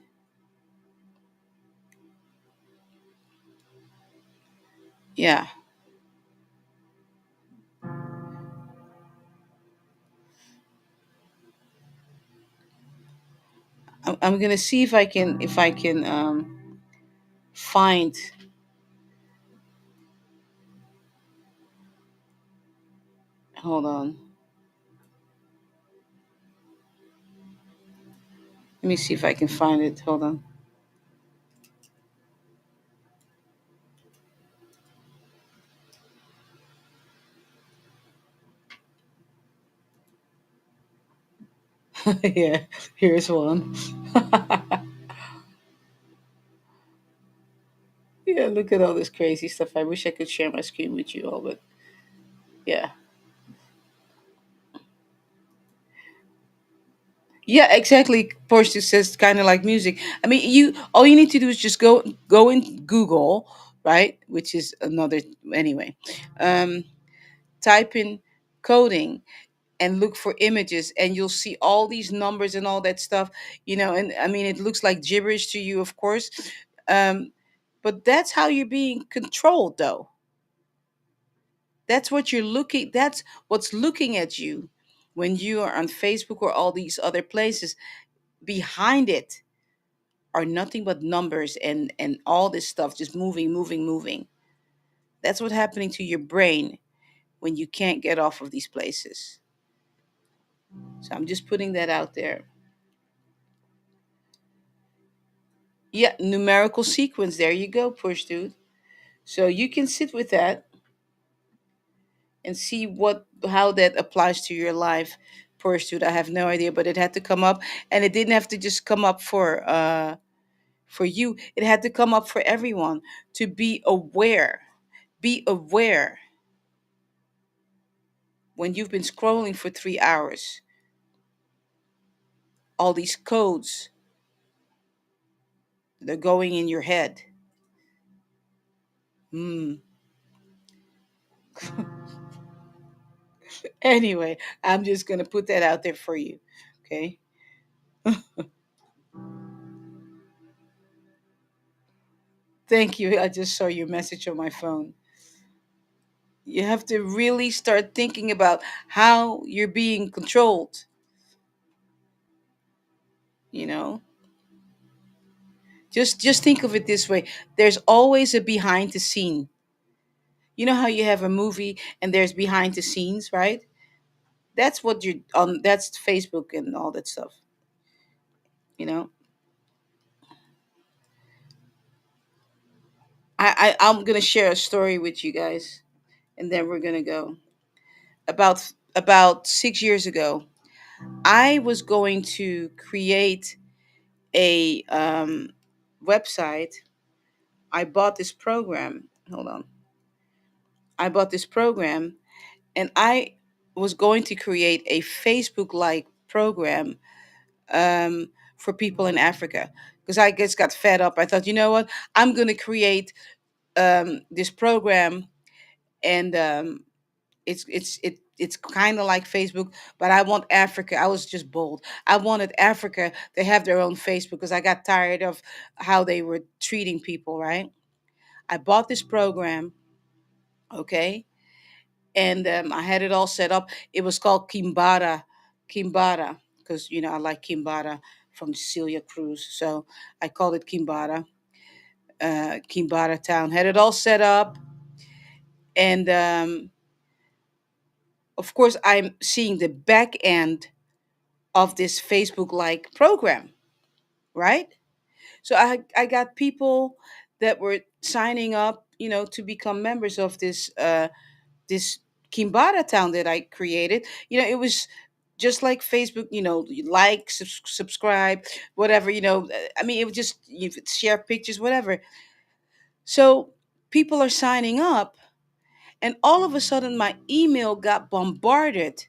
Yeah. I'm gonna see if I can find. Hold on. Let me see if I can find it. Hold on. Yeah, here's one. Yeah, look at all this crazy stuff. I wish I could share my screen with you all, but yeah. Yeah, exactly. Porsche says kind of like music. I mean, you all you need to do is just go in Google, right? Which is another anyway. Um, Type in coding. and look for images, and you'll see all these numbers and all that stuff, and I mean, it looks like gibberish to you, of course. um, but that's how you're being controlled, though. That's what's looking at you when you are on Facebook or all these other places. Behind it are nothing but numbers and all this stuff just moving, moving, moving. That's what's happening to your brain when you can't get off of these places. So I'm just putting that out there. Yeah, numerical sequence. There you go, push dude. So you can sit with that and see what how that applies to your life. Push dude. I have no idea, but it had to come up, and it didn't have to just come up for you. It had to come up for everyone to be aware. Be aware when you've been scrolling for 3 hours. All these codes, they're going in your head. Hmm. Anyway, I'm just gonna put that out there for you. Okay. Thank you. I just saw your message on my phone. You have to really start thinking about how you're being controlled. You know, just think of it this way. There's always a behind the scene. You know how you have a movie and there's behind the scenes, right? That's what you're on. That's Facebook and all that stuff. You know, I'm gonna share a story with you guys, and then we're gonna go. About 6 years ago, I was going to create a website. I bought this program. Hold on. I bought this program, and I was going to create a Facebook like program for people in Africa, because I just got fed up. I thought, you know what? I'm going to create this program, and it's kind of like Facebook, but I want Africa. I was just bold. I wanted Africa to have their own Facebook because I got tired of how they were treating people. Right? I bought this program, okay, and I had it all set up. It was called Kimbara, because I like Kimbara from Celia Cruz, so I called it Kimbara, Kimbara Town. Had it all set up, and of course, I'm seeing the back end of this Facebook like program, right? So I got people that were signing up, to become members of this Kimbara town that I created. It was just like Facebook, you like, subscribe, whatever, I mean, it was just you share pictures, whatever. So people are signing up, and all of a sudden my email got bombarded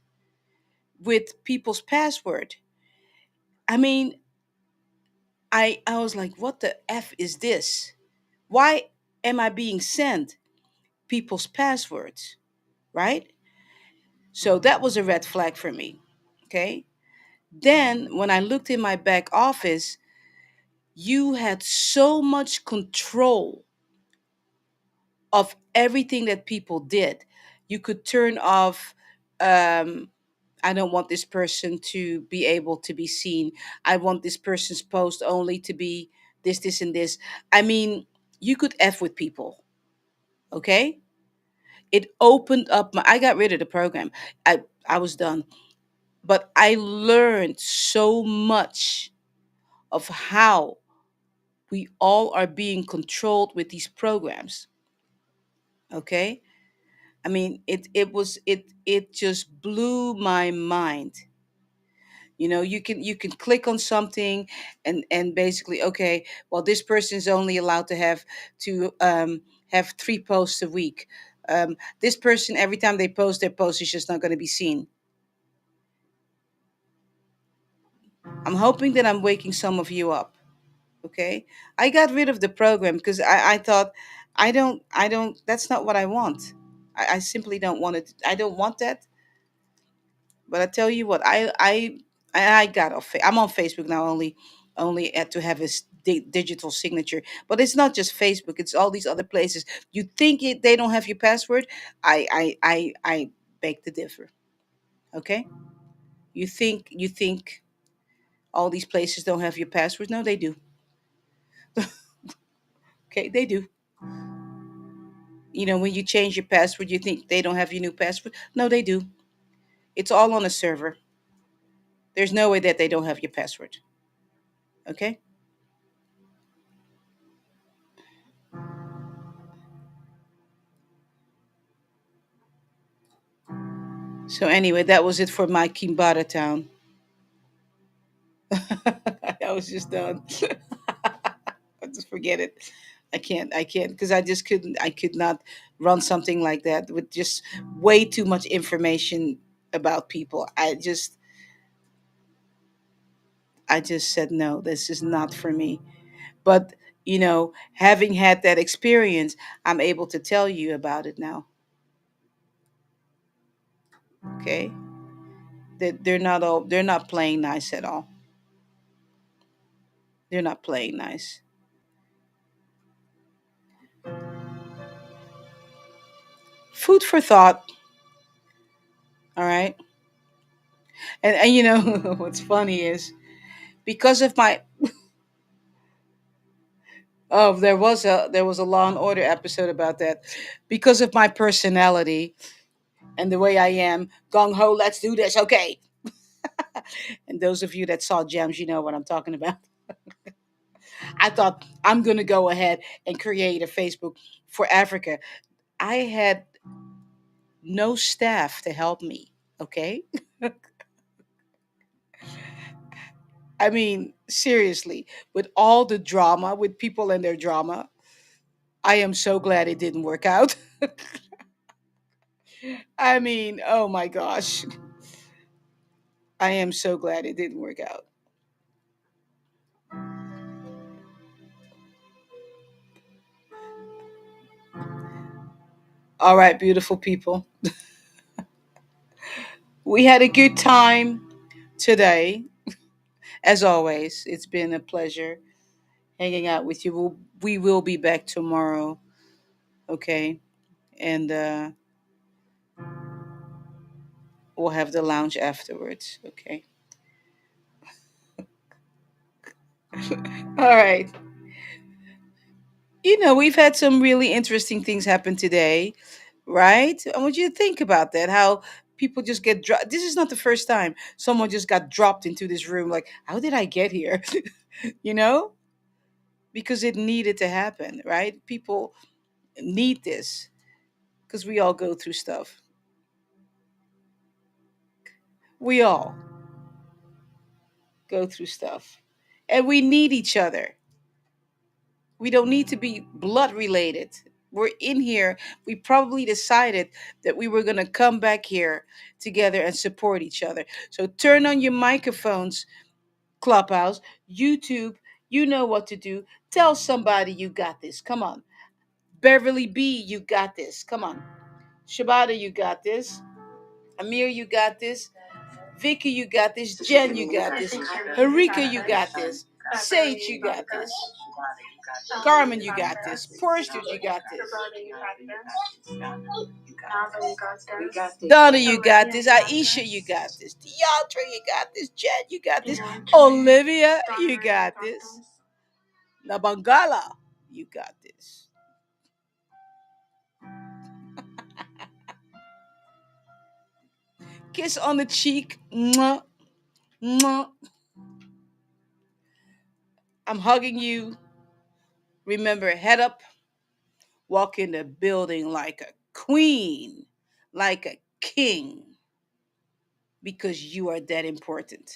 with people's password. I mean, I was like, what the F is this? Why am I being sent people's passwords? Right? So that was a red flag for me. Okay. Then when I looked in my back office, you had so much control of everything that people did. You could turn off, um, I don't want this person to be able to be seen. I want this person's post only to be this, this, and this. I mean, you could F with people. Okay. It opened up I got rid of the program. I was done. But I learned so much of how we all are being controlled with these programs. Okay. I mean, it just blew my mind. You can click on something, and basically, okay, well, this person is only allowed to have 3 posts a week. This person, every time they post, their post is just not going to be seen. I'm hoping that I'm waking some of you up. Okay. I got rid of the program because I thought, that's not what I want. I simply don't want it. I don't want that. But I tell you what, I got off. I'm on Facebook now only at to have a digital signature. But it's not just Facebook; it's all these other places. You think they don't have your password? I beg to differ. Okay, you think all these places don't have your password? No, they do. Okay, they do. When you change your password, you think they don't have your new password? No, they do. It's all on a server. There's no way that they don't have your password. Okay. So anyway, that was it for my Kimbara town. I was just done. I just forget it. I can't because I just couldn't. I could not run something like that with just way too much information about people. I just said no. This is not for me. But having had that experience, I'm able to tell you about it now. Okay, that they're not playing nice at all. They're not playing nice. Food for thought. All right. And what's funny is because of my there was a Law and Order episode about that. Because of my personality and the way I am, gung ho, let's do this, okay. And those of you that saw Gems, you know what I'm talking about. I thought I'm gonna go ahead and create a Facebook for Africa. I had no staff to help me. Okay. I mean, seriously, with all the drama, with people and their drama, I am so glad it didn't work out. I mean, oh my gosh. I am so glad it didn't work out. All right, beautiful people. We had a good time today. As always, it's been a pleasure hanging out with you. We will be back tomorrow, okay? And we'll have the lounge afterwards, okay? All right. We've had some really interesting things happen today, right? I want you to think about that. How people just get dropped. This is not the first time someone just got dropped into this room. Like, how did I get here? you know, because it needed to happen, right? People need this because we all go through stuff. We all go through stuff, and we need each other. We don't need to be blood related. We're in here. We probably decided that we were going to come back here together and support each other. So turn on your microphones, Clubhouse, YouTube. You know what to do. Tell somebody you got this. Come on. Beverly B, you got this. Come on. Shabada, you got this. Amir, you got this. Vicky, you got this. Jen, you got this. Harika, you got this. Sage, you got this. Carmen, you got this. Portia, you got this. Donna, you got this. Aisha, you got this. Deandra, you got this. Jen, you got this. Olivia, you got this. Nabangala, you got this. Kiss on the cheek. Mwah, mwah. I'm hugging you. Remember, head up, walk in the building like a queen, like a king, because you are that important.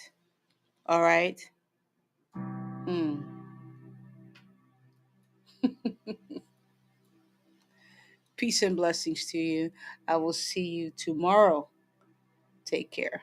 All right? Mm. Peace and blessings to you. I will see you tomorrow. Take care.